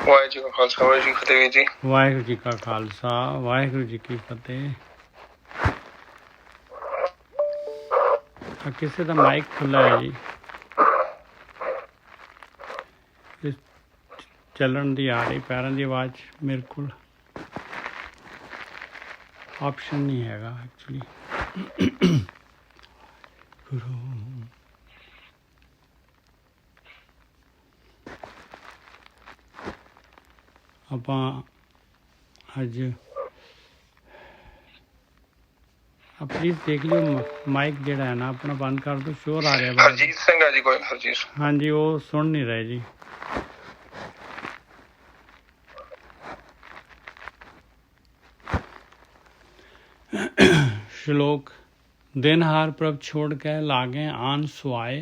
ਵਾਹਿਗੁਰੂ ਜੀ ਕਾ ਖਾਲਸਾ ਵਾਹਿਗੁਰੂ ਜੀ ਕੀ ਫਤਿਹ ਵੀਰ ਜੀ। ਵਾਹਿਗੁਰੂ ਜੀ ਕਾ ਖਾਲਸਾ ਵਾਹਿਗੁਰੂ ਜੀ ਕੀ ਫਤਿਹ। ਕਿਸੇ ਦਾ ਮਾਈਕ ਖੁੱਲ੍ਹਾ ਹੈ ਜੀ, ਚੱਲਣ ਦੀ ਆ ਰਹੀ ਪੈਰਾਂ ਦੀ ਆਵਾਜ਼। ਮੇਰੇ ਕੋਲ ਆਪਸ਼ਨ ਨਹੀਂ ਹੈਗਾ ਐਕਚੁਅਲੀ। ਗੁਰੂ ਆਪਾਂ ਅੱਜ ਪਲੀਜ਼ ਦੇਖ ਲਿਓ ਮਾਈਕ ਜਿਹੜਾ ਹੈ ਨਾ ਆਪਣਾ ਬੰਦ ਕਰ ਦਿਓ, ਸ਼ੋਰ ਆ ਰਿਹਾ। ਹਰਜੀਤ ਸਿੰਘ ਆ ਜੀ, ਕੋਈ ਹਰਜੀਤ। ਹਾਂਜੀ, ਉਹ ਸੁਣ ਨਹੀਂ ਰਹੇ ਜੀ। श्लोक दिन हार प्रभ छोड़ के लागे आन सुआए,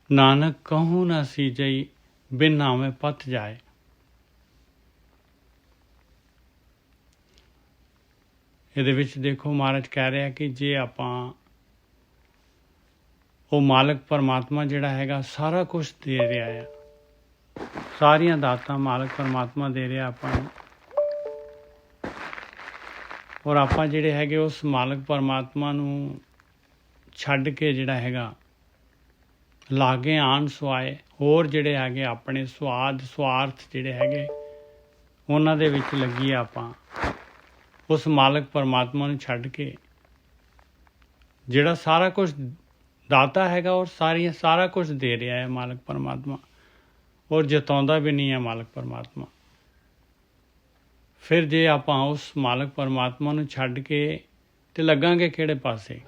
नानक कहूँ न सीजई बिन नामे पत जाए। ਇਹਦੇ ਵਿੱਚ ਦੇਖੋ ਮਹਾਰਾਜ ਕਹਿ ਰਿਹਾ ਕਿ ਜੇ ਆਪਾਂ ਉਹ ਮਾਲਕ ਪਰਮਾਤਮਾ ਜਿਹੜਾ ਹੈਗਾ ਸਾਰਾ ਕੁਝ ਦੇ ਰਿਹਾ ਹੈ, ਸਾਰੀਆਂ ਦਾਤਾਂ ਮਾਲਕ ਪਰਮਾਤਮਾ ਦੇ ਰਿਹਾ ਆਪਾਂ ਨੂੰ, ਔਰ ਆਪਾਂ ਜਿਹੜੇ ਹੈਗੇ ਉਸ ਮਾਲਕ ਪਰਮਾਤਮਾ ਨੂੰ ਛੱਡ ਕੇ ਜਿਹੜਾ ਹੈਗਾ ਲਾਗੇ ਆਣ ਸੁਆਏ, ਹੋਰ ਜਿਹੜੇ ਹੈਗੇ ਆਪਣੇ ਸਵਾਰਥ ਜਿਹੜੇ ਹੈਗੇ ਉਹਨਾਂ ਦੇ ਵਿੱਚ ਲੱਗੀ ਆਪਾਂ ਉਸ ਮਾਲਕ ਪਰਮਾਤਮਾ ਨੂੰ ਛੱਡ ਕੇ, ਜਿਹੜਾ ਸਾਰਾ ਕੁਝ ਦਾਤਾ ਹੈਗਾ ਔਰ ਸਾਰਾ ਕੁਝ ਦੇ ਰਿਹਾ ਹੈ ਮਾਲਕ ਪਰਮਾਤਮਾ, ਔਰ ਜਤਾਉਂਦਾ ਵੀ ਨਹੀਂ ਹੈ ਮਾਲਕ ਪਰਮਾਤਮਾ। ਫਿਰ ਜੇ ਆਪਾਂ ਉਸ ਮਾਲਕ ਪਰਮਾਤਮਾ ਨੂੰ ਛੱਡ ਕੇ ਤੇ ਲੱਗਾਂਗੇ ਕਿਹੜੇ ਪਾਸੇ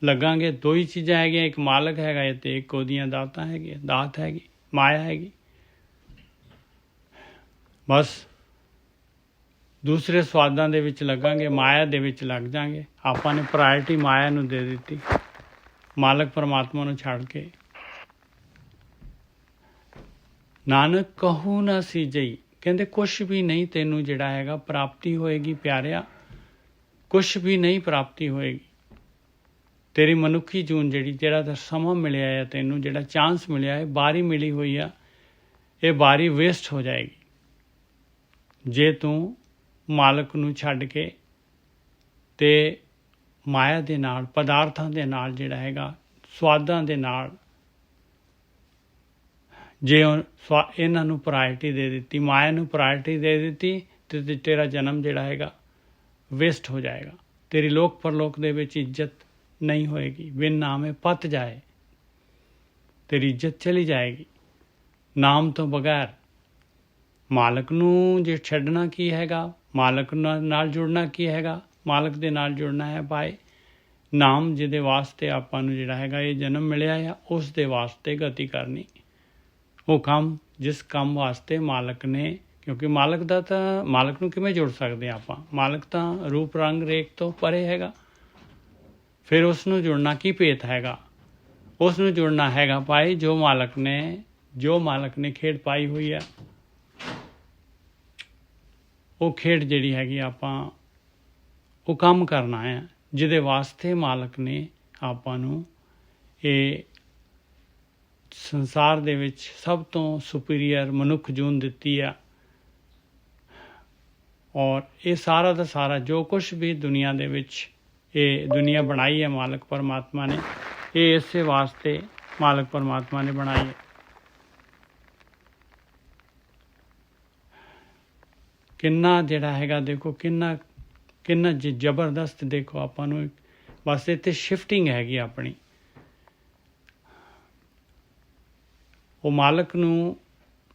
ਲੱਗਾਂਗੇ? ਦੋ ਹੀ ਚੀਜ਼ਾਂ ਹੈਗੀਆਂ, ਇੱਕ ਮਾਲਕ ਹੈਗਾ ਤੇ ਇੱਕ ਉਹਦੀਆਂ ਦਾਤਾਂ ਹੈਗੀਆਂ, ਦਾਤ ਹੈਗੀ, ਮਾਇਆ ਹੈਗੀ। ਬਸ ਦੂਸਰੇ ਸਵਾਦਾਂ ਦੇ ਵਿੱਚ ਲੱਗਾਂਗੇ, ਮਾਇਆ ਦੇ ਵਿੱਚ ਲੱਗ ਜਾਵਾਂਗੇ। ਆਪਾਂ ਨੇ ਪ੍ਰਾਇਰਟੀ ਮਾਇਆ ਨੂੰ ਦੇ ਦਿੱਤੀ ਮਾਲਕ ਪਰਮਾਤਮਾ ਨੂੰ ਛੱਡ ਕੇ। ਨਾਨਕ ਕਹੂ ਨਾ ਸੀਜਈ, ਕਹਿੰਦੇ ਕੁਛ ਵੀ ਨਹੀਂ ਤੈਨੂੰ ਜਿਹੜਾ ਹੈਗਾ ਪ੍ਰਾਪਤੀ ਹੋਏਗੀ ਪਿਆਰਿਆ, ਕੁਛ ਵੀ ਨਹੀਂ ਪ੍ਰਾਪਤੀ ਹੋਏਗੀ। ਤੇਰੀ ਮਨੁੱਖੀ ਜੂਨ ਜਿਹੜੀ, ਤੇਰਾ ਤਾਂ ਸਮਾਂ ਮਿਲਿਆ ਹੈ, ਤੈਨੂੰ ਜਿਹੜਾ ਚਾਂਸ ਮਿਲਿਆ ਹੈ, ਬਾਰੀ ਮਿਲੀ ਹੋਈ ਆ, ਇਹ ਬਾਰੀ ਵੇਸਟ ਹੋ ਜਾਏਗੀ ਜੇ ਤੂੰ ਮਾਲਕ ਨੂੰ ਛੱਡ ਕੇ ਤੇ ਮਾਇਆ ਦੇ ਨਾਲ, ਪਦਾਰਥਾਂ ਦੇ ਨਾਲ ਜਿਹੜਾ ਹੈਗਾ, ਸਵਾਦਾਂ ਦੇ ਨਾਲ ਜੇ ਇਹਨਾਂ ਨੂੰ ਪ੍ਰਾਇਰਟੀ ਦੇ ਦਿੱਤੀ, ਮਾਇਆ ਨੂੰ ਪ੍ਰਾਇਰਟੀ ਦੇ ਦਿੱਤੀ, ਤੇ ਤੇਰਾ ਜਨਮ ਜਿਹੜਾ ਹੈਗਾ ਵੇਸਟ ਹੋ ਜਾਏਗਾ। ਤੇਰੀ ਲੋਕ ਪਰਲੋਕ ਦੇ ਵਿੱਚ ਇੱਜ਼ਤ ਨਹੀਂ ਹੋਏਗੀ। ਬਿਨ ਨਾਮੇ ਪਤ ਜਾਏ, ਤੇਰੀ ਇੱਜ਼ਤ ਚਲੀ ਜਾਏਗੀ ਨਾਮ ਤੋਂ ਬਗੈਰ। ਮਾਲਕ ਨੂੰ ਜੇ ਛੱਡਣਾ ਕੀ ਹੈਗਾ, ਮਾਲਕ ਨਾਲ ਜੁੜਨਾ ਕੀ ਹੈਗਾ? ਮਾਲਕ ਦੇ ਨਾਲ ਜੁੜਨਾ ਹੈ ਭਾਈ। ਨਾਮ ਜਿਹਦੇ ਵਾਸਤੇ ਆਪਾਂ ਨੂੰ ਜਿਹੜਾ ਹੈਗਾ ਇਹ ਜਨਮ ਮਿਲਿਆ ਆ, ਉਸ ਦੇ ਵਾਸਤੇ ਗਤੀ ਕਰਨੀ। ਉਹ ਕੰਮ ਜਿਸ ਕੰਮ ਵਾਸਤੇ ਮਾਲਕ ਨੇ, ਕਿਉਂਕਿ ਮਾਲਕ ਦਾ ਤਾਂ, ਮਾਲਕ ਨੂੰ ਕਿਵੇਂ ਜੁੜ ਸਕਦੇ ਆਪਾਂ? ਮਾਲਕ ਤਾਂ ਰੂਪ ਰੰਗ ਰੇਖ ਤੋਂ ਪਰੇ ਹੈਗਾ। ਫਿਰ ਉਸ ਨੂੰ ਜੁੜਨਾ ਕੀ ਭੇਤ ਹੈਗਾ? ਉਸ ਨੂੰ ਜੁੜਨਾ ਹੈਗਾ ਭਾਈ ਜੋ ਮਾਲਕ ਨੇ ਖੇਡ ਪਾਈ ਹੋਈ ਆ, ਉਹ ਖੇਡ ਜਿਹੜੀ ਹੈਗੀ ਆਪਾਂ ਉਹ ਕੰਮ ਕਰਨਾ ਹੈ ਜਿਹਦੇ ਵਾਸਤੇ ਮਾਲਕ ਨੇ ਆਪਾਂ ਨੂੰ ਇਹ ਸੰਸਾਰ ਦੇ ਵਿੱਚ ਸਭ ਤੋਂ ਸੁਪੀਰੀਅਰ ਮਨੁੱਖ ਜੂਨ ਦਿੱਤੀ ਆ। ਔਰ ਇਹ ਸਾਰਾ ਦਾ ਸਾਰਾ ਜੋ ਕੁਛ ਵੀ ਦੁਨੀਆ ਦੇ ਵਿੱਚ ਇਹ ਦੁਨੀਆ ਬਣਾਈ ਹੈ ਮਾਲਕ ਪਰਮਾਤਮਾ ਨੇ, ਇਹ ਇਸੇ ਵਾਸਤੇ ਮਾਲਕ ਪਰਮਾਤਮਾ ਨੇ ਬਣਾਈ ਹੈ। ਕਿੰਨਾ ਜਿਹੜਾ ਹੈਗਾ ਦੇਖੋ, ਕਿੰਨਾ ਜ਼ਬਰਦਸਤ ਦੇਖੋ ਆਪਾਂ ਨੂੰ। ਬਸ ਇੱਥੇ ਸ਼ਿਫਟਿੰਗ ਹੈਗੀ ਆਪਣੀ। ਉਹ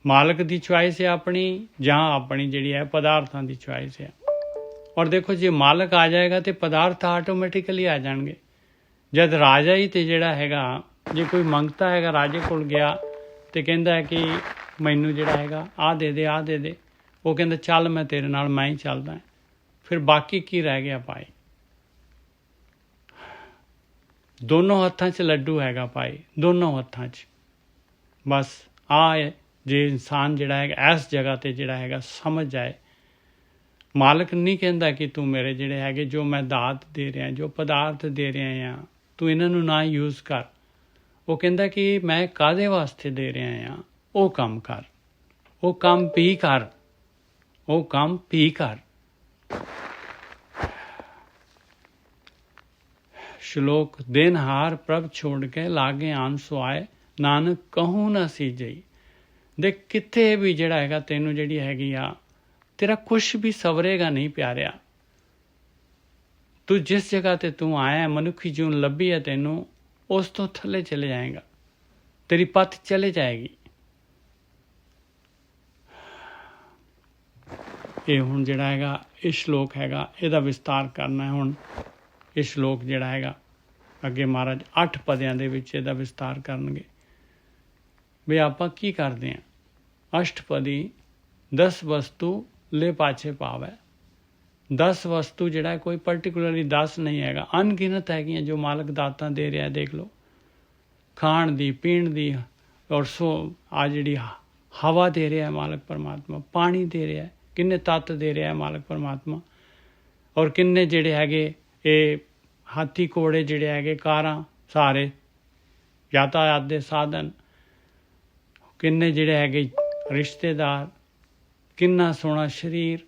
ਮਾਲਕ ਦੀ ਚੁਆਇਸ ਹੈ ਆਪਣੀ, ਜਾਂ ਆਪਣੀ ਜਿਹੜੀ ਹੈ ਪਦਾਰਥਾਂ ਦੀ ਚੁਆਇਸ ਹੈ। ਔਰ ਦੇਖੋ ਜੇ ਮਾਲਕ ਆ ਜਾਏਗਾ ਤੇ ਪਦਾਰਥ ਆਟੋਮੈਟਿਕਲੀ ਆ ਜਾਣਗੇ। ਜਦ ਰਾਜਾ ਹੀ ਤੇ ਜਿਹੜਾ ਹੈਗਾ, ਜੇ ਕੋਈ ਮੰਗਤਾ ਹੈਗਾ ਰਾਜੇ ਕੋਲ ਗਿਆ ਤੇ ਕਹਿੰਦਾ ਹੈ ਕਿ ਮੈਨੂੰ ਜਿਹੜਾ ਹੈਗਾ ਆਹ ਦੇ ਦੇ, ਆਹ ਦੇ ਦੇ, ਉਹ ਕਹਿੰਦਾ ਚੱਲ ਮੈਂ ਤੇਰੇ ਨਾਲ, ਮੈਂ ਹੀ ਚੱਲਦਾ। ਫਿਰ ਬਾਕੀ ਕੀ ਰਹਿ ਗਿਆ ਭਾਈ? ਦੋਨੋਂ ਹੱਥਾਂ 'ਚ ਲੱਡੂ ਹੈਗਾ ਭਾਈ, ਦੋਨੋਂ ਹੱਥਾਂ 'ਚ। ਬਸ ਆਹ ਜੇ ਇਨਸਾਨ ਜਿਹੜਾ ਹੈਗਾ ਇਸ ਜਗ੍ਹਾ 'ਤੇ ਜਿਹੜਾ ਹੈਗਾ ਸਮਝ ਜਾਏ, ਮਾਲਕ ਨਹੀਂ ਕਹਿੰਦਾ ਕਿ ਤੂੰ ਮੇਰੇ ਜਿਹੜੇ ਹੈਗੇ ਜੋ ਮੈਂ ਦਾਤ ਦੇ ਰਿਹਾ, ਜੋ ਪਦਾਰਥ ਦੇ ਰਿਹਾ ਆ, ਤੂੰ ਇਹਨਾਂ ਨੂੰ ਨਾ ਯੂਜ਼ ਕਰ। ਉਹ ਕਹਿੰਦਾ ਕਿ ਮੈਂ ਕਾਹਦੇ ਵਾਸਤੇ ਦੇ ਰਿਹਾ ਆ, ਉਹ ਕੰਮ ਕਰ, ਉਹ ਕੰਮ ਵੀ ਕਰ, ਉਹ ਕੰਮ ਵੀ ਕਰ। ਸ਼ਲੋਕ ਦੇਨਹਾਰ ਪ੍ਰਭ ਛੋੜ ਕੇ ਲਾਗੇ ਆਨ ਸੁਆਏ, ਨਾਨਕ ਕਹੂੰ ਨਾ ਸੀਜਈ। ਦੇਖ ਕਿਤੇ ਵੀ ਜਿਹੜਾ ਹੈਗਾ ਤੈਨੂੰ ਜਿਹੜੀ ਹੈਗੀ ਆ ਤੇਰਾ ਕੁਛ ਵੀ ਸਵਰੇਗਾ ਨਹੀਂ ਪਿਆਰਿਆ। ਤੂੰ ਜਿਸ ਜਗ੍ਹਾ ਤੇ ਤੂੰ ਆਇਆ ਮਨੁੱਖੀ ਜੂਨ ਲੱਭੀ ਹੈ ਤੈਨੂੰ, ਉਸ ਤੋਂ ਥੱਲੇ ਚਲੇ ਜਾਏਗਾ, ਤੇਰੀ ਪੱਥ ਚਲੇ ਜਾਏਗੀ। ਇਹ ਹੁਣ ਜਿਹੜਾ ਹੈਗਾ ਇਹ ਸ਼ਲੋਕ ਹੈਗਾ ਇਹਦਾ ਵਿਸਤਾਰ ਕਰਨਾ ਹੈ। ਹੁਣ ਇਹ ਸ਼ਲੋਕ ਜਿਹੜਾ ਹੈਗਾ ਅੱਗੇ ਮਹਾਰਾਜ 8 ਪਦਿਆਂ ਦੇ ਵਿੱਚ ਇਹਦਾ ਵਿਸਤਾਰ ਕਰਨਗੇ ਵੀ ਆਪਾਂ ਕੀ ਕਰਦੇ ਹਾਂ। ਅਸ਼ਟਪਦੀ 10 ਵਸਤੂ ਲੈ ਪਾਛੇ ਪਾਵੈ। 10 ਵਸਤੂ ਜਿਹੜਾ ਕੋਈ ਪਰਟੀਕੁਲਰਲੀ 10 ਨਹੀਂ ਹੈਗਾ, ਅਣਗਿਣਤ ਹੈਗੀਆਂ ਜੋ ਮਾਲਕ ਦਾਤਾਂ ਦੇ ਰਿਹਾ। ਦੇਖ ਲਓ, ਖਾਣ ਦੀ, ਪੀਣ ਦੀ, ਔਰ ਆ ਜਿਹੜੀ ਹਵਾ ਦੇ ਰਿਹਾ ਮਾਲਕ ਪਰਮਾਤਮਾ, ਪਾਣੀ ਦੇ ਰਿਹਾ, ਕਿੰਨੇ ਤੱਤ ਦੇ ਰਿਹਾ ਮਾਲਕ ਪਰਮਾਤਮਾ, ਔਰ ਕਿੰਨੇ ਜਿਹੜੇ ਹੈਗੇ ਇਹ ਹਾਥੀ ਘੋੜੇ ਜਿਹੜੇ ਹੈਗੇ, ਕਾਰਾਂ, ਸਾਰੇ ਯਾਤਾਯਾਤ ਦੇ ਸਾਧਨ, ਕਿੰਨੇ ਜਿਹੜੇ ਹੈਗੇ ਰਿਸ਼ਤੇਦਾਰ, ਕਿੰਨਾ ਸੋਹਣਾ ਸਰੀਰ,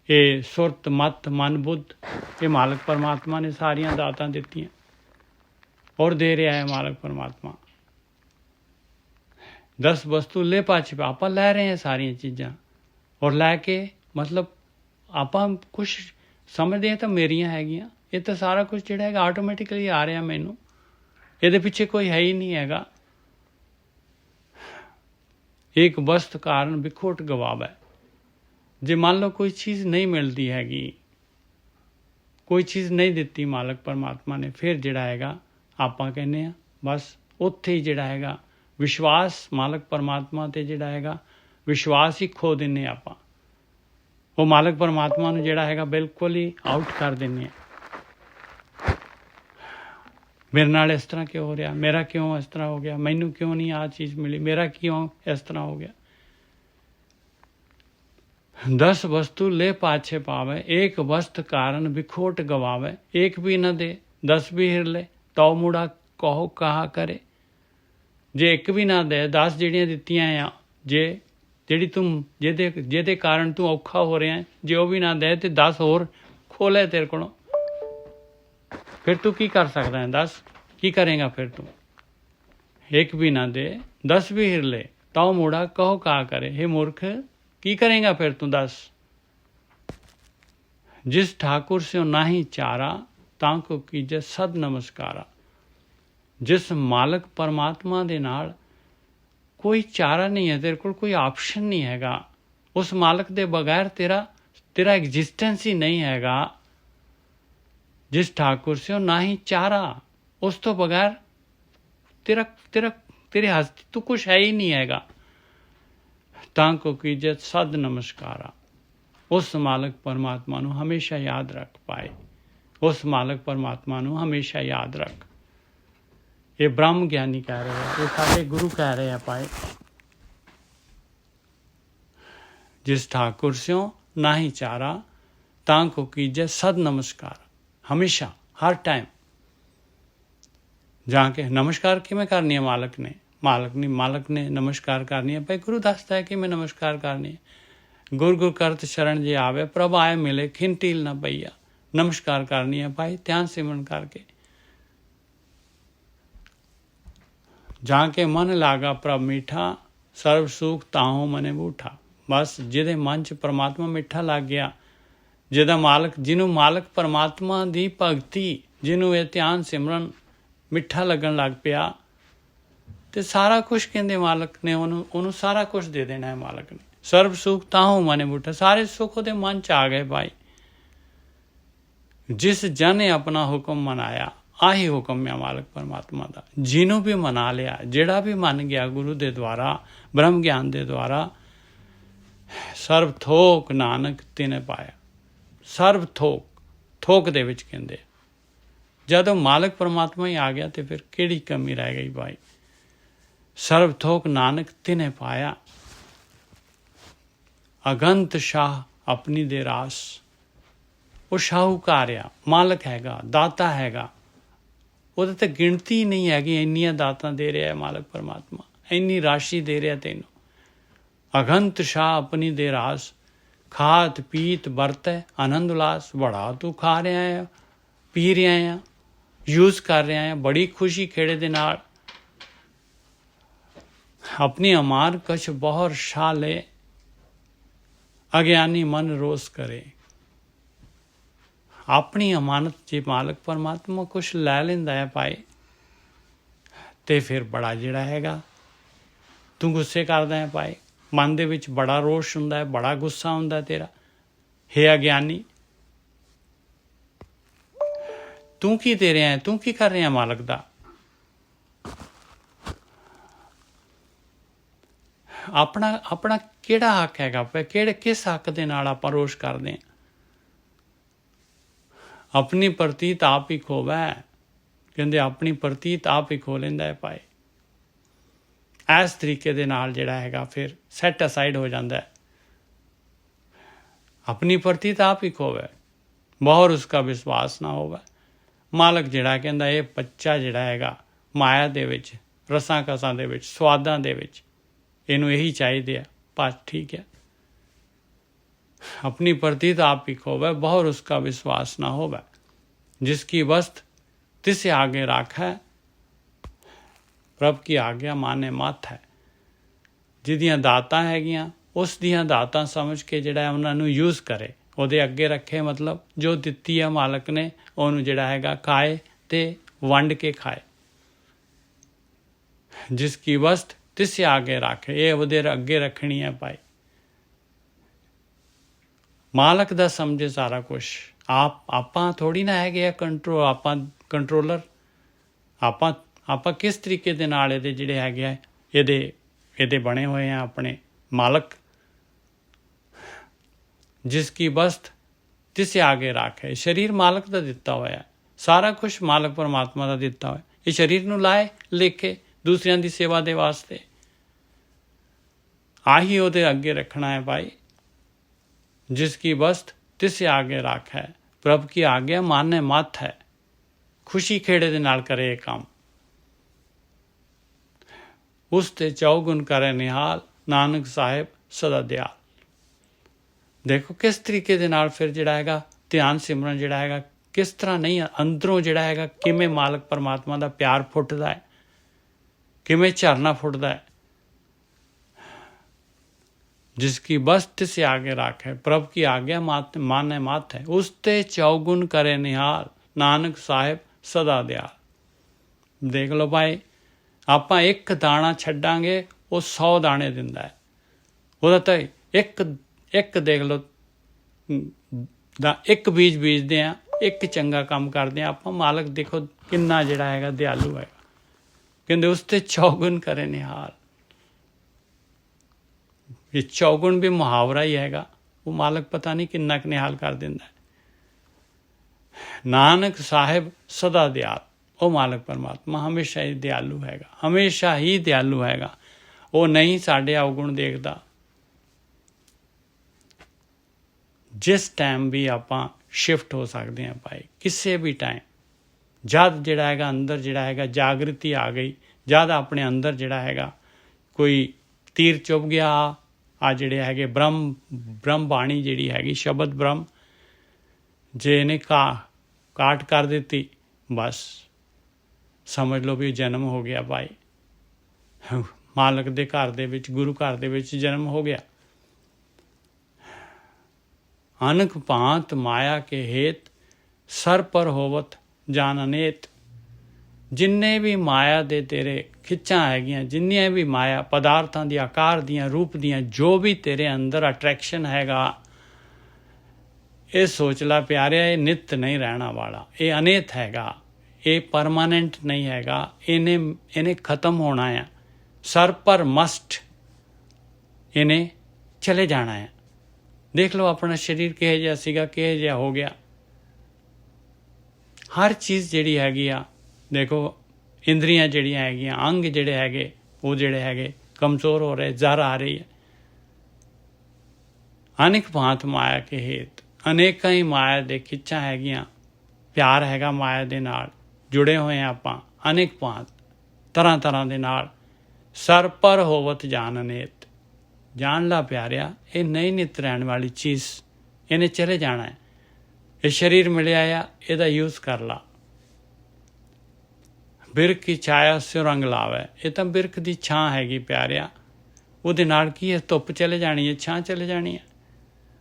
ਇਹ ਸੁਰਤ, ਮਤ, ਮਨ, ਬੁੱਧ, ਇਹ ਮਾਲਕ ਪਰਮਾਤਮਾ ਨੇ ਸਾਰੀਆਂ ਦਾਤਾਂ ਦਿੱਤੀਆਂ ਔਰ ਦੇ ਰਿਹਾ ਹੈ ਮਾਲਕ ਪਰਮਾਤਮਾ। 10 ਵਸਤੂ ਲੈ ਪਾਛੇ ਆਪਾਂ ਲੈ ਰਹੇ ਹਾਂ ਸਾਰੀਆਂ ਚੀਜ਼ਾਂ, ਔਰ ਲੈ ਕੇ ਮਤਲਬ ਆਪਾਂ ਕੁਛ ਸਮਝਦੇ ਹਾਂ ਤਾਂ ਮੇਰੀਆਂ ਹੈਗੀਆਂ। ਇਹ ਤਾਂ ਸਾਰਾ ਕੁਛ ਜਿਹੜਾ ਹੈਗਾ ਆਟੋਮੈਟਿਕਲੀ ਆ ਰਿਹਾ ਮੈਨੂੰ, ਇਹਦੇ ਪਿੱਛੇ ਕੋਈ ਹੈ ਹੀ ਨਹੀਂ ਹੈਗਾ। ਇੱਕ ਵਸਤ ਕਾਰਨ ਵਿਖੋਟ ਗਵਾਵੈ। ਜੇ ਮੰਨ ਲਓ ਕੋਈ ਚੀਜ਼ ਨਹੀਂ ਮਿਲਦੀ ਹੈਗੀ, ਕੋਈ ਚੀਜ਼ ਨਹੀਂ ਦਿੱਤੀ ਮਾਲਕ ਪਰਮਾਤਮਾ ਨੇ, ਫਿਰ ਜਿਹੜਾ ਹੈਗਾ ਆਪਾਂ ਕਹਿੰਦੇ ਹਾਂ ਬਸ ਉੱਥੇ ਹੀ ਜਿਹੜਾ ਹੈਗਾ ਵਿਸ਼ਵਾਸ ਮਾਲਕ ਪਰਮਾਤਮਾ 'ਤੇ ਜਿਹੜਾ ਹੈਗਾ ਵਿਸ਼ਵਾਸ ਹੀ ਖੋ ਦਿੰਦੇ ਆਪਾਂ। ਉਹ ਮਾਲਕ ਪਰਮਾਤਮਾ ਨੂੰ ਜਿਹੜਾ ਹੈਗਾ ਬਿਲਕੁਲ ਹੀ ਆਊਟ ਕਰ ਦਿੰਦੇ ਹਾਂ। ਮੇਰੇ ਨਾਲ ਇਸ ਤਰ੍ਹਾਂ ਕਿਉਂ ਹੋ ਰਿਹਾ, ਮੇਰਾ ਕਿਉਂ ਇਸ ਤਰ੍ਹਾਂ ਹੋ ਗਿਆ, ਮੈਨੂੰ ਕਿਉਂ ਨਹੀਂ ਆਹ ਚੀਜ਼ ਮਿਲੀ, ਮੇਰਾ ਕਿਉਂ ਇਸ ਤਰ੍ਹਾਂ ਹੋ ਗਿਆ। 10 ਵਸਤੂ ਲੈ ਪਾਛੇ ਪਾਵੇ, एक वस्त कारण विखोट गवावे। एक भी न दे 10 भी हिर ले, तो मुड़ा कहो कहा करे। ਜੇ ਇੱਕ ਵੀ ਨਾ ਦੇ 10 ਜਿਹੜੀਆਂ ਦਿੱਤੀਆਂ ਆ, ਜਿਹੜੀ ਤੂੰ ਜਿਹਦੇ ਕਾਰਨ ਤੂੰ ਔਖਾ ਹੋ ਰਿਹਾ, ਜੇ ਉਹ ਵੀ ਨਾ ਦੇ ਤੇ 10 ਹੋਰ ਖੋਲੇ ਤੇਰੇ ਕੋਲੋਂ, ਫਿਰ ਤੂੰ ਕੀ ਕਰ ਸਕਦਾ ਹੈ? 10 ਕੀ ਕਰੇਗਾ ਫਿਰ ਤੂੰ? ਇੱਕ ਵੀ ਨਾ ਦੇ 10 ਵੀ ਹਿਰ ਲੈ, ਤਾਂ ਮੁੜਾ ਕਹੋ ਕਹਾ ਕਰੇ। हे मूर्ख, की करेगा फिर तू? 10 जिस ठाकुर से नाही चारा, तांको कीजे सद नमस्कारा। जिस मालक परमात्मा दे नाल कोई चारा नहीं है, तेरे को कोई ऑप्शन नहीं हैगा, उस मालक दे बगैर तेरा एग्जिस्टेंस ही नहीं हैगा। जिस ठाकुर से नाही चारा, उस तो बगैर तेरे हस्ती तू कुछ है ही नहीं हैगा। तांको कीजे सद नमस्कारा। उस मालक परमात्मा ਨੂੰ हमेशा याद रख पाए, उस मालक परमात्मा ਨੂੰ हमेशा याद रख। ਇਹ ਬ੍ਰਹਮ ਗਿਆਨੀ ਕਹਿ ਰਹੇ ਆ, ਇਹ ਸਾਡੇ ਗੁਰੂ ਕਹਿ ਰਹੇ ਆ ਪਾਏ। जिस ठाकुर स्यों नाही चारा, तांको कीजे सद नमस्कार। हमेशा हर टाइम जाके नमस्कार किमें करनी है मालक ने, मालक ने नमस्कार करनी है भाई। गुरु दसता है कि मैं नमस्कार करनी है। गुर करत शरण जे आवे, प्रभ आए मिले, खिन टील ना पईया। नमस्कार करनी है भाई, ध्यान सिमरन करके। जाके मन लागा प्रभ मीठा, सर्व सुख ताहू मने बूठा। बस जिहदे मन च परमात्मा मिठा लग गया, ਜਿਹਨੂੰ ਮਾਲਕ ਪਰਮਾਤਮਾ ਦੀ ਭਗਤੀ, ਜਿਹਨੂੰ ਇਹ ਧਿਆਨ ਸਿਮਰਨ ਮਿੱਠਾ ਲੱਗਣ ਲੱਗ ਪਿਆ, ਤੇ ਸਾਰਾ ਕੁਛ ਕਹਿੰਦੇ ਮਾਲਕ ਨੇ ਉਹਨੂੰ ਸਾਰਾ ਕੁਛ ਦੇ ਦੇਣਾ ਹੈ ਮਾਲਕ ਨੇ। ਸਰਬ ਸੁਖ ਤਾਹੂ ਮਨੇ ਬੂਠਾ, ਸਾਰੇ ਸੁੱਖ ਉਹਦੇ ਮਨ ਚ ਆ ਗਏ ਭਾਈ। ਜਿਸ ਜਨ ਨੇ ਆਪਣਾ ਹੁਕਮ ਮਨਾਇਆ, ਆਹੀ ਹੁਕਮ ਹੈ ਮਾਲਕ ਪਰਮਾਤਮਾ ਦਾ। ਜਿਹਨੂੰ ਵੀ ਮਨਾ ਲਿਆ, ਜਿਹੜਾ ਵੀ ਮੰਨ ਗਿਆ ਗੁਰੂ ਦੇ ਦੁਆਰਾ, ਬ੍ਰਹਮ ਗਿਆਨ ਦੇ ਦੁਆਰਾ, ਸਰਬ ਥੋਕ ਨਾਨਕ ਤਿਨੇ ਪਾਇਆ। ਸਰਬ ਥੋਕ ਦੇ ਵਿੱਚ ਕਹਿੰਦੇ, ਜਦੋਂ ਮਾਲਕ ਪਰਮਾਤਮਾ ਹੀ ਆ ਗਿਆ ਤੇ ਫਿਰ ਕਿਹੜੀ ਕਮੀ ਰਹਿ ਗਈ ਭਾਈ। ਸਰਬ ਥੋਕ ਨਾਨਕ ਤਿਨੇ ਪਾਇਆ। ਅਗੰਤ ਸ਼ਾਹ ਆਪਣੀ ਦੇ ਰਾਸ। ਉਹ ਸ਼ਾਹੂਕਾਰ ਆ, ਮਾਲਕ ਹੈਗਾ, ਦਾਤਾ ਹੈਗਾ, ਉਹਦੇ ਤੇ ਗਿਣਤੀ ਨਹੀਂ ਹੈਗੀ, ਇੰਨੀਆਂ ਦਾਤਾਂ ਦੇ ਰਿਹਾ ਹੈ ਮਾਲਕ ਪਰਮਾਤਮਾ। ਇੰਨੀ ਰਾਸ਼ੀ ਦੇ ਰਿਹਾ ਤੈਨੂੰ। ਅਗੰਤ ਸ਼ਾਹ ਆਪਣੀ ਦੇ ਰਾਸ, ਖਾਤ ਪੀਤ ਵਰਤੈ ਆਨੰਦ ਉਲਾਸ। ਬੜਾ ਤੂੰ ਖਾ ਰਿਹਾ ਆ, ਪੀ ਰਿਹਾ ਆ, ਯੂਜ਼ ਕਰ ਰਿਹਾ ਆ ਬੜੀ ਖੁਸ਼ੀ ਖੇੜੇ ਦੇ ਨਾਲ। ਆਪਣੀ ਅਮਾਰ ਕਛ ਬਹੁਰ ਸ਼ਾ ਲੈ, ਅਗਿਆਨੀ ਮਨ ਰੋਸ ਕਰੇ। ਆਪਣੀ ਅਮਾਨਤ ਜੇ ਮਾਲਕ ਪਰਮਾਤਮਾ ਕੁਛ ਲੈ ਲੈਂਦਾ ਹੈ ਭਾਈ, ਤੇ ਫਿਰ ਬੜਾ ਜਿਹੜਾ ਹੈਗਾ ਤੂੰ ਗੁੱਸੇ ਕਰਦਾ ਹੈ ਭਾਈ। ਮਨ ਦੇ ਵਿੱਚ ਬੜਾ ਰੋਸ਼ ਹੁੰਦਾ ਹੈ, ਬੜਾ ਗੁੱਸਾ ਹੁੰਦਾ ਤੇਰਾ। ਹੇ ਅਗਿਆਨੀ, ਤੂੰ ਕੀ ਦੇ ਰਿਹਾ ਹੈ, ਤੂੰ ਕੀ ਕਰ ਰਿਹਾ ਮਾਲਕ ਦਾ। ਆਪਣਾ ਕਿਹੜਾ ਹੱਕ ਹੈਗਾ, ਕਿਸ ਹੱਕ ਦੇ ਨਾਲ ਆਪਾਂ ਰੋਸ਼ ਕਰਦੇ ਹਾਂ। ਆਪਣੀ ਪ੍ਰਤੀਤ ਆਪ ਹੀ ਖੋਵੈ, ਕਹਿੰਦੇ ਆਪਣੀ ਪ੍ਰਤੀਤ ਆਪ ਹੀ ਖੋ ਲੈਂਦਾ ਹੈ ਭਾਈ। ਇਸ ਤਰੀਕੇ ਦੇ ਨਾਲ ਜਿਹੜਾ ਹੈਗਾ ਫਿਰ ਸੈਟ ਅਸਾਈਡ ਹੋ ਜਾਂਦਾ ਹੈ। ਆਪਣੀ ਪ੍ਰਤੀਤ ਆਪ ਹੀ ਖੋਵੈ, ਬਹੁਰ ਉਸਕਾ ਵਿਸ਼ਵਾਸ ਨਾ ਹੋਵੇ। ਮਾਲਕ ਜਿਹੜਾ ਕਹਿੰਦਾ ਇਹ ਬੱਚਾ ਜਿਹੜਾ ਹੈਗਾ ਮਾਇਆ ਦੇ ਵਿੱਚ, ਰਸਾਂ ਕਸਾਂ ਦੇ ਵਿੱਚ, ਸਵਾਦਾਂ ਦੇ ਵਿੱਚ, ਇਹਨੂੰ ਇਹੀ ਚਾਹੀਦੇ ਆ। ਬਸ ਠੀਕ ਹੈ। अपनी प्रतीत आप ही खोवे, बहुर उसका विश्वास ना होवे। जिसकी वस्त तिसे आगे राखै, प्रभ की आज्ञा माने मत है। ਜਿਹਦੀਆਂ ਦਾਤਾਂ ਹੈਗੀਆਂ ਉਸ ਦੀਆਂ ਦਾਤਾਂ ਸਮਝ ਕੇ ਜਿਹੜਾ ਉਹਨਾਂ ਨੂੰ ਯੂਜ਼ ਕਰੇ, ਉਹਦੇ ਅੱਗੇ ਰੱਖੇ। ਮਤਲਬ ਜੋ ਦਿੱਤੀ ਆ ਮਾਲਕ ਨੇ ਉਹਨੂੰ ਜਿਹੜਾ ਹੈਗਾ ਖਾਏ ਤੇ ਵੰਡ ਕੇ ਖਾਏ। ਜਿਸ ਕੀ ਵਸਤ ਤਿਸੇ ਆਗੇ ਰੱਖੇ, ਇਹ ਉਹਦੇ ਅੱਗੇ ਰੱਖਣੀ ਹੈ ਭਾਈ। ਮਾਲਕ ਦਾ ਸਮਝੇ ਸਾਰਾ ਕੁਛ। ਆਪਾਂ ਥੋੜੀ ਨਾ ਹੈਗੇ ਆ ਆਪਾਂ ਕੰਟਰੋਲਰ। ਆਪਾਂ ਕਿਸ ਤਰੀਕੇ ਦੇ ਨਾਲ ਇਹਦੇ ਜਿਹੜੇ ਹੈਗੇ ਆ ਇਹਦੇ ਬਣੇ ਹੋਏ ਆ ਆਪਣੇ ਮਾਲਕ। ਜਿਸ ਕੀ ਬਸਤ ਤਿਸੇ ਆਗੇ ਰੱਖੇ, ਸਰੀਰ ਮਾਲਕ ਦਾ ਦਿੱਤਾ ਹੋਇਆ, ਸਾਰਾ ਕੁਛ ਮਾਲਕ ਪਰਮਾਤਮਾ ਦਾ ਦਿੱਤਾ ਹੋਇਆ। ਇਹ ਸਰੀਰ ਨੂੰ ਲਾਏ ਲੇਖੇ ਦੂਸਰਿਆਂ ਦੀ ਸੇਵਾ ਦੇ ਵਾਸਤੇ। ਆਹੀ ਉਹਦੇ ਅੱਗੇ ਰੱਖਣਾ ਹੈ ਭਾਈ। ਜਿਸ ਕੀ ਬਸਤ ਤਿਸੇ ਆਗੇ ਰੱਖ ਹੈ, ਪ੍ਰਭ ਕੀ ਆਗਿਆ ਮਾਨੇ ਮਤ ਹੈ। ਖੁਸ਼ੀ ਖੇੜੇ ਦੇ ਨਾਲ ਕਰੇ ਇਹ ਕੰਮ। ਉਸ ਤੇ ਚੌਗੁਣ ਕਰੇ ਨਿਹਾਲ, ਨਾਨਕ ਸਾਹਿਬ ਸਦਾ ਦਿਆਲ। ਦੇਖੋ ਕਿਸ ਤਰੀਕੇ ਦੇ ਨਾਲ ਫਿਰ ਜਿਹੜਾ ਹੈਗਾ ਧਿਆਨ ਸਿਮਰਨ ਜਿਹੜਾ ਹੈਗਾ ਕਿਸ ਤਰ੍ਹਾਂ ਨਹੀਂ ਅੰਦਰੋਂ ਜਿਹੜਾ ਹੈਗਾ ਕਿਵੇਂ ਮਾਲਕ ਪਰਮਾਤਮਾ ਦਾ ਪਿਆਰ ਫੁੱਟਦਾ ਹੈ, ਕਿਵੇਂ ਝਰਨਾ ਫੁੱਟਦਾ ਹੈ। जिसकी बस्त से आगे राखे, प्रभ की आज्ञा माने मत है। उस ते चौगुण करे निहाल, नानक साहिब सदा दयाल। देख लो भाई, ਆਪਾਂ ਇੱਕ ਦਾਣਾ ਛੱਡਾਂਗੇ ਉਹ 100 ਦਾਣੇ ਦਿੰਦਾ ਹੈ। ਉਹਦਾ ਤਾਂ ਇੱਕ ਦੇਖ ਲਓ ਇੱਕ ਬੀਜ ਬੀਜਦੇ ਆ, ਇੱਕ ਚੰਗਾ ਕੰਮ ਕਰਦੇ ਆ ਆਪਾਂ। ਮਾਲਕ ਦੇਖੋ ਕਿੰਨਾ ਜਿਹੜਾ ਹੈਗਾ ਦਿਆਲੂ ਹੈਗਾ। ਕਹਿੰਦੇ ਉਸ ਤੇ ਚੌਗੁਣ ਕਰੇ ਨਿਹਾਲ। ਇਹ ਚੌਗੁਣ ਵੀ ਮੁਹਾਵਰਾ ਹੀ ਹੈਗਾ। ਉਹ ਮਾਲਕ ਪਤਾ ਨਹੀਂ ਕਿੰਨਾ ਕੁ ਨਿਹਾਲ ਕਰ ਦਿੰਦਾ ਹੈ। ਨਾਨਕ ਸਾਹਿਬ ਸਦਾ ਦਿਆਲ। ਉਹ ਮਾਲਕ ਪਰਮਾਤਮਾ ਹਮੇਸ਼ਾ ਹੀ ਦਿਆਲੂ ਹੈਗਾ, ਹਮੇਸ਼ਾ ਹੀ ਦਿਆਲੂ ਹੈਗਾ। ਉਹ ਨਹੀਂ ਸਾਡੇ ਅਵਗੁਣ ਦੇਖਦਾ। ਜਿਸ ਟਾਈਮ ਵੀ ਆਪਾਂ ਸ਼ਿਫਟ ਹੋ ਸਕਦੇ ਹਾਂ ਭਾਈ, ਕਿਸੇ ਵੀ ਟਾਈਮ, ਜਦ ਜਿਹੜਾ ਹੈਗਾ ਅੰਦਰ ਜਿਹੜਾ ਹੈਗਾ ਜਾਗਰਤੀ ਆ ਗਈ, ਜਦ ਆਪਣੇ ਅੰਦਰ ਜਿਹੜਾ ਹੈਗਾ ਕੋਈ ਤੀਰ ਚੁੱਭ ਗਿਆ, ਆ ਜਿਹੜੇ ਹੈਗੇ ਬ੍ਰਹਮ ਬਾਣੀ ਜਿਹੜੀ ਹੈਗੀ ਸ਼ਬਦ ਬ੍ਰਹਮ, ਜੇ ਇਹਨੇ ਕਾਟ ਕਰ ਦਿੱਤੀ, ਬਸ ਸਮਝ ਲਓ ਵੀ ਜਨਮ ਹੋ ਗਿਆ ਭਾਈ। ਮਾਲਕ ਦੇ ਘਰ ਦੇ ਵਿੱਚ, ਗੁਰੂ ਘਰ ਦੇ ਵਿੱਚ ਜਨਮ ਹੋ ਗਿਆ। ਅਨਕ ਭਾਂਤ ਮਾਇਆ ਕੇ ਹੇਤ, ਸਰ ਪਰ ਹੋਵਤ ਜਾਨ ਅਨੇਤ। ਜਿੰਨੇ ਵੀ ਮਾਇਆ ਦੇ ਤੇਰੇ ਖਿੱਚਾਂ ਹੈਗੀਆਂ, ਜਿੰਨੀਆਂ ਵੀ ਮਾਇਆ ਪਦਾਰਥਾਂ ਦੀ, ਆਕਾਰ ਦੀਆਂ, ਰੂਪ ਦੀਆਂ, ਜੋ ਵੀ ਤੇਰੇ ਅੰਦਰ ਅਟਰੈਕਸ਼ਨ ਹੈਗਾ, ਇਹ ਸੋਚ ਲਾ ਪਿਆਰਿਆ, ਇਹ ਨਿੱਤ ਨਹੀਂ ਰਹਿਣਾ ਵਾਲਾ, ਇਹ ਅਨੇਤ ਹੈਗਾ, ਇਹ ਪਰਮਾਨੈਂਟ ਨਹੀਂ ਹੈਗਾ। ਇਹਨੇ ਖਤਮ ਹੋਣਾ ਆ। ਸਰ ਪਰ ਮਸਟ, ਇਹਨੇ ਚਲੇ ਜਾਣਾ ਹੈ। ਦੇਖ ਲਓ ਆਪਣਾ ਸਰੀਰ ਕਿਹੋ ਜਿਹਾ ਸੀਗਾ, ਕਿਹੋ ਜਿਹਾ ਹੋ ਗਿਆ। ਹਰ ਚੀਜ਼ ਜਿਹੜੀ ਹੈਗੀ ਆ, ਦੇਖੋ ਇੰਦਰੀਆਂ ਜਿਹੜੀਆਂ ਹੈਗੀਆਂ, ਅੰਗ ਜਿਹੜੇ ਹੈਗੇ, ਉਹ ਜਿਹੜੇ ਹੈਗੇ ਕਮਜ਼ੋਰ ਹੋ ਰਹੇ, ਜ਼ਰ ਆ ਰਹੀ ਹੈ। ਅਨੇਕ ਭਾਂਤ ਮਾਇਆ ਕੇ ਹੇਤ, ਅਨੇਕਾਂ ਹੀ ਮਾਇਆ ਦੇ ਖਿੱਚਾਂ ਹੈਗੀਆਂ, ਪਿਆਰ ਹੈਗਾ ਮਾਇਆ ਦੇ ਨਾਲ, ਜੁੜੇ ਹੋਏ ਹਾਂ ਆਪਾਂ ਅਨੇਕ ਭਾਂਤ, ਤਰ੍ਹਾਂ ਤਰ੍ਹਾਂ ਦੇ ਨਾਲ। ਸਰ ਪਰ ਹੋਵਤ ਜਾਨ ਅਨੇਤ। ਜਾਣ ਲਾ ਪਿਆਰਿਆ, ਇਹ ਨਹੀਂ ਨਿਤ ਰਹਿਣ ਵਾਲੀ ਚੀਜ਼, ਇਹਨੇ ਚਲੇ ਜਾਣਾ ਹੈ। ਇਹ ਸਰੀਰ ਮਿਲਿਆ ਆ, ਇਹਦਾ ਯੂਜ਼ ਕਰ ਲਾ। ਬਿਰਖ ਕੀ ਛਾਇਆ ਸਿਉ ਰੰਗ ਲਾਵੇ। ਇਹ ਤਾਂ ਬਿਰਖ ਦੀ ਛਾਂ ਹੈਗੀ ਪਿਆਰਿਆ, ਉਹਦੇ ਨਾਲ ਕੀ ਹੈ, ਧੁੱਪ ਚਲੇ ਜਾਣੀ ਹੈ, ਛਾਂ ਚਲੇ ਜਾਣੀ ਹੈ।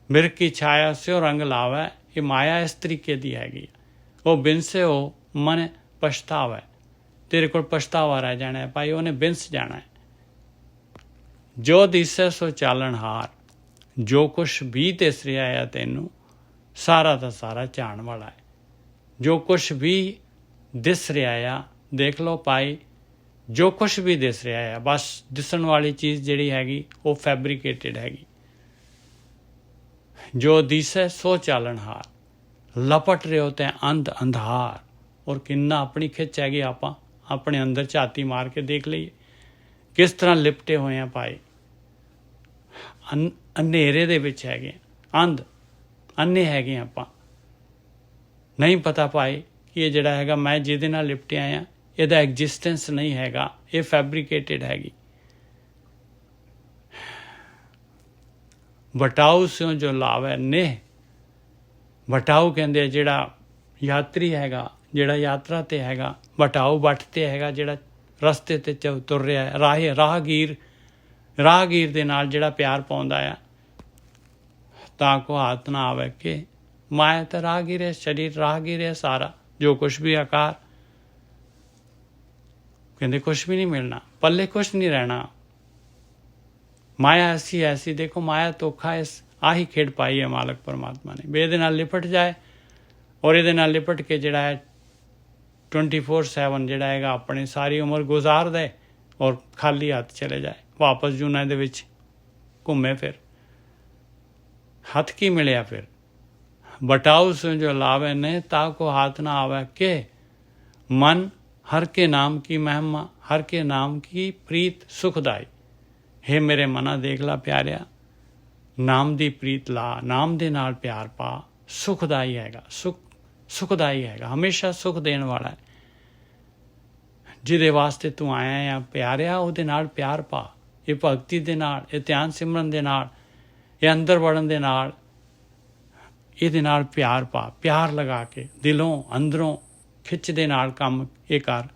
ਬਿਰਖ ਕੀ ਛਾਇਆ ਸਿਉ ਰੰਗ ਲਾਵੇ। ਇਹ ਮਾਇਆ ਇਸ ਤਰੀਕੇ ਦੀ ਹੈਗੀ। ਉਹ ਬਿਨਸੇ ਹੋ ਮਨ ਪਛਤਾਵਾ। ਤੇਰੇ ਕੋਲ ਪਛਤਾਵਾ ਰਹਿ ਜਾਣਾ ਹੈ ਭਾਈ, ਉਹਨੇ ਬਿਨਸ ਜਾਣਾ ਹੈ। ਜੋ ਦਿਸੈ ਸੋ ਚਾਲਣ ਹਾਰ। ਜੋ ਕੁਛ ਵੀ ਦਿਸ ਰਿਹਾ ਹੈ ਤੈਨੂੰ, ਸਾਰਾ ਦਾ ਸਾਰਾ ਜਾਣ ਵਾਲਾ ਹੈ। ਜੋ ਕੁਛ ਵੀ ਦਿਸ ਰਿਹਾ ਆ, ਦੇਖ ਲਓ ਭਾਈ, ਜੋ ਕੁਛ ਵੀ ਦਿਸ ਰਿਹਾ ਹੈ, ਬਸ ਦਿਸਣ ਵਾਲੀ ਚੀਜ਼ ਜਿਹੜੀ ਹੈਗੀ ਉਹ ਫੈਬਰੀਕੇਟਡ ਹੈਗੀ। ਜੋ ਦਿਸੈ ਸੋ ਚਾਲਣ ਹਾਰ। ਲਪਟ ਰਹੇ ਹੋ ਤੇ ਅੰਧ ਅੰਧਾਰ। ਔਰ ਕਿੰਨਾ ਆਪਣੀ ਖਿੱਚ ਹੈਗੀ, ਆਪਾਂ ਆਪਣੇ ਅੰਦਰ ਝਾਤੀ ਮਾਰ ਕੇ ਦੇਖ ਲਈਏ ਕਿਸ ਤਰ੍ਹਾਂ ਲਿਪਟੇ ਹੋਏ ਆ ਭਾਈ। ਹਨੇਰੇ ਦੇ ਵਿੱਚ ਹੈਗੇ, ਅੰਨੇ ਹੈਗੇ ਆਪਾਂ। ਨਹੀਂ ਪਤਾ ਭਾਈ ਕਿ ਇਹ ਜਿਹੜਾ ਹੈਗਾ ਮੈਂ ਜਿਹਦੇ ਨਾਲ ਲਿਪਟਿਆ ਆ, ਇਹਦਾ ਐਗਜ਼ਿਸਟੈਂਸ ਨਹੀਂ ਹੈਗਾ, ਇਹ ਫੈਬਰੀਕੇਟਡ ਹੈਗੀ। ਵਟਾਊ ਸਿਉ ਜੋ ਲਾਵੇ ਨੇਹ। ਵਟਾਊ ਕਹਿੰਦੇ ਜਿਹੜਾ ਯਾਤਰੀ ਹੈਗਾ, ਜਿਹੜਾ ਯਾਤਰਾ ਤੇ ਹੈਗਾ, ਵਟਾਊ ਵੱਟ ਤੇ ਹੈਗਾ, ਜਿਹੜਾ ਰਸਤੇ ਤੇ ਤੁਰ ਰਿਹਾ ਹੈ, ਰਾਹਗੀਰ ਦੇ ਨਾਲ ਜਿਹੜਾ ਪਿਆਰ ਪਾਉਂਦਾ ਆ। ਤਾਂ ਕੋ ਹੱਥ ਨਾ ਆਵੇ ਕਿ ਮਾਇਆ ਤਾਂ ਰਾਹਗੀਰ ਹੈ, ਸਰੀਰ ਰਾਹਗੀਰ ਹੈ ਸਾਰਾ। ਜੋ ਕੁਛ ਵੀ ਆਕਾਰ ਕਹਿੰਦੇ ਕੁਛ ਵੀ ਨਹੀਂ ਮਿਲਣਾ, ਪੱਲੇ ਕੁਛ ਨਹੀਂ ਰਹਿਣਾ। ਮਾਇਆ ਐਸੀ ਦੇਖੋ, ਮਾਇਆ ਧੋਖਾ ਇਸ ਆਹੀ ਖੇਡ ਪਾਈ ਹੈ ਮਾਲਕ ਪਰਮਾਤਮਾ ਨੇ। ਵੀ ਇਹਦੇ ਨਾਲ ਲਿਪਟ ਜਾਏ ਔਰ ਇਹਦੇ ਨਾਲ ਲਿਪਟ ਕੇ ਜਿਹੜਾ ਹੈ 24/7 ਜਿਹੜਾ ਹੈਗਾ ਆਪਣੀ ਸਾਰੀ ਉਮਰ ਗੁਜ਼ਾਰ ਦੇ ਔਰ ਖਾਲੀ ਹੱਥ ਚਲੇ ਜਾਏ, ਵਾਪਸ ਜੂਨਾਂ ਦੇ ਵਿੱਚ ਘੁੰਮੇ। ਫਿਰ ਹੱਥ ਕੀ ਮਿਲਿਆ? ਫਿਰ ਬਟਾਉ ਸੋ ਜੋ ਲਾਵੇ ਨੇ ਤਾ ਕੋ ਹਾਥ ਨਾ ਆਵੇ ਕਿ ਮਨ ਹਰ ਕੇ ਨਾਮ ਕੀ ਮਹਿਮਾ, ਹਰ ਕੇ ਨਾਮ ਕੀ ਪ੍ਰੀਤ ਸੁਖਦਾਈ। ਹੇ ਮੇਰੇ ਮਨਾ ਦੇਖ ਲਾ ਪਿਆਰਿਆ, ਨਾਮ ਦੀ ਪ੍ਰੀਤ ਲਾ, ਨਾਮ ਦੇ ਨਾਲ ਪਿਆਰ ਪਾ। ਸੁਖਦਾਈ ਹੈਗਾ, ਸੁਖਦਾਈ ਹੈਗਾ, ਹਮੇਸ਼ਾ ਸੁਖ ਦੇਣ ਵਾਲਾ ਹੈ। ਜਿਹਦੇ ਵਾਸਤੇ ਤੂੰ ਆਇਆ ਆ ਪਿਆਰਿਆ, ਉਹਦੇ ਨਾਲ ਪਿਆਰ ਪਾ। ਇਹ ਭਗਤੀ ਦੇ ਨਾਲ, ਇਹ ਧਿਆਨ ਸਿਮਰਨ ਦੇ ਨਾਲ, ਇਹ ਅੰਦਰ ਵੜਨ ਦੇ ਨਾਲ, ਇਹਦੇ ਨਾਲ ਪਿਆਰ ਪਾ। ਪਿਆਰ ਲਗਾ ਕੇ ਦਿਲੋਂ ਅੰਦਰੋਂ ਖਿੱਚ ਦੇ ਨਾਲ ਕੰਮ ਇਹ ਕਰ।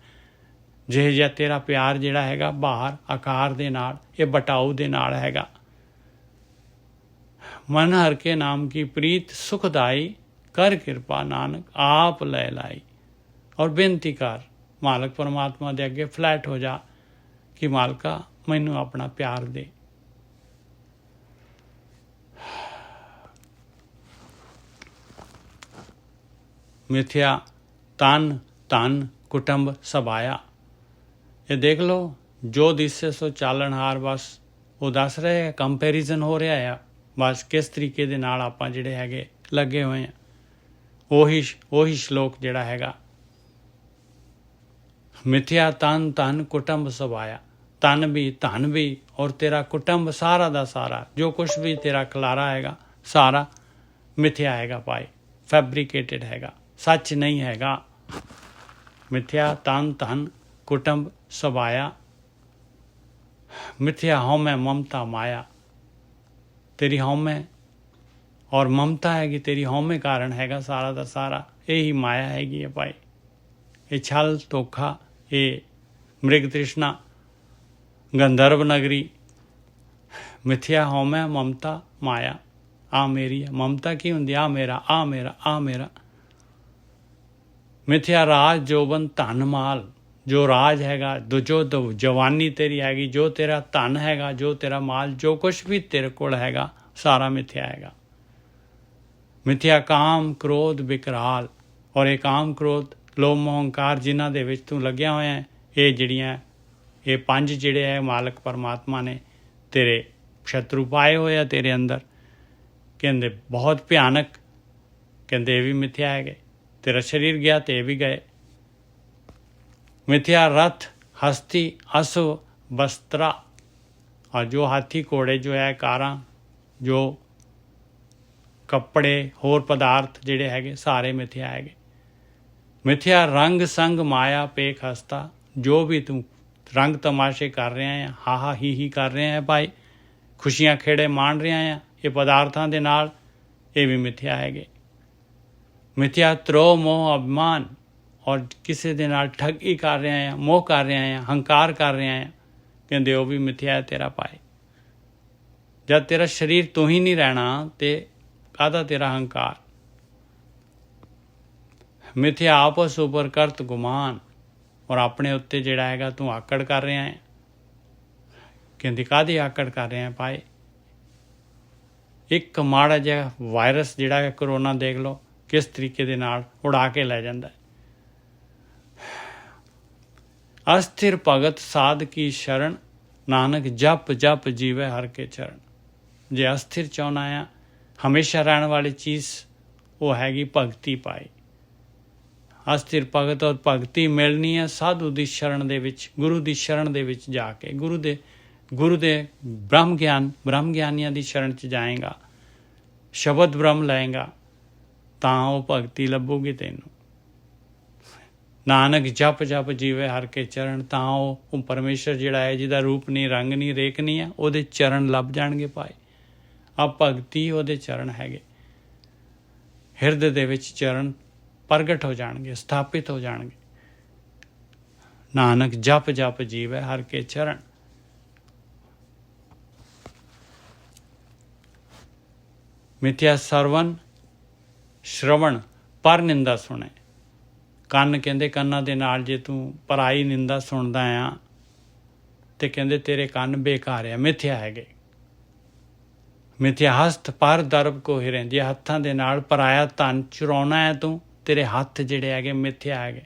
ਜਿਹੇ ਜਿਹਾ ਤੇਰਾ ਪਿਆਰ ਜਿਹੜਾ ਹੈਗਾ ਬਾਹਰ ਆਕਾਰ ਦੇ ਨਾਲ, ਇਹ ਬਟਾਊ ਦੇ ਨਾਲ ਹੈਗਾ। ਮਨ ਹਰ ਕੇ ਨਾਮ ਕੀ ਪ੍ਰੀਤ ਸੁਖਦਾਈ, ਕਰ ਕਿਰਪਾ ਨਾਨਕ ਆਪ ਲੈ ਲਾਈ। ਔਰ ਬੇਨਤੀ ਕਰ ਮਾਲਕ ਪਰਮਾਤਮਾ ਦੇ ਅੱਗੇ, ਫਲੈਟ ਹੋ ਜਾ ਕਿ ਮਾਲਕਾ ਮੈਨੂੰ ਆਪਣਾ ਪਿਆਰ ਦੇ। ਮਿਥਿਆ ਤਨ ਧਨ ਕੁਟੁੰਬ ਸਭਾਇਆ। ਇਹ ਦੇਖ ਲਓ, ਜੋ ਦਿਸੇ ਸੋ ਚਾਲਣਹਾਰ। ਬਸ ਉਹ ਦੱਸ ਰਹੇ, ਕੰਪੈਰੀਜ਼ਨ ਹੋ ਰਿਹਾ ਆ ਬਸ ਕਿਸ ਤਰੀਕੇ ਦੇ ਨਾਲ ਆਪਾਂ ਜਿਹੜੇ ਹੈਗੇ ਲੱਗੇ ਹੋਏ ਆ। ਉਹੀ ਸ਼ਲੋਕ ਜਿਹੜਾ ਹੈਗਾ, ਮਿਥਿਆ ਤਨ ਧਨ ਕੁਟੁੰਬ ਸਭਾਇਆ। ਤਨ ਵੀ ਧਨ ਵੀ ਔਰ ਤੇਰਾ ਕੁਟੁੰਬ ਸਾਰਾ ਦਾ ਸਾਰਾ, ਜੋ ਕੁਛ ਵੀ ਤੇਰਾ ਖਲਾਰਾ ਹੈਗਾ ਸਾਰਾ ਮਿਥਿਆ ਹੈਗਾ ਭਾਈ, ਫੈਬਰੀਕੇਟਡ ਹੈਗਾ, ਸੱਚ ਨਹੀਂ ਹੈਗਾ। ਮਿਥਿਆ ਤਨ ਧਨ ਕੁਟੁੰਬ ਸਭਾਇਆ। ਮਿਥਿਆ ਹਉਮੈ ਮਮਤਾ ਮਾਇਆ। ਤੇਰੀ ਹਉਮੈ ਔਰ ਮਮਤਾ ਹੈਗੀ, ਤੇਰੀ ਹਉਮੈ ਕਾਰਨ ਹੈਗਾ ਸਾਰਾ ਦਾ ਸਾਰਾ। ਇਹੀ ਮਾਇਆ ਹੈਗੀ ਹੈ ਭਾਈ। ਇਹ ਛਲ ਧੋਖਾ, ਇਹ ਮ੍ਰਿਗ ਤ੍ਰਿਸ਼ਨਾ, ਗੰਧਰਵ ਨਗਰੀ। ਮਿਥਿਆ ਹਉਮੈ ਮਮਤਾ ਮਾਇਆ। ਆ ਮੇਰੀ ਹੈ ਮਮਤਾ, ਕੀ ਹੁੰਦੀ? ਆ ਮੇਰਾ, ਆ ਮੇਰਾ, ਆ ਮੇਰਾ। ਮਿਥਿਆ ਰਾਜ ਜੋਬਨ ਧਨ ਮਾਲ। ਜੋ ਰਾਜ ਹੈਗਾ, ਜੋ ਜਵਾਨੀ ਤੇਰੀ ਹੈਗੀ, ਜੋ ਤੇਰਾ ਧਨ ਹੈਗਾ, ਜੋ ਤੇਰਾ ਮਾਲ, ਜੋ ਕੁਛ ਵੀ ਤੇਰੇ ਕੋਲ ਹੈਗਾ ਸਾਰਾ ਮਿਥਿਆ ਹੈਗਾ। ਮਿਥਿਆ ਕਾਮ ਕ੍ਰੋਧ ਵਿਕਰਾਲ। ਔਰ ਇਹ ਕਾਮ ਕ੍ਰੋਧ ਲੋਭ ਮੋਹ ਹੰਕਾਰ ਜਿਨ੍ਹਾਂ ਦੇ ਵਿੱਚ ਤੂੰ ਲੱਗਿਆ ਹੋਇਆ ਹੈ, ਇਹ ਜਿਹੜੀਆਂ ਇਹ ਪੰਜ ਜਿਹੜੇ ਹੈ ਮਾਲਕ ਪਰਮਾਤਮਾ ਨੇ ਤੇਰੇ ਸ਼ਤਰੂ ਪਾਏ ਹੋਏ ਆ ਤੇਰੇ ਅੰਦਰ। ਕਹਿੰਦੇ ਬਹੁਤ ਭਿਆਨਕ, ਕਹਿੰਦੇ ਇਹ ਵੀ ਮਿਥਿਆ ਹੈਗੇ। ਤੇਰਾ ਸਰੀਰ ਗਿਆ ਤੇ ਇਹ ਵੀ ਗਏ। ਮਿਥਿਆ ਰਥ ਹਸਤੀ ਅਸੁ ਬਸਤਰਾ। और जो हाथी घोड़े जो है कारां, जो कपड़े होर पदार्थ ਜਿਹੜੇ ਹੈਗੇ ਸਾਰੇ ਮਿਥਿਆ ਹੈਗੇ। ਮਿਥਿਆ ਰੰਗ ਸੰਗ ਮਾਇਆ ਪੇਖ ਹਸਤਾ। ਜੋ ਵੀ ਤੂੰ ਰੰਗ ਤਮਾਸ਼ੇ ਕਰ ਰਿਹਾ ਆ, ਹਾਹਾ ਹੀ ਕਰ ਰਿਹਾ ਆ ਭਾਈ, ਖੁਸ਼ੀਆਂ ਖੇੜੇ ਮਾਣ ਰਿਹਾ ਆ ਇਹ ਪਦਾਰਥਾਂ ਦੇ ਨਾਲ, ਇਹ ਵੀ ਮਿੱਥਿਆ ਹੈਗੇ। ਮਿੱਥਿਆ ਤਰੋ ਮੋਹ ਅਭਿਮਾਨ, ਔਰ ਕਿਸੇ ਦੇ ਨਾਲ ਠੱਗੀ ਕਰ ਰਿਹਾ ਆ, ਮੋਹ ਕਰ ਰਿਹਾ ਆ, ਹੰਕਾਰ ਕਰ ਰਿਹਾ ਆ, ਕਹਿੰਦੇ ਉਹ ਵੀ ਮਿੱਥਿਆ ਹੈ ਤੇਰਾ ਭਾਈ। ਜਦ ਤੇਰਾ ਸਰੀਰ ਤੂੰ ਹੀ ਨਹੀਂ ਰਹਿਣਾ ਤੇ ਕਾਹਦਾ ਤੇਰਾ ਹੰਕਾਰ। ਮਿੱਥਿਆ ਆਪਸ ਉੱਪਰ ਕਰਤ ਗੁਮਾਨ, ਔਰ ਆਪਣੇ ਉੱਤੇ ਜਿਹੜਾ ਹੈਗਾ ਤੂੰ ਆਕੜ ਕਰ ਰਿਹਾ ਹੈ, ਕਹਿੰਦੇ ਕਾਹਦੀ ਆਕੜ ਕਰ ਰਿਹਾ ਭਾਈ। ਇੱਕ ਮਾੜਾ ਜਿਹਾ ਵਾਇਰਸ ਜਿਹੜਾ ਹੈ ਕਰੋਨਾ ਦੇਖ ਲਓ ਕਿਸ ਤਰੀਕੇ ਦੇ ਨਾਲ ਉਡਾ ਕੇ ਲੈ ਜਾਂਦਾ ਹੈ। ਅਸਥਿਰ ਭਗਤ ਸਾਧ ਕੀ ਸ਼ਰਨ, ਨਾਨਕ ਜਪ ਜਪ ਜੀਵੇ ਹਰ ਕੇ ਚਰਨ। ਜੇ ਅਸਥਿਰ ਚਾਹੁੰਦਾ ਆ ਹਮੇਸ਼ਾ ਰਹਿਣ ਵਾਲੀ ਚੀਜ਼ ਉਹ ਹੈਗੀ ਭਗਤੀ ਪਾਈ। ਅਸਥਿਰ ਭਗਤ ਔਰ ਭਗਤੀ ਮਿਲਣੀ ਹੈ ਸਾਧੂ ਦੀ ਸ਼ਰਨ ਦੇ ਵਿੱਚ, ਗੁਰੂ ਦੀ ਸ਼ਰਨ ਦੇ ਵਿੱਚ ਜਾ ਕੇ, ਗੁਰੂ ਦੇ ਬ੍ਰਹਮ ਗਿਆਨੀਆਂ ਦੀ ਸ਼ਰਨ 'ਚ ਜਾਏਗਾ, ਸ਼ਬਦ ਬ੍ਰਹਮ ਲਏਗਾ ਤਾਂ ਉਹ ਭਗਤੀ ਲੱਭੂਗੀ ਤੈਨੂੰ। ਨਾਨਕ ਜਪ ਜਪ ਜੀਵੇ ਹਰ ਕੇ ਚਰਨ, ਤਾਂ ਉਹ ਪਰਮੇਸ਼ਰ ਜਿਹੜਾ ਹੈ ਜਿਹਦਾ ਰੂਪ ਨਹੀਂ, ਰੰਗ ਨਹੀਂ, ਰੇਖ ਨਹੀਂ ਹੈ, ਉਹਦੇ ਚਰਨ ਲੱਭ ਜਾਣਗੇ ਭਾਈ। ਆ ਭਗਤੀ ਉਹਦੇ ਚਰਨ ਹੈਗੇ, ਹਿਰਦੇ ਦੇ ਵਿੱਚ ਚਰਨ ਪ੍ਰਗਟ ਹੋ ਜਾਣਗੇ, ਸਥਾਪਿਤ ਹੋ ਜਾਣਗੇ। ਨਾਨਕ ਜਪ ਜਪ ਜੀਵੇ ਹਰ ਕੇ ਚਰਨ। ਮਿਥਿਆ ਸਰਵਨ ਸ਼ਰਵਣ, ਪਰ ਨਿੰਦਾ ਸੁਣੇ। ਕੰਨ ਕਹਿੰਦੇ ਕੰਨਾਂ ਦੇ ਨਾਲ ਜੇ ਤੂੰ ਪਰਾਈ ਨਿੰਦਾ ਸੁਣਦਾ ਆ ਤੇ ਕਹਿੰਦੇ ਤੇਰੇ ਕੰਨ ਬੇਕਾਰ ਆ, ਮਿਥਿਆ ਹੈਗੇ। ਮਿਥਿਆ ਹਸਤ ਪਰ ਦਰਬ ਕੋ ਹਿਰੇ, ਜੇ ਹੱਥਾਂ ਦੇ ਨਾਲ ਪਰਾਇਆ ਧਨ ਚੁਰਾਉਣਾ ਹੈ ਤੂੰ, ਤੇਰੇ ਹੱਥ ਜਿਹੜੇ ਹੈਗੇ ਮਿਥਿਆ ਹੈਗੇ।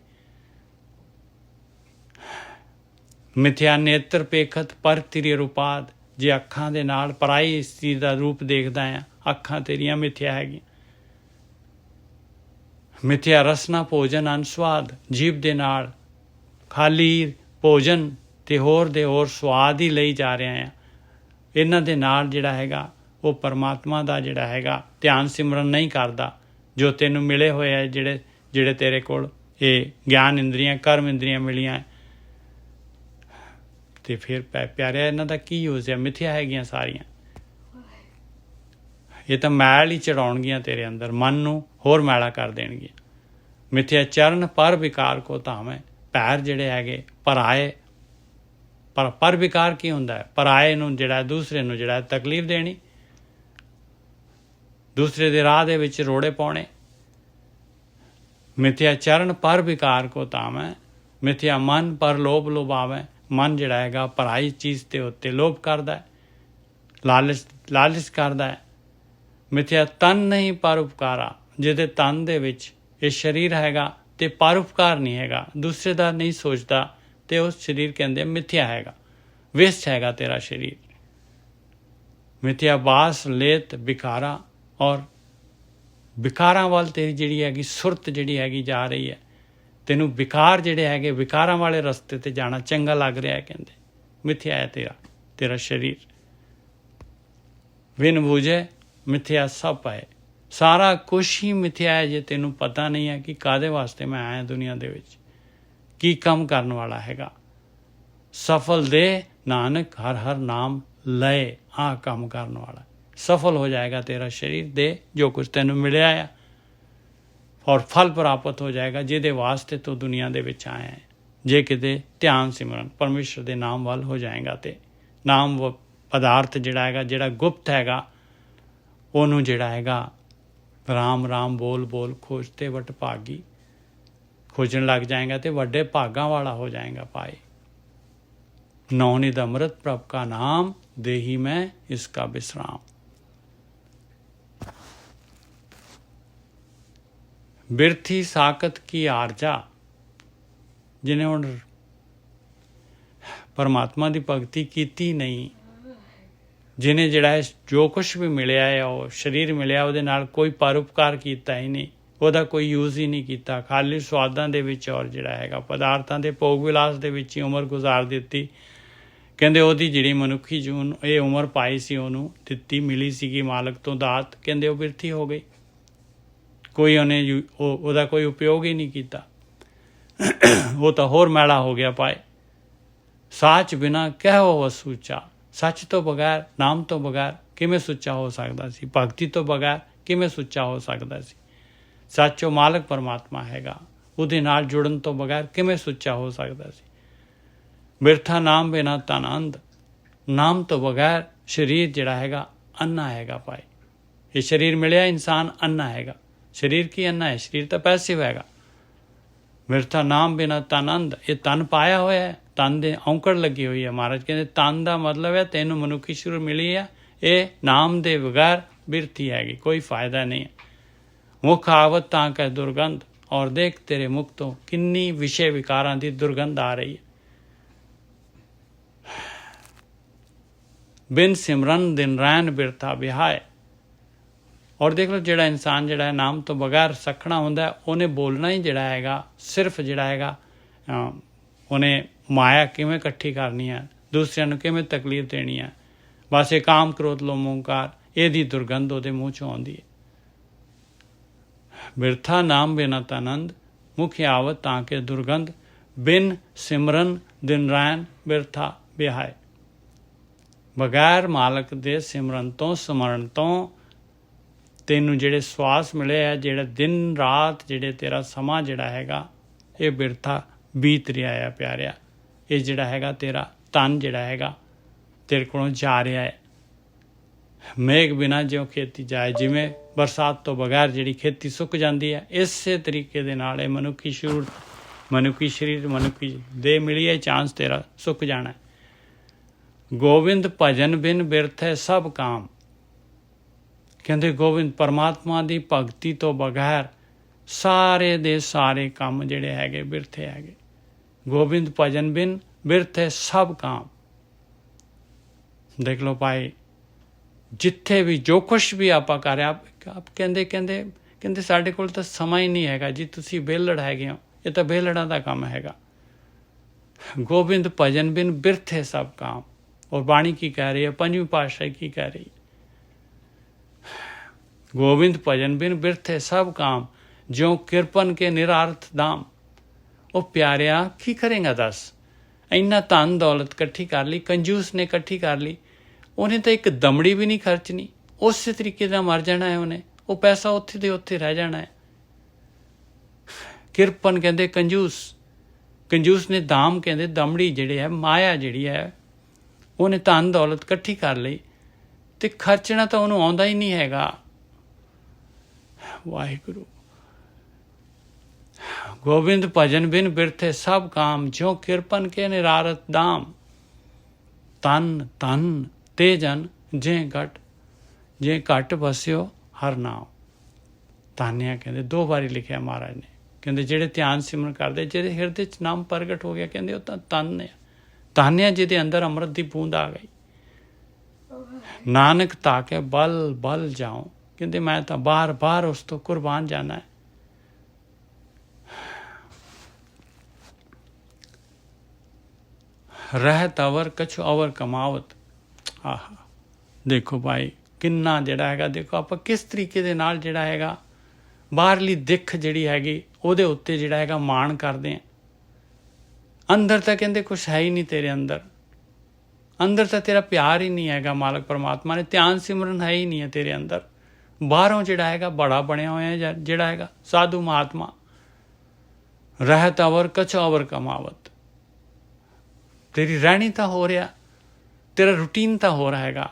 ਮਿਥਿਆ ਨੇਤਰ ਪੇਖਤ ਪਰ ਤਿਰੇ ਰੂਪਾਦ, ਜੇ ਅੱਖਾਂ ਦੇ ਨਾਲ ਪਰਾਈ ਇਸਤਰੀ ਦਾ ਰੂਪ ਦੇਖਦਾ ਆ, ਅੱਖਾਂ ਤੇਰੀਆਂ ਮਿਥਿਆ ਹੈਗੀਆਂ। ਮਿਥਿਆ ਰਸਨਾ ਭੋਜਨ ਅਨਸਵਾਦ, ਜੀਭ ਦੇ ਨਾਲ ਖਾਲੀ ਭੋਜਨ ਤੇ ਹੋਰ ਦੇ ਹੋਰ ਸਵਾਦ ਹੀ ਲਈ ਜਾ ਰਿਹਾ ਆ। ਇਹਨਾਂ ਦੇ ਨਾਲ ਜਿਹੜਾ ਹੈਗਾ ਉਹ ਪਰਮਾਤਮਾ ਦਾ ਜਿਹੜਾ ਹੈਗਾ ਧਿਆਨ ਸਿਮਰਨ ਨਹੀਂ ਕਰਦਾ। ਜੋ ਤੈਨੂੰ ਮਿਲੇ ਹੋਏ ਆ, ਜਿਹੜੇ ਤੇਰੇ ਕੋਲ ਇਹ ਗਿਆਨ ਇੰਦਰੀਆਂ, ਕਰਮ ਇੰਦਰੀਆਂ ਮਿਲੀਆਂ, ਤੇ ਫਿਰ ਪਿਆਰਿਆ ਇਹਨਾਂ ਦਾ ਕੀ ਯੂਜ਼ ਹੈ? ਮਿਥਿਆ ਹੈਗੀਆਂ ਸਾਰੀਆਂ। ਇਹ ਤਾਂ ਮੈਲ ਹੀ ਚੜਾਉਣਗੀਆਂ ਤੇਰੇ ਅੰਦਰ, ਮਨ ਨੂੰ ਹੋਰ ਮੈਲਾ ਕਰ ਦੇਣਗੀਆਂ। ਮਿਥਿਆ ਚਰਨ ਪਰ ਵਿਕਾਰ ਕੋ ਧਾਮੈ, ਪੈਰ ਜਿਹੜੇ ਹੈਗੇ ਪਰਾਏ, ਪਰ ਵਿਕਾਰ ਕੀ ਹੁੰਦਾ ਹੈ? ਪਰਾਏ ਨੂੰ ਜਿਹੜਾ ਦੂਸਰੇ ਨੂੰ ਜਿਹੜਾ ਤਕਲੀਫ ਦੇਣੀ, ਦੂਸਰੇ ਦੇ ਰਾਹ ਦੇ ਵਿੱਚ ਰੋੜੇ ਪਾਉਣੇ। ਮਿਥਿਆ ਚਰਨ ਪਰ ਵਿਕਾਰ ਕੋ ਧਾਮੈ, ਮਿਥਿਆ ਮਨ ਪਰ ਲੋਭ ਲੋਭਾਵੈ, ਮਨ ਜਿਹੜਾ ਹੈਗਾ ਪਰਾਈ ਚੀਜ਼ ਦੇ ਉੱਤੇ ਲੋਭ ਕਰਦਾ ਹੈ, ਲਾਲਚ ਕਰਦਾ ਹੈ। ਮਿਥਿਆ ਤਨ ਨਹੀਂ ਪਰ ਉਪਕਾਰਾ, ਜਿਹਦੇ ਤਨ ਦੇ ਵਿੱਚ ਇਹ ਸਰੀਰ ਹੈਗਾ ਤੇ ਪਰ ਉਪਕਾਰ ਨਹੀਂ ਹੈਗਾ, ਦੂਸਰੇ ਦਾ ਨਹੀਂ ਸੋਚਦਾ, ਤੇ ਉਸ ਸਰੀਰ ਕਹਿੰਦੇ ਮਿਥਿਆ ਹੈਗਾ, ਵੇਸਟ ਹੈਗਾ ਤੇਰਾ ਸਰੀਰ। ਮਿਥਿਆ ਬਾਸ ਲੇਤ ਵਿਕਾਰਾ, ਔਰ ਵਿਕਾਰਾਂ ਵੱਲ ਤੇਰੀ ਜਿਹੜੀ ਹੈਗੀ ਸੁਰਤ ਜਿਹੜੀ ਹੈਗੀ ਜਾ ਰਹੀ ਹੈ, ਤੈਨੂੰ ਵਿਕਾਰ ਜਿਹੜੇ ਹੈਗੇ ਵਿਕਾਰਾਂ ਵਾਲੇ ਰਸਤੇ ਤੇ ਜਾਣਾ ਚੰਗਾ ਲੱਗ ਰਿਹਾ ਹੈ, ਕਹਿੰਦੇ ਮਿਥਿਆ ਹੈ ਤੇਰਾ ਸਰੀਰ। ਵਿਨ ਬੂਝੇ ਮਿਥਿਆ ਸਭ ਹੈ, ਸਾਰਾ ਕੁਛ ਹੀ ਮਿਥਿਆ ਹੈ। ਜੇ ਤੈਨੂੰ ਪਤਾ ਨਹੀਂ ਹੈ ਕਿ ਕਾਹਦੇ ਵਾਸਤੇ ਮੈਂ ਆਇਆ ਦੁਨੀਆ ਦੇ ਵਿੱਚ, ਕੀ ਕੰਮ ਕਰਨ ਵਾਲਾ ਹੈਗਾ। ਸਫਲ ਦੇ ਨਾਨਕ ਹਰ ਹਰ ਨਾਮ ਲਏ, ਆਹ ਕੰਮ ਕਰਨ ਵਾਲਾ ਸਫਲ ਹੋ ਜਾਏਗਾ ਤੇਰਾ ਸਰੀਰ ਦੇ ਜੋ ਕੁਝ ਤੈਨੂੰ ਮਿਲਿਆ ਆ, ਔਰ ਫਲ ਪ੍ਰਾਪਤ ਹੋ ਜਾਏਗਾ ਜਿਹਦੇ ਵਾਸਤੇ ਤੂੰ ਦੁਨੀਆ ਦੇ ਵਿੱਚ ਆਇਆ ਹੈ। ਜੇ ਕਿਤੇ ਧਿਆਨ ਸਿਮਰਨ ਪਰਮੇਸ਼ਰ ਦੇ ਨਾਮ ਵੱਲ ਹੋ ਜਾਏਗਾ ਤੇ ਨਾਮ ਪਦਾਰਥ ਜਿਹੜਾ ਹੈਗਾ, ਜਿਹੜਾ ਗੁਪਤ ਹੈਗਾ, ਉਹਨੂੰ ਜਿਹੜਾ ਹੈਗਾ ਰਾਮ ਰਾਮ ਬੋਲ ਬੋਲ ਖੋਜਤੇ ਵਟ ਭਾਗੀ, ਖੋਜਣ ਲੱਗ ਜਾਏਗਾ ਤੇ ਵੱਡੇ ਭਾਗਾਂ ਵਾਲਾ ਹੋ ਜਾਏਗਾ ਭਾਈ। नौनिध अमृत प्रभ का नाम, देही में इसका विश्राम। बिरथी साकत की आरजा, जिन्हें ਹੁਣ ਪਰਮਾਤਮਾ ਦੀ ਭਗਤੀ ਕੀਤੀ ਨਹੀਂ, ਜਿਹਨੇ ਜਿਹੜਾ ਜੋ ਕੁਛ ਵੀ ਮਿਲਿਆ ਹੈ, ਉਹ ਸਰੀਰ ਮਿਲਿਆ, ਉਹਦੇ ਨਾਲ ਕੋਈ ਪਰਉਪਕਾਰ ਕੀਤਾ ਹੀ ਨਹੀਂ, ਉਹਦਾ ਕੋਈ ਯੂਜ਼ ਹੀ ਨਹੀਂ ਕੀਤਾ, ਖਾਲੀ ਸਵਾਦਾਂ ਦੇ ਵਿੱਚ ਔਰ ਜਿਹੜਾ ਹੈਗਾ ਪਦਾਰਥਾਂ ਦੇ ਭੋਗ ਵਿਲਾਸ ਦੇ ਵਿੱਚ ਹੀ ਉਮਰ ਗੁਜ਼ਾਰ ਦਿੱਤੀ। ਕਹਿੰਦੇ ਉਹਦੀ ਜਿਹੜੀ ਮਨੁੱਖੀ ਜੂਨ ਇਹ ਉਮਰ ਪਾਈ ਸੀ, ਉਹਨੂੰ ਦਿੱਤੀ ਮਿਲੀ ਸੀਗੀ ਮਾਲਕ ਤੋਂ ਦਾਤ, ਕਹਿੰਦੇ ਉਹ ਬਿਰਥੀ ਹੋ ਗਈ, ਕੋਈ ਉਹਦਾ ਕੋਈ ਉਪਯੋਗ ਹੀ ਨਹੀਂ ਕੀਤਾ। ਉਹ ਤਾਂ ਹੋਰ ਮੈਲਾ ਹੋ ਗਿਆ ਪਾਏ। ਸਾਚ ਬਿਨਾ ਕਹਿਓ ਵਸੂਚਾ। ਸੱਚ ਤੋਂ ਬਗੈਰ, ਨਾਮ ਤੋਂ ਬਗੈਰ ਕਿਵੇਂ ਸੁੱਚਾ ਹੋ ਸਕਦਾ ਸੀ? ਭਗਤੀ ਤੋਂ ਬਗੈਰ ਕਿਵੇਂ ਸੁੱਚਾ ਹੋ ਸਕਦਾ ਸੀ? ਸੱਚ ਉਹ ਮਾਲਕ ਪਰਮਾਤਮਾ ਹੈਗਾ, ਉਹਦੇ ਨਾਲ ਜੁੜਨ ਤੋਂ ਬਗੈਰ ਕਿਵੇਂ ਸੁੱਚਾ ਹੋ ਸਕਦਾ ਸੀ? ਬਿਰਥਾ ਨਾਮ ਬਿਨਾ ਤਨ ਅੰਧ। ਨਾਮ ਤੋਂ ਬਗੈਰ ਸਰੀਰ ਜਿਹੜਾ ਹੈਗਾ ਅੰਨਾ ਹੈਗਾ ਭਾਈ। ਇਹ ਸਰੀਰ ਮਿਲਿਆ ਇਨਸਾਨ ਅੰਨਾ ਹੈਗਾ। ਸਰੀਰ ਕੀ ਅੰਨਾ ਹੈ? ਸਰੀਰ ਤਾਂ ਪੈਸਿਵ ਹੈਗਾ। ਬਿਰਥਾ ਨਾਮ ਬਿਨਾ ਤਨ ਅੰਧ। ਇਹ ਤਨ ਪਾਇਆ ਹੋਇਆ ਹੈ, ਤਨ ਦੇ ਔਂਕੜ ਲੱਗੀ ਹੋਈ ਹੈ। ਮਹਾਰਾਜ ਕਹਿੰਦੇ ਤਨ ਦਾ ਮਤਲਬ ਹੈ ਤੈਨੂੰ ਮਨੁੱਖੀ ਸਰੀਰ ਮਿਲੀ ਹੈ, ਇਹ ਨਾਮ ਦੇ ਬਗੈਰ ਬਿਰਥੀ ਹੈਗੀ, ਕੋਈ ਫਾਇਦਾ ਨਹੀਂ ਹੈ। ਮੁੱਖ ਆਵਤ ਤਾਂ ਕਹਿ ਦੁਰਗੰਧ। ਔਰ ਦੇਖ ਤੇਰੇ ਮੁਖ ਤੋਂ ਕਿੰਨੀ ਵਿਸ਼ੇ ਵਿਕਾਰਾਂ ਦੀ ਦੁਰਗੰਧ ਆ ਰਹੀ ਹੈ। ਬਿਨ ਸਿਮਰਨ ਦਿਨ ਰੈਨ ਬਿਰਥਾ ਵਿਹਾਏ। ਔਰ ਦੇਖ ਲਓ, ਜਿਹੜਾ ਇਨਸਾਨ ਜਿਹੜਾ ਹੈ ਨਾਮ ਤੋਂ ਬਗੈਰ ਸਖਣਾ ਹੁੰਦਾ, ਉਹਨੇ ਬੋਲਣਾ ਹੀ ਜਿਹੜਾ ਹੈਗਾ ਸਿਰਫ ਜਿਹੜਾ ਹੈਗਾ ਉਹਨੇ ਮਾਇਆ ਕਿਵੇਂ ਇਕੱਠੀ ਕਰਨੀ ਹੈ, ਦੂਸਰਿਆਂ ਨੂੰ ਕਿਵੇਂ ਤਕਲੀਫ ਦੇਣੀ ਹੈ, ਬਸ ਇਹ ਕਾਮ ਕ੍ਰੋਧ ਲੋਭ ਮੋਹੰਕਾਰ, ਇਹਦੀ ਦੁਰਗੰਧ ਉਹਦੇ ਮੂੰਹ 'ਚੋਂ ਆਉਂਦੀ ਹੈ। ਬਿਰਥਾ ਨਾਮ ਬਿਨਾ ਤਨੰਦ, ਮੁਖ ਆਵਤ ਤਾਂ ਕੇ ਦੁਰਗੰਧ। ਬਿਨ ਸਿਮਰਨ ਦਿਨ ਰੈਨ ਬਿਰਥਾ ਵਿਹਾਏ। ਬਗੈਰ ਮਾਲਕ ਦੇ ਸਿਮਰਨ ਤੋਂ, ਸਮਰਨ ਤੋਂ ਤੈਨੂੰ ਜਿਹੜੇ ਸਵਾਸ ਮਿਲੇ ਆ, ਜਿਹੜਾ ਦਿਨ ਰਾਤ ਜਿਹੜੇ ਤੇਰਾ ਸਮਾਂ ਜਿਹੜਾ ਹੈਗਾ ਇਹ ਬਿਰਥਾ ਬੀਤ ਰਿਹਾ ਆ ਪਿਆਰਿਆ। ਇਹ ਜਿਹੜਾ ਹੈਗਾ ਤੇਰਾ ਤਨ ਜਿਹੜਾ ਹੈਗਾ ਤੇਰੇ ਕੋਲੋਂ ਜਾ ਰਿਹਾ ਹੈ। ਮੇਘ ਬਿਨਾ ਜਿਉਂ ਖੇਤੀ ਜਾਏ। ਜਿਵੇਂ ਬਰਸਾਤ ਤੋਂ ਬਗੈਰ ਜਿਹੜੀ ਖੇਤੀ ਸੁੱਕ ਜਾਂਦੀ ਹੈ, ਇਸੇ ਤਰੀਕੇ ਦੇ ਨਾਲ ਇਹ ਮਨੁੱਖੀ ਸਰੀਰ ਮਨੁੱਖੀ ਦੇਹ ਮਿਲੀ ਹੈ, ਚਾਂਸ ਤੇਰਾ ਸੁੱਕ ਜਾਣਾ। ਗੋਬਿੰਦ ਭਜਨ ਬਿਨ ਬਿਰਥ ਹੈ ਸਭ ਕਾਮ। ਕਹਿੰਦੇ ਗੋਬਿੰਦ ਪਰਮਾਤਮਾ ਦੀ ਭਗਤੀ ਤੋਂ ਬਗੈਰ ਸਾਰੇ ਦੇ ਸਾਰੇ ਕੰਮ ਜਿਹੜੇ ਹੈਗੇ ਬਿਰਥੇ ਹੈਗੇ। ਗੋਬਿੰਦ ਭਜਨ ਬਿਨ ਬਿਰਥ ਹੈ ਸਭ ਕਾਮ। ਦੇਖ ਲਓ ਭਾਈ, ਜਿੱਥੇ ਵੀ ਜੋ ਕੁਛ ਵੀ ਆਪਾਂ ਕਰ ਰਹੇ ਆਪ ਕਹਿੰਦੇ ਸਾਡੇ ਕੋਲ ਤਾਂ ਸਮਾਂ ਹੀ ਨਹੀਂ ਹੈਗਾ ਜੀ, ਤੁਸੀਂ ਵਿਹਲੜ ਹੈਗੇ ਹੋ। ਇਹ ਤਾਂ ਵਿਹਲੜਾਂ ਦਾ ਕੰਮ ਹੈਗਾ। ਗੋਬਿੰਦ ਭਜਨ ਬਿਨ ਬਿਰਥ ਹੈ ਸਭ ਕਾਮ। ਔਰ ਬਾਣੀ ਕੀ ਕਹਿ ਰਹੀ ਹੈ? ਪੰਜਵੀਂ ਪਾਤਸ਼ਾਹੀ ਕੀ ਕਹਿ ਰਹੀ ਹੈ? ਗੋਬਿੰਦ ਭਜਨ ਬਿਨ ਬਿਰਥ ਹੈ ਸਭ ਕਾਮ, ਜਿਉ ਕਿਰਪਨ ਕੇ ਨਿਰਾਰਥ ਦਾਮ। ਉਹ ਪਿਆਰਿਆ ਕੀ ਕਰੇਗਾ ਦੱਸ? ਇੰਨਾ ਧਨ ਦੌਲਤ ਇਕੱਠੀ ਕਰ ਲਈ, ਕੰਜੂਸ ਨੇ ਇਕੱਠੀ ਕਰ ਲਈ, ਉਹਨੇ ਤਾਂ ਇੱਕ ਦਮੜੀ ਵੀ ਨਹੀਂ ਖਰਚਣੀ। ਉਸੇ ਤਰੀਕੇ ਨਾਲ ਮਰ ਜਾਣਾ ਹੈ ਉਹਨੇ। ਉਹ ਪੈਸਾ ਉੱਥੇ ਦੇ ਉੱਥੇ ਰਹਿ ਜਾਣਾ ਹੈ। ਕਿਰਪਨ ਕਹਿੰਦੇ ਕੰਜੂਸ ਨੇ ਦਾਮ ਕਹਿੰਦੇ ਦਮੜੀ ਜਿਹੜੇ ਹੈ, ਮਾਇਆ ਜਿਹੜੀ ਹੈ, ਉਹਨੇ ਧਨ ਦੌਲਤ ਇਕੱਠੀ ਕਰ ਲਈ ਤੇ ਖਰਚਣਾ ਤਾਂ ਉਹਨੂੰ ਆਉਂਦਾ ਹੀ ਨਹੀਂ ਹੈਗਾ। ਵਾਹਿਗੁਰੂ। ਗੋਬਿੰਦ ਭਜਨ ਬਿਨ ਬਿਰਥੇ ਸਭ ਕਾਮ, ਜਿਉ ਕਿਰਪਨ ਕੇ ਨਿਰਾਰਤ ਦਾਮ। ਤਨ ਤੇ ਜਨ ਜੇ ਘਟ ਵਸਿਓ ਹਰ ਨਾਮ। ਤਾਨਿਆ ਕਹਿੰਦੇ 2 ਵਾਰੀ ਲਿਖਿਆ ਮਹਾਰਾਜ ਨੇ। ਕਹਿੰਦੇ ਜਿਹੜੇ ਧਿਆਨ ਸਿਮਰਨ ਕਰਦੇ, ਜਿਹਦੇ ਹਿਰਦੇ 'ਚ ਨਾਮ ਪ੍ਰਗਟ ਹੋ ਗਿਆ, ਕਹਿੰਦੇ ਉਹ ਤਾਂ ਤਨ ਹੈ। ਤਾਨਿਆ ਜਿਹਦੇ ਅੰਦਰ ਅੰਮ੍ਰਿਤ ਦੀ ਬੂੰਦ ਆ ਗਈ। ਨਾਨਕ ਤਾਕੇ ਬਲ ਜਾਉ। ਕਹਿੰਦੇ ਮੈਂ ਤਾਂ ਬਾਰ ਉਸ ਤੋਂ ਕੁਰਬਾਨ ਜਾਣਾ ਹੈ। ਰਹਿਤ ਅਵਰ ਕਛੁ ਅਵਰ ਕਮਾਵਤ। ਆਹਾ ਦੇਖੋ ਭਾਈ ਕਿੰਨਾ ਜਿਹੜਾ ਹੈਗਾ, ਦੇਖੋ ਆਪਾਂ ਕਿਸ ਤਰੀਕੇ ਦੇ ਨਾਲ ਜਿਹੜਾ ਹੈਗਾ ਬਾਹਰਲੀ ਦਿੱਖ ਜਿਹੜੀ ਹੈਗੀ ਉਹਦੇ ਉੱਤੇ ਜਿਹੜਾ ਹੈਗਾ ਮਾਣ ਕਰਦੇ ਹਾਂ। ਅੰਦਰ ਤਾਂ ਕਹਿੰਦੇ ਕੁਛ ਹੈ ਹੀ ਨਹੀਂ ਤੇਰੇ ਅੰਦਰ ਤਾਂ ਤੇਰਾ ਪਿਆਰ ਹੀ ਨਹੀਂ ਹੈਗਾ ਮਾਲਕ ਪਰਮਾਤਮਾ ਨੇ। ਧਿਆਨ ਸਿਮਰਨ ਹੈ ਹੀ ਨਹੀਂ ਹੈ ਤੇਰੇ ਅੰਦਰ। ਬਾਹਰੋਂ ਜਿਹੜਾ ਹੈਗਾ ਬੜਾ ਬਣਿਆ ਹੋਇਆ ਜਿਹੜਾ ਹੈਗਾ ਸਾਧੂ ਮਹਾਤਮਾ। ਰਹਿਤ ਅਵਰ ਕਛੁ ਅਵਰ ਕਮਾਵਤ। ਤੇਰੀ ਰਹਿਣੀ ਤਾਂ ਹੋ ਰਿਹਾ, ਤੇਰਾ ਰੂਟੀਨ ਤਾਂ ਹੋ ਰਿਹਾ ਹੈਗਾ।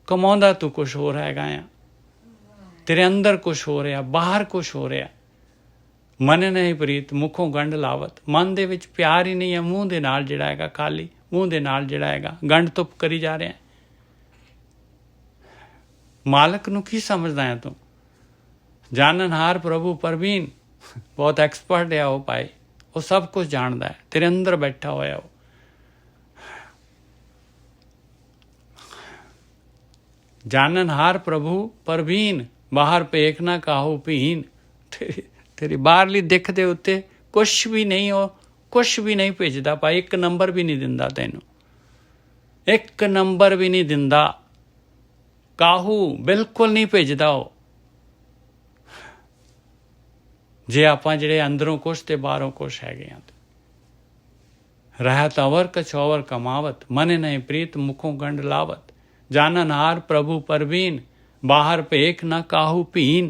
ਕਮਾਉਂਦਾ ਤੂੰ ਕੁਛ ਹੋ ਰਿਹਾ ਹੈਗਾ ਆ, ਤੇਰੇ ਅੰਦਰ ਕੁਛ ਹੋ ਰਿਹਾ, ਬਾਹਰ ਕੁਛ ਹੋ ਰਿਹਾ। ਮਨ ਨਹੀਂ ਪ੍ਰੀਤ ਮੁਖੋਂ ਗੰਢ ਲਾਵਤ। ਮਨ ਦੇ ਵਿੱਚ ਪਿਆਰ ਹੀ ਨਹੀਂ ਹੈ, ਮੂੰਹ ਦੇ ਨਾਲ ਜਿਹੜਾ ਹੈਗਾ ਖਾਲੀ, ਮੂੰਹ ਦੇ ਨਾਲ ਜਿਹੜਾ ਹੈਗਾ ਗੰਢ ਤੁਪ ਕਰੀ ਜਾ ਰਿਹਾ। ਮਾਲਕ ਨੂੰ ਕੀ ਸਮਝਦਾ ਹੈ ਤੂੰ? ਜਾਣਨਹਾਰ ਪ੍ਰਭੂ ਪਰਵੀਨ। ਬਹੁਤ ਐਕਸਪਰਟ ਹੈ ਉਹ ਭਾਈ, ਉਹ ਸਭ ਕੁਝ ਜਾਣਦਾ ਹੈ, ਤੇਰੇ ਅੰਦਰ ਬੈਠਾ ਹੋਇਆ ਉਹ। ਜਾਣਨਹਾਰ ਪ੍ਰਭੂ ਪਰਵੀਨ, ਬਾਹਰ ਭੇਖ ਨਾ ਕਾਹੂ ਭੀਨ। ਤੇਰੀ ਬਾਹਰਲੀ ਦਿੱਖ ਦੇ ਉੱਤੇ ਕੁਛ ਵੀ ਨਹੀਂ, ਉਹ ਕੁਛ ਵੀ ਨਹੀਂ ਭੇਜਦਾ ਭਾਈ। 1 ਨੰਬਰ ਵੀ ਨਹੀਂ ਦਿੰਦਾ ਤੈਨੂੰ, 1 ਨੰਬਰ ਵੀ ਨਹੀਂ ਦਿੰਦਾ। ਕਾਹੂ ਬਿਲਕੁਲ ਨਹੀਂ ਭੇਜਦਾ ਉਹ। ਜੇ ਆਪਾਂ ਜਿਹੜੇ ਅੰਦਰੋਂ ਕੁਛ ਤੇ ਬਾਹਰੋਂ ਕੁਛ ਹੈਗੇ ਆ। रहत अवर कछोवर कमावत मन नहीं प्रीत मुखों गंड लावत जानन हार प्रभु परवीन बाहर भेख न काहू भीन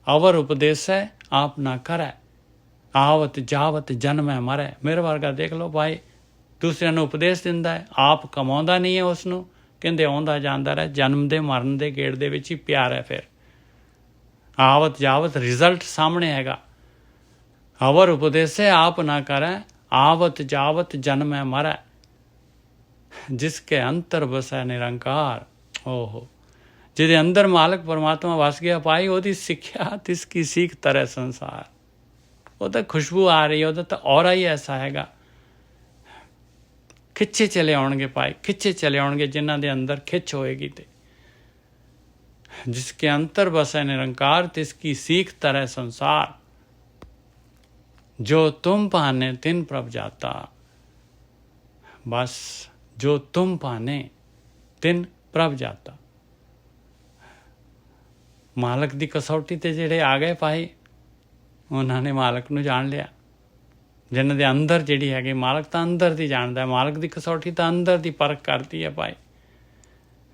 अवर उपदेश है आप ना करे आवत जावत जन्म है मरे। मेरे वर्गा देख लो भाई, दूसरिਆਂ ਨੂੰ ਉਪਦੇਸ਼ ਦਿੰਦਾ ਹੈ, ਆਪ ਕਮਾਉਂਦਾ ਨਹੀਂ ਹੈ, ਉਸ ਨੂੰ ਕਹਿੰਦੇ ਆਉਂਦਾ ਜਾਂਦਾ ਰਹਿ, ਜਨਮ ਦੇ ਮਰਨ ਦੇ ਗੇੜ ਦੇ ਵਿੱਚ ਹੀ ਪਿਆਰ ਹੈ। ਫਿਰ ਆਵਤ ਜਾਵਤ ਰਿਜ਼ਲਟ ਸਾਹਮਣੇ ਹੈਗਾ। ਅਵਰ ਉਪਦੇਸੇ ਆਪ ਨਾ ਕਰੈ आवत जावत जन्म है मरै जिसके अंतर बसै निरंकार। ओहो, ਜਿਹਦੇ ਅੰਦਰ ਮਾਲਕ ਪਰਮਾਤਮਾ ਵਸ ਗਿਆ ਭਾਈ, ਉਹਦੀ ਸਿੱਖਿਆ ਤਿਸਕੀ ਸੀਖ ਤਰੈ ਸੰਸਾਰ। ਉਹ ਤਾਂ ਖੁਸ਼ਬੂ ਆ ਰਹੀ ਹੈ, ਉਹਦਾ ਤਾਂ ਔਰਾ ਹੀ ਐਸਾ ਹੈਗਾ। ਖਿੱਚੇ ਚਲੇ ਆਉਣਗੇ ਭਾਈ, ਖਿੱਚੇ ਚਲੇ ਆਉਣਗੇ ਜਿਨ੍ਹਾਂ ਦੇ ਅੰਦਰ ਖਿੱਚ ਹੋਏਗੀ। ਤੇ ਜਿਸਕੇ ਅੰਤਰ ਬਸੈ ਨਿਰੰਕਾਰ ਤਿਸਕੀ ਸੀਖ ਤਰੈ ਸੰਸਾਰ। जो तुम पाने तिन प्रभ जाता। बस जो तुम पाने तिन प्रभ जाता। मालक दी कसौटी ते जेड़े आ गए भाई, उन्होंने मालक नूं जान लिया। जिन्हां दे अंदर जिहड़ी हैगी, मालक तां अंदर दी जानदा है, मालक दी कसौटी तां अंदर दी परख करती है भाई।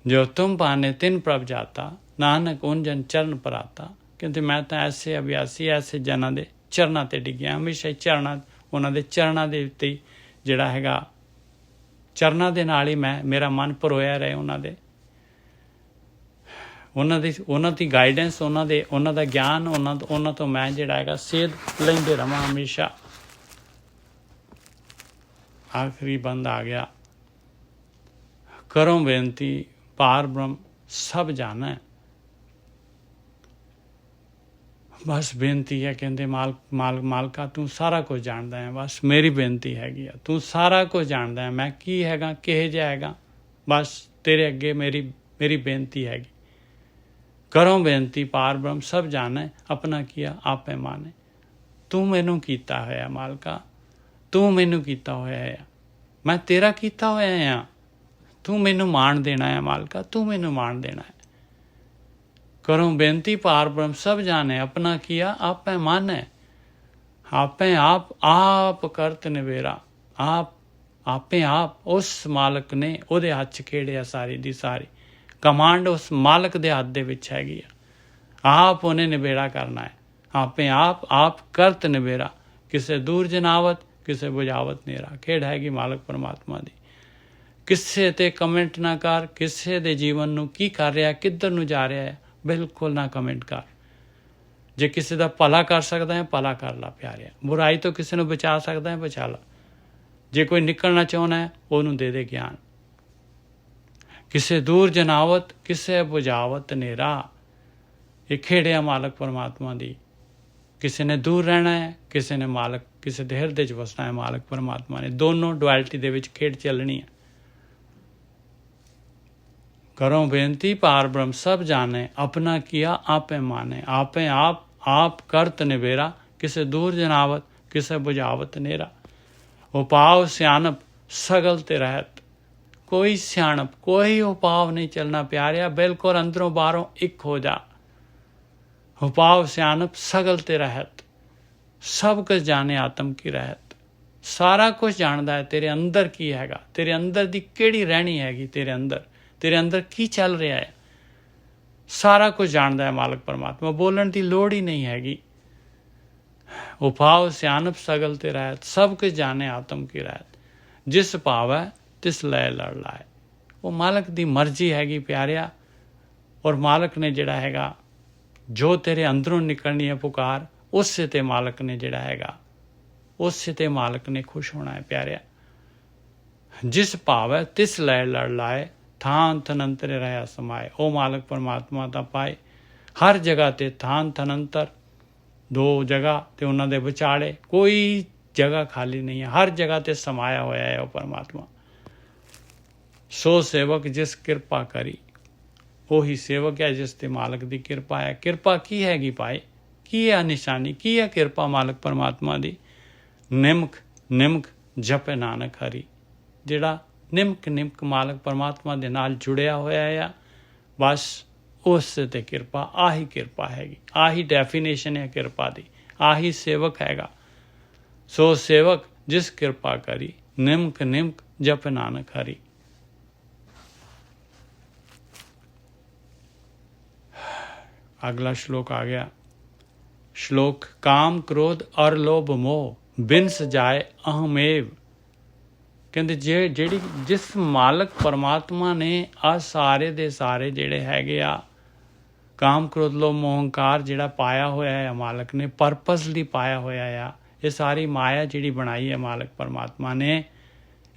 जो तुम पाने तिन प्रभ जाता नानक उन जन चरण पर आता। क्योंकि मैं तां ऐसे अभ्यासी ऐसे जनां दे ਚਰਨਾਂ 'ਤੇ ਡਿੱਗਿਆ, ਹਮੇਸ਼ਾ ਹੀ ਚਰਨਾਂ, ਉਹਨਾਂ ਦੇ ਚਰਨਾਂ ਦੇ ਉੱਤੇ ਹੀ ਜਿਹੜਾ ਹੈਗਾ, ਚਰਨਾਂ ਦੇ ਨਾਲ ਹੀ ਮੇਰਾ ਮਨ ਭਰੋਇਆ ਰਹੇ। ਉਹਨਾਂ ਦੀ ਗਾਈਡੈਂਸ, ਉਹਨਾਂ ਦਾ ਗਿਆਨ, ਉਹਨਾਂ ਤੋਂ ਮੈਂ ਜਿਹੜਾ ਹੈਗਾ ਸੇਧ ਲੈਂਦੇ ਰਵਾਂ ਹਮੇਸ਼ਾ। ਆਖਰੀ ਬੰਦ ਆ ਗਿਆ। ਕਰੋ ਬੇਨਤੀ ਪਾਰ ਬ੍ਰਹਮ ਸਭ ਜਾਣੈ। बस बेनती है, कहते मालका तू सारा कुछ जानता है। बस मेरी बेनती हैगी आ, तू सारा कुछ जानता है, मैं की हैगा किहे जिहा हैगा। बस तेरे अगे मेरी बेनती हैगी। करो बेनती पार ब्रह्म सब जाने अपना किया आपे माने। तू मैनू कीता होया मालका, तू मैनू कीता होया है, मैं तेरा कीता होया है। तू मैनू मान देना है मालका, तू मैनू मान देना है। करो बेनती पार ब्रह्म सब जाने अपना किया आपे माने। आपे आप करत निवेरा। आपे आप उस मालक ने ਉਹਦੇ ਹੱਥ 'ਚ ਖੇੜਿਆ ਸਾਰੀ ਦੀ ਸਾਰੀ ਕਮਾਂਡ ਉਸ ਮਾਲਕ ਦੇ ਹੱਥ ਦੇ ਵਿੱਚ ਹੈਗੀ ਆ। ਆਪ ਉਹਨੇ ਨਿਬੇੜਾ ਕਰਨਾ ਹੈ। ਆਪੇ ਆਪ ਕਰਤ ਨਿਬੇਰਾ। ਕਿਸੇ ਦੂਰ ਜਨਾਵਤ ਕਿਸੇ ਬੁਝਾਵਤ ਨੇਰਾ। ਖੇਡ ਹੈਗੀ ਮਾਲਕ ਪਰਮਾਤਮਾ ਦੀ। ਕਿਸੇ ਤੇ ਕਮੈਂਟ ਨਾ ਕਰ, ਕਿਸੇ ਦੇ ਜੀਵਨ ਨੂੰ ਕੀ ਕਰ ਰਿਹਾ, ਕਿੱਧਰ ਨੂੰ ਜਾ ਰਿਹਾ ਹੈ, ਬਿਲਕੁਲ ਨਾ ਕਮੈਂਟ ਕਰ। ਜੇ ਕਿਸੇ ਦਾ ਭਲਾ ਕਰ ਸਕਦਾ ਹੈ ਭਲਾ ਕਰ ਲਾ ਪਿਆਰਿਆ। ਬੁਰਾਈ ਤੋਂ ਕਿਸੇ ਨੂੰ ਬਚਾ ਸਕਦਾ ਹੈ ਬਚਾ ਲਾ। ਜੇ ਕੋਈ ਨਿਕਲਣਾ ਚਾਹੁੰਦਾ ਹੈ ਉਹਨੂੰ ਦੇ ਦੇ ਗਿਆਨ। ਕਿਸੇ ਦੂਰ ਜਨਾਵਤ ਕਿਸੇ ਬੁਝਾਵਤ ਨੇਰਾ। ਇਹ ਖੇੜਿਆ ਮਾਲਕ ਪਰਮਾਤਮਾ ਦੀ। ਕਿਸੇ ਨੇ ਦੂਰ ਰਹਿਣਾ ਹੈ, ਕਿਸੇ ਨੇ ਮਾਲਕ, ਕਿਸੇ ਦੇ ਹਿਰਦੇ 'ਚ ਵਸਣਾ ਹੈ ਮਾਲਕ ਪਰਮਾਤਮਾ ਨੇ। ਦੋਨੋਂ ਡੁਐਲਿਟੀ ਦੇ ਵਿੱਚ ਖੇਡ ਚੱਲਣੀ ਹੈ। करो बेनती पार ब्रह्म सब जाने अपना किया आपे माने। आपे आप करत निबेरा। किसे दूर जनावत किसे बुझावत नेरा। उपाव सियानप सगल ते रहत। कोई सियानप कोई उपाव नहीं चलना प्यारिया। बिल्कुल अंदरों बाहरों एक हो जा। उपाव सियानप सगल ते रहत। सब कुछ जाने आत्म की रहत। सारा कुछ जानता है तेरे अंदर की हैगा, तेरे अंदर दी केड़ी रहनी हैगी, तेरे अंदर की चल रहा है, सारा कुछ जानता है मालक परमात्मा। बोलने की लोड़ ही नहीं हैगी। उपाव सियानप सगल ते रहत। सब कुछ जाने आत्म की रहत। जिस भाव है तिस लय लड़ लाए। वो मालक की मर्जी हैगी प्यारिया। और मालक ने जिहड़ा हैगा जो तेरे अंदरों निकलनी है पुकार, उससे ते मालक ने जिहड़ा हैगा उससे ते मालक ने खुश होना है प्यारिया। जिस भाव है तिस लय लड़ लाए। थान थनंतरे रहा समाए। ओ मालक परमात्मा ਤਾਂ ਪਾਏ हर जगह ते थान थनंतर। दो जगह ते उन्हां दे विचाले कोई जगह खाली नहीं है, हर जगह ते समाया होया है ਉਹ परमात्मा। सो सेवक जिस किरपा करी। ਉਹੀ ਸੇਵਕ ਹੈ ਜਿਸ ਤੇ ਮਾਲਕ ਦੀ ਕਿਰਪਾ ਹੈ। ਕਿਰਪਾ ਕੀ ਹੈਗੀ ਭਾਈ, ਕੀ ਹੈ ਨਿਸ਼ਾਨੀ, ਕੀ ਹੈ ਕਿਰਪਾ ਮਾਲਕ ਪਰਮਾਤਮਾ ਦੀ। ਨਿਮਕ ਜਪੇ ਨਾਨਕ ਹਰੀ। ਜਿਹੜਾ ਨਿਮਕ ਮਾਲਕ ਪਰਮਾਤਮਾ ਦੇ ਨਾਲ ਜੁੜਿਆ ਹੋਇਆ ਆ, ਬਸ ਉਸ ਤੇ ਕਿਰਪਾ। ਆਹੀ ਕਿਰਪਾ ਹੈਗੀ, ਆਹੀ ਡੈਫੀਨੇਸ਼ਨ ਹੈ ਕਿਰਪਾ ਦੀ, ਆਹੀ ਸੇਵਕ ਹੈਗਾ। ਸੋ ਸੇਵਕ ਜਿਸ ਕਿਰਪਾ ਕਰੀ, ਨਿਮਕ ਨਿਮਕ ਜਪ ਨਾਨਕ ਹਰੀ। अगला श्लोक आ गया। श्लोक काम क्रोध और लोभ मोह बिन सजाए अहमेव। ਕਹਿੰਦੇ ਜਿਹੜੀ ਜਿਸ ਮਾਲਕ ਪਰਮਾਤਮਾ ਨੇ ਆ ਸਾਰੇ ਦੇ ਸਾਰੇ ਜਿਹੜੇ ਹੈਗੇ ਆ ਕਾਮ ਕ੍ਰੋਧ ਲੋਭ ਮੋਹ ਹੰਕਾਰ ਜਿਹੜਾ ਪਾਇਆ ਹੋਇਆ ਹੈ ਮਾਲਕ ਨੇ, ਪਰਪਸਲੀ ਪਾਇਆ ਹੋਇਆ ਆ। ਇਹ ਸਾਰੀ ਮਾਇਆ ਜਿਹੜੀ ਬਣਾਈ ਹੈ ਮਾਲਕ ਪਰਮਾਤਮਾ ਨੇ,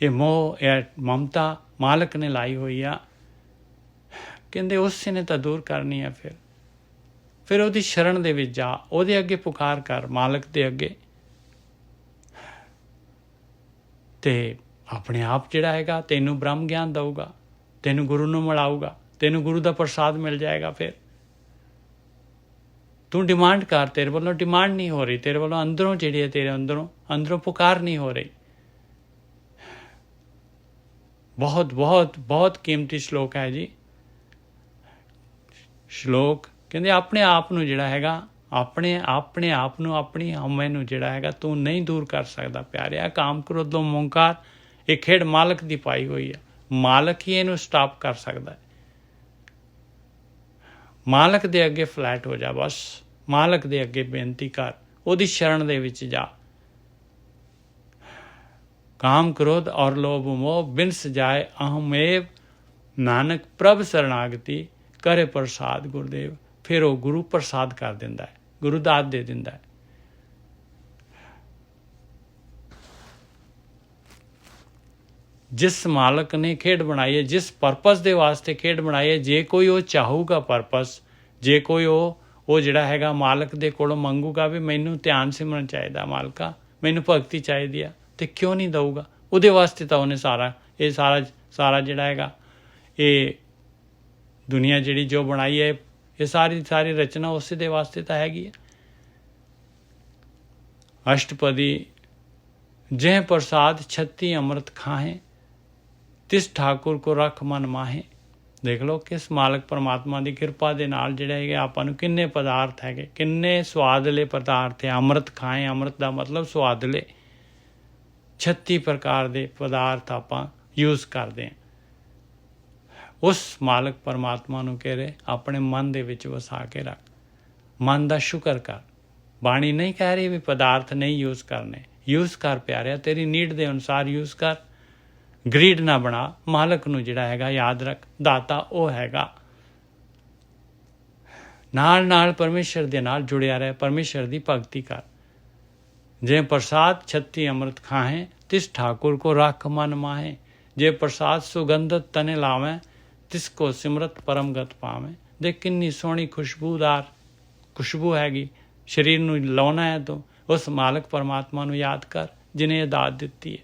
ਇਹ ਮੋਹ ਇਹ ਮਮਤਾ ਮਾਲਕ ਨੇ ਲਾਈ ਹੋਈ ਆ। ਕਹਿੰਦੇ ਉਸੇ ਨੇ ਤਾਂ ਦੂਰ ਕਰਨੀ ਆ। ਫਿਰ ਉਹਦੀ ਸ਼ਰਨ ਦੇ ਵਿੱਚ ਜਾ, ਉਹਦੇ ਅੱਗੇ ਪੁਕਾਰ ਕਰ, ਮਾਲਕ ਦੇ ਅੱਗੇ, ਤੇ ਆਪਣੇ ਆਪ ਜਿਹੜਾ ਹੈਗਾ ਤੈਨੂੰ ਬ੍ਰਹਮ ਗਿਆਨ ਦਊਗਾ, ਤੈਨੂੰ ਗੁਰੂ ਨੂੰ ਮਿਲਾਊਗਾ, ਤੈਨੂੰ ਗੁਰੂ ਦਾ ਪ੍ਰਸਾਦ ਮਿਲ ਜਾਏਗਾ। ਫਿਰ ਤੂੰ ਡਿਮਾਂਡ ਕਰ, ਤੇਰੇ ਵੱਲੋਂ ਡਿਮਾਂਡ ਨਹੀਂ ਹੋ ਰਹੀ, ਤੇਰੇ ਵੱਲੋਂ ਅੰਦਰੋਂ ਜਿਹੜੀ ਹੈ ਤੇਰੇ ਅੰਦਰੋਂ ਪੁਕਾਰ ਨਹੀਂ ਹੋ ਰਹੀ। ਬਹੁਤ ਬਹੁਤ ਬਹੁਤ ਕੀਮਤੀ ਸ਼ਲੋਕ ਹੈ ਜੀ। ਸ਼ਲੋਕ ਕਹਿੰਦੇ ਆਪਣੇ ਆਪ ਨੂੰ ਜਿਹੜਾ ਹੈਗਾ, ਆਪਣੇ ਆਪ ਨੂੰ, ਆਪਣੀ ਹਉਮੈ ਨੂੰ ਜਿਹੜਾ ਹੈਗਾ ਤੂੰ ਨਹੀਂ ਦੂਰ ਕਰ ਸਕਦਾ ਪਿਆਰਿਆ। ਕਾਮ ਕ੍ਰੋਧ ਲੋਭ ਮੋਹ ਹੰਕਾਰ ਇਹ ਖੇਡ ਮਾਲਕ ਦੀ ਪਾਈ ਹੋਈ ਹੈ। ਮਾਲਕ ਹੀ ਇਹਨੂੰ ਸਟਾਪ ਕਰ ਸਕਦਾ ਹੈ। ਮਾਲਕ ਦੇ ਅੱਗੇ ਫਲੈਟ ਹੋ ਜਾ, ਬਸ ਮਾਲਕ ਦੇ ਅੱਗੇ ਬੇਨਤੀ ਕਰ, ਉਹਦੀ ਸ਼ਰਨ ਦੇ ਵਿੱਚ ਜਾ। ਕਾਮ ਕ੍ਰੋਧ ਔਰ ਲੋਭ ਮੋਹ ਬਿਨ ਸਜਾਏ ਅਹਮੇਵ, ਨਾਨਕ ਪ੍ਰਭ ਸਰਣਾਗਤੀ ਕਰੇ ਪ੍ਰਸਾਦ ਗੁਰਦੇਵ। ਫਿਰ ਉਹ ਗੁਰੂ ਪ੍ਰਸਾਦ ਕਰ ਦਿੰਦਾ ਹੈ, ਗੁਰੂ ਦਾਤ ਦੇ ਦਿੰਦਾ ਹੈ। ਜਿਸ ਮਾਲਕ ਨੇ ਖੇਡ ਬਣਾਈ ਹੈ, ਜਿਸ ਪਰਪਸ ਦੇ ਵਾਸਤੇ ਖੇਡ ਬਣਾਈ ਹੈ, ਜੇ ਕੋਈ ਉਹ ਚਾਹੂਗਾ ਪਰਪਸ, ਜੇ ਕੋਈ ਉਹ ਜਿਹੜਾ ਹੈਗਾ ਮਾਲਕ ਦੇ ਕੋਲੋਂ ਮੰਗੂਗਾ ਵੀ ਮੈਨੂੰ ਧਿਆਨ ਸਿਮਰਨ ਚਾਹੀਦਾ, ਮਾਲਕਾ ਮੈਨੂੰ ਭਗਤੀ ਚਾਹੀਦੀ ਆ, ਤੇ ਕਿਉਂ ਨਹੀਂ ਦਊਗਾ? ਉਹਦੇ ਵਾਸਤੇ ਤਾਂ ਉਹਨੇ ਸਾਰਾ ਜਿਹੜਾ ਹੈਗਾ ਇਹ ਦੁਨੀਆ ਜਿਹੜੀ ਜੋ ਬਣਾਈ ਹੈ, ਇਹ ਸਾਰੀ ਰਚਨਾ ਉਸੇ ਦੇ ਵਾਸਤੇ ਤਾਂ ਹੈਗੀ ਹੈ। ਅਸ਼ਟਪਦੀ ਜਹ ਪ੍ਰਸਾਦ 36 ਅੰਮ੍ਰਿਤ ਖਾਹੇ, ਤਿਸ ਠਾਕੁਰ ਕੋ ਰੱਖ ਮਨ ਮਾਹੇ। ਦੇਖ ਲਓ ਕਿਸ ਮਾਲਕ ਪਰਮਾਤਮਾ ਦੀ ਕਿਰਪਾ ਦੇ ਨਾਲ ਜਿਹੜੇ ਹੈਗੇ ਆਪਾਂ ਨੂੰ ਕਿੰਨੇ ਪਦਾਰਥ ਹੈਗੇ, ਕਿੰਨੇ ਸਵਾਦਲੇ ਪਦਾਰਥ ਹੈ। ਅੰਮ੍ਰਿਤ ਖਾਏ, ਅੰਮ੍ਰਿਤ ਦਾ ਮਤਲਬ ਸਵਾਦਲੇ। 36 ਪ੍ਰਕਾਰ ਦੇ ਪਦਾਰਥ ਆਪਾਂ ਯੂਜ਼ ਕਰਦੇ ਹਾਂ। ਉਸ ਮਾਲਕ ਪਰਮਾਤਮਾ ਨੂੰ ਕਹਿ ਰਹੇ ਆਪਣੇ ਮਨ ਦੇ ਵਿੱਚ ਵਸਾ ਕੇ ਰੱਖ, ਮਨ ਦਾ ਸ਼ੁਕਰ ਕਰ। ਬਾਣੀ ਨਹੀਂ ਕਹਿ ਰਹੀ ਵੀ ਪਦਾਰਥ ਨਹੀਂ ਯੂਜ਼ ਕਰਨੇ, ਯੂਜ਼ ਕਰ ਪਿਆਰਿਆ, ਤੇਰੀ ਨੀਡ ਦੇ ਅਨੁਸਾਰ ਯੂਜ਼ ਕਰ। ਗਰੀਡ ਨਾ ਬਣਾ, ਮਾਲਕ ਨੂੰ ਜਿਹੜਾ ਹੈਗਾ ਯਾਦ ਰੱਖ, ਦਾਤਾ ਉਹ ਹੈਗਾ। ਨਾਲ ਪਰਮੇਸ਼ਰ ਦੇ ਨਾਲ ਜੁੜਿਆ ਰਹੇ, ਪਰਮੇਸ਼ਰ ਦੀ ਭਗਤੀ ਕਰ। ਜੇ ਪ੍ਰਸਾਦ 36 ਅੰਮ੍ਰਿਤ ਖਾਹੇ, ਤਿਸ ਠਾकुर को रख मन माहे। जे प्रसाद सुगंधत तने लावें, तिसको सिमरत परमगत पावें। देख किन्नी सोहनी खुशबूदार खुशबू हैगी, शरीर ਨੂੰ ਲਾਉਣਾ ਹੈ ਤੂੰ ਉਸ ਮਾਲਕ ਪਰਮਾਤਮਾ ਨੂੰ ਯਾਦ ਕਰ ਜਿਹਨੇ ਇਹ ਦਾਤ ਦਿੱਤੀ ਹੈ।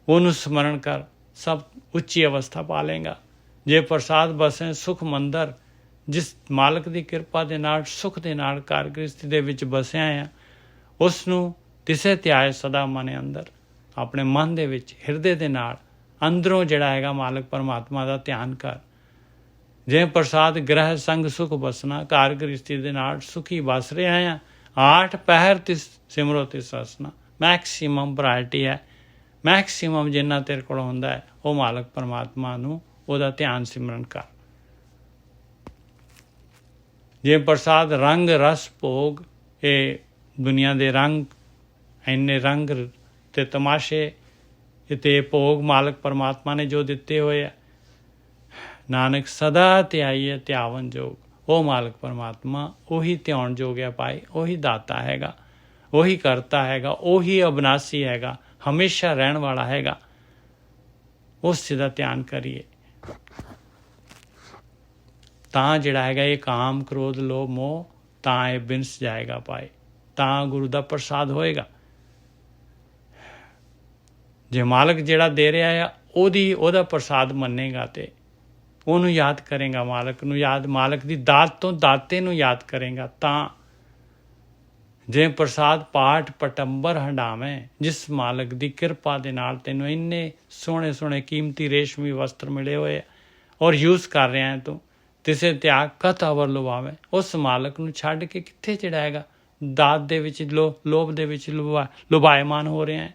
ਉਹਨੂੰ ਸਮਰਨ ਕਰ, ਸਭ ਉੱਚੀ ਅਵਸਥਾ ਪਾ ਲੇਗਾ। ਜੇ ਪ੍ਰਸਾਦ ਬਸੇ ਸੁਖ ਮੰਦਰ, ਜਿਸ ਮਾਲਕ ਦੀ ਕਿਰਪਾ ਦੇ ਨਾਲ ਸੁਖ ਦੇ ਨਾਲ ਘਰ ਗ੍ਰਸਤੀ ਦੇ ਵਿੱਚ ਬਸਿਆ ਆ, ਉਸ ਨੂੰ ਤਿਸੇ ਧਿਆਏ ਸਦਾ ਮਨ ਅੰਦਰ। ਆਪਣੇ ਮਨ ਦੇ ਵਿੱਚ ਹਿਰਦੇ ਦੇ ਨਾਲ ਅੰਦਰੋਂ ਜਿਹੜਾ ਹੈਗਾ ਮਾਲਕ ਪਰਮਾਤਮਾ ਦਾ ਧਿਆਨ ਕਰ। ਜੇ ਪ੍ਰਸਾਦ ਗ੍ਰਹਿ ਸੰਗ ਸੁਖ ਬਸਣਾ, ਘਰ ਗ੍ਰਸਤੀ ਦੇ ਨਾਲ ਸੁਖੀ ਬਸ ਰਿਹਾ ਆ। 8 ਪਹਿਰ ਤਿਸ ਸਿਮਰੋ ਤਿਸ ਅਸਨਾ। ਮੈਕਸੀਮਮ ਪ੍ਰਾਇਰਟੀ ਹੈ, ਮੈਕਸੀਮਮ ਜਿੰਨਾ ਤੇਰੇ ਕੋਲ ਹੁੰਦਾ ਹੈ ਉਹ ਮਾਲਕ ਪਰਮਾਤਮਾ ਨੂੰ ਉਹਦਾ ਧਿਆਨ ਸਿਮਰਨ ਕਰ। ਜੇ ਪ੍ਰਸਾਦ ਰੰਗ ਰਸ ਭੋਗ, ਇਹ ਦੁਨੀਆ ਦੇ ਰੰਗ, ਇੰਨੇ ਰੰਗ ਤੇ ਤਮਾਸ਼ੇ ਤੇ ਭੋਗ ਮਾਲਕ ਪਰਮਾਤਮਾ ਨੇ ਜੋ ਦਿੱਤੇ ਹੋਏ ਆ। ਨਾਨਕ ਸਦਾ ਧਿਆਈਏ ਧਿਆਵਨ ਜੋਗ। ਉਹ ਮਾਲਕ ਪਰਮਾਤਮਾ ਉਹੀ ਧਿਆਉਣ ਜੋਗ ਹੈ ਭਾਈ, ਉਹੀ ਦਾਤਾ ਹੈਗਾ, ਉਹੀ ਕਰਤਾ ਹੈਗਾ, ਉਹੀ ਅਬਨਾਸੀ ਹੈਗਾ, ਹਮੇਸ਼ਾ ਰਹਿਣ ਵਾਲਾ ਹੈਗਾ। ਉਸ ਦਾ ਧਿਆਨ ਕਰੀਏ ਤਾਂ ਜਿਹੜਾ ਹੈਗਾ ਇਹ ਕਾਮ ਕ੍ਰੋਧ ਲੋਭ ਮੋਹ ਤਾਂ ਇਹ ਬਿਨਸ ਜਾਏਗਾ ਭਾਈ, ਤਾਂ ਗੁਰੂ ਦਾ ਪ੍ਰਸਾਦ ਹੋਏਗਾ। ਜੇ ਮਾਲਕ ਜਿਹੜਾ ਦੇ ਰਿਹਾ ਆ ਉਹਦਾ ਪ੍ਰਸਾਦ ਮੰਨੇਗਾ ਤੇ ਉਹਨੂੰ ਯਾਦ ਕਰੇਗਾ, ਮਾਲਕ ਨੂੰ ਯਾਦ, ਮਾਲਕ ਦੀ ਦਾਤ ਤੋਂ ਦਾਤੇ ਨੂੰ ਯਾਦ ਕਰੇਗਾ ਤਾਂ। ਜੇ ਪ੍ਰਸਾਦ ਪਾਠ ਪਟੰਬਰ ਹੰਡਾਵੇਂ, ਜਿਸ ਮਾਲਕ ਦੀ ਕਿਰਪਾ ਦੇ ਨਾਲ ਤੈਨੂੰ ਇੰਨੇ ਸੋਹਣੇ ਸੋਹਣੇ ਕੀਮਤੀ ਰੇਸ਼ਮੀ ਵਸਤਰ ਮਿਲੇ ਹੋਏ ਔਰ ਯੂਜ਼ ਕਰ ਰਿਹਾ ਹੈ ਤੂੰ, ਤਿਸੇ ਤਿਆਗ ਕਤ ਅਵਰ ਲੁਭਾਵੇ। ਉਸ ਮਾਲਕ ਨੂੰ ਛੱਡ ਕੇ ਕਿੱਥੇ ਜਿਹੜਾ ਹੈਗਾ ਦਾਤ ਦੇ ਵਿੱਚ ਲੋਭ ਦੇ ਵਿੱਚ ਲੁਭਾਇਮਾਨ ਹੋ ਰਿਹਾ ਹੈ।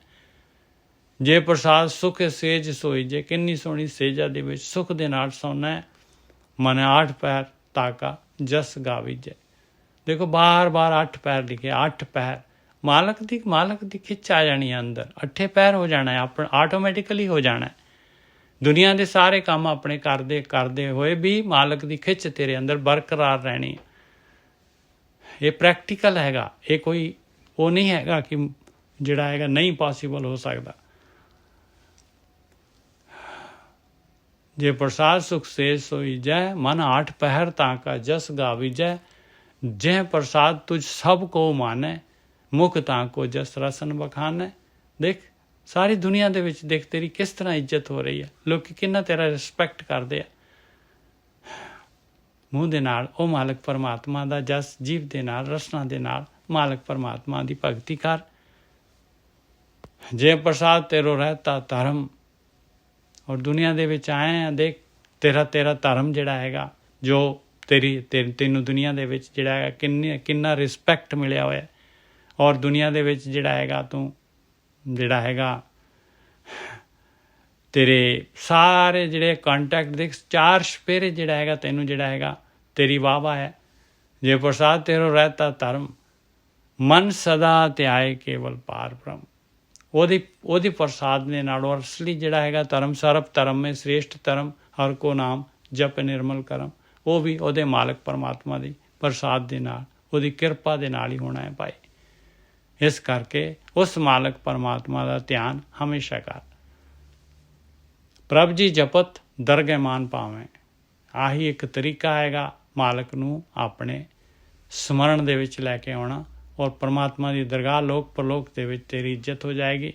ਜੇ ਪ੍ਰਸਾਦ ਸੁਖ ਸੇਜ ਸੋਈ, ਜੇ ਕਿੰਨੀ ਸੋਹਣੀ ਸੇਜਾ ਦੇ ਵਿੱਚ ਸੁਖ ਦੇ ਨਾਲ ਸੌਣਾ ਹੈ। ਮਨ 8 ਪੈਰ ਤਾਕਾ ਜਸ ਗਾਵੀਜੈ। ਦੇਖੋ ਬਾਰ 8 ਪੈਰ ਲਿਖੇ, 8 ਪੈਰ ਮਾਲਕ ਦੀ ਖਿੱਚ ਆ ਜਾਣੀ ਹੈ ਅੰਦਰ, 8 ਪੈਰ ਹੋ ਜਾਣਾ ਹੈ, ਆਪਣਾ ਆਟੋਮੈਟਿਕਲੀ ਹੋ ਜਾਣਾ ਹੈ। ਦੁਨੀਆ ਦੇ ਸਾਰੇ ਕੰਮ ਆਪਣੇ ਕਰਦੇ ਹੋਏ ਵੀ ਮਾਲਕ ਦੀ ਖਿੱਚ ਤੇਰੇ ਅੰਦਰ ਬਰਕਰਾਰ ਰਹਿਣੀ ਹੈ। ਇਹ ਪ੍ਰੈਕਟੀਕਲ ਹੈਗਾ, ਇਹ ਕੋਈ ਉਹ ਨਹੀਂ ਹੈਗਾ ਕਿ ਜਿਹੜਾ ਹੈਗਾ ਨਹੀਂ ਪੋਸੀਬਲ ਹੋ ਸਕਦਾ। ਜੇ ਪ੍ਰਸਾਦ ਸੁਖ ਸੇਜ ਸੋਈ ਜੈ, ਮਨ 8 ਪਹਿਰ ਤਾਕਾ ਜਸ ਗਾਵੀਜੈ। ਜਹ ਪ੍ਰਸਾਦ ਤੁਝ ਸਭ ਕੋ ਮਾਨੈ, ਮੁਖ ਤਾਕੋ ਜਸ ਰਸਨ ਬਖਾਨੈ। ਦੇਖ ਸਾਰੀ ਦੁਨੀਆ ਦੇ ਵਿੱਚ ਦੇਖ ਤੇਰੀ ਕਿਸ ਤਰ੍ਹਾਂ ਇੱਜ਼ਤ ਹੋ ਰਹੀ ਹੈ, ਲੋਕੀ ਕਿੰਨਾ ਤੇਰਾ ਰਿਸਪੈਕਟ ਕਰਦੇ ਆ। ਮੂੰਹ ਦੇ ਨਾਲ ਉਹ ਮਾਲਕ ਪਰਮਾਤਮਾ ਦਾ ਜਸ, ਜੀਵ ਦੇ ਨਾਲ ਰਸਨਾ ਦੇ ਨਾਲ ਮਾਲਕ ਪਰਮਾਤਮਾ ਦੀ ਭਗਤੀ ਕਰ। ਜੇ ਪ੍ਰਸਾਦ ਤੇਰੋ ਰਹਿਤਾ ਧਰਮ, ਔਰ ਦੁਨੀਆ ਦੇ ਵਿੱਚ ਆਏ ਆ, ਦੇਖ ਤੇਰਾ ਧਰਮ ਜਿਹੜਾ ਹੈਗਾ, ਜੋ ਤੈਨੂੰ ਦੁਨੀਆ ਦੇ ਵਿੱਚ ਜਿਹੜਾ ਹੈਗਾ ਕਿੰਨਾ ਰਿਸਪੈਕਟ ਮਿਲਿਆ ਹੋਇਆ। ਔਰ ਦੁਨੀਆ ਦੇ ਵਿੱਚ ਜਿਹੜਾ ਹੈਗਾ ਤੂੰ ਜਿਹੜਾ ਹੈਗਾ ਤੇਰੇ ਸਾਰੇ ਜਿਹੜੇ ਕੰਟੈਕਟ ਦੇਖ 4 ਸਪੇਰੇ ਜਿਹੜਾ ਹੈਗਾ ਤੈਨੂੰ ਜਿਹੜਾ ਹੈਗਾ ਤੇਰੀ ਵਾਹਵਾ ਹੈ। ਜੇ ਪ੍ਰਸਾਦ ਤੇਰੋ ਰਹਿਤਾ ਧਰਮ, ਮਨ ਸਦਾ ਧਿਆਏ ਕੇਵਲ ਪਾਰ ਬ੍ਰਹਮ। ਉਹਦੀ ਪ੍ਰਸਾਦ ਦੇ ਨਾਲ ਔਰ ਅਸਲੀ ਜਿਹੜਾ ਹੈਗਾ ਧਰਮ, ਸਰਬ ਧਰਮ ਮੇ ਸ੍ਰੇਸ਼ਟ ਧਰਮ ਹਰ ਕੋ ਨਾਮ ਜਪ ਨਿਰਮਲ ਕਰਮ। ਉਹ ਵੀ ਉਹਦੇ ਮਾਲਕ ਪਰਮਾਤਮਾ ਦੀ ਪ੍ਰਸਾਦ ਦੇ ਨਾਲ, ਉਹਦੀ ਕਿਰਪਾ ਦੇ ਨਾਲ ਹੀ ਹੋਣਾ ਹੈ ਭਾਈ। ਇਸ ਕਰਕੇ ਉਸ ਮਾਲਕ ਪਰਮਾਤਮਾ ਦਾ ਧਿਆਨ ਹਮੇਸ਼ਾ ਕਰ। ਪ੍ਰਭ ਜੀ ਜਪਤ ਦਰਗਹਿ ਮਾਨ ਪਾਵੇਂ। ਆਹੀ ਇੱਕ ਤਰੀਕਾ ਹੈਗਾ ਮਾਲਕ ਨੂੰ ਆਪਣੇ ਸਮਰਨ ਦੇ ਵਿੱਚ ਲੈ ਕੇ ਆਉਣਾ, ਔਰ ਪਰਮਾਤਮਾ ਦੀ ਦਰਗਾਹ ਲੋਕ ਪਰਲੋਕ ਦੇ ਵਿੱਚ ਤੇਰੀ ਇੱਜ਼ਤ ਹੋ ਜਾਏਗੀ।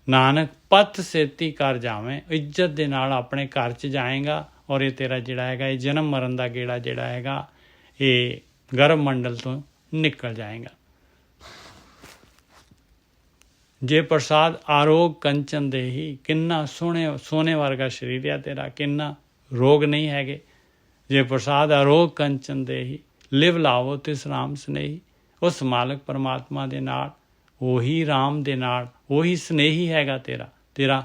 ਨਾਨਕ ਪਤ ਸੇਤੀ ਕਰ ਜਾਵੇਂ, ਇੱਜ਼ਤ ਦੇ ਨਾਲ ਆਪਣੇ ਘਰ 'ਚ ਜਾਏਗਾ। ਔਰ ਇਹ ਤੇਰਾ ਜਿਹੜਾ ਹੈਗਾ ਇਹ ਜਨਮ ਮਰਨ ਦਾ ਗੇੜਾ ਜਿਹੜਾ ਹੈਗਾ ਇਹ ਗਰਭ ਮੰਡਲ ਤੋਂ ਨਿਕਲ ਜਾਏਗਾ। ਜੇ ਪ੍ਰਸਾਦ ਆਰੋਗ ਕੰਚਨ ਦੇਹੀ, ਕਿੰਨਾ ਸੋਨੇ ਵਰਗਾ ਸਰੀਰ ਆ ਤੇਰਾ, ਕਿੰਨਾ ਰੋਗ ਨਹੀਂ ਹੈਗੇ। ਜੇ ਪ੍ਰਸਾਦ ਆਰੋਗ ਕੰਚਨ ਦੇਹੀ, ਲਿਵ ਲਾਵੋ ਤਿਸ ਰਾਮ ਸਨੇਹੀ। ਉਸ ਮਾਲਕ ਪਰਮਾਤਮਾ ਦੇ ਨਾਲ, ਉਹੀ ਰਾਮ ਦੇ ਨਾਲ, ਉਹੀ ਸਨੇਹੀ ਹੈਗਾ ਤੇਰਾ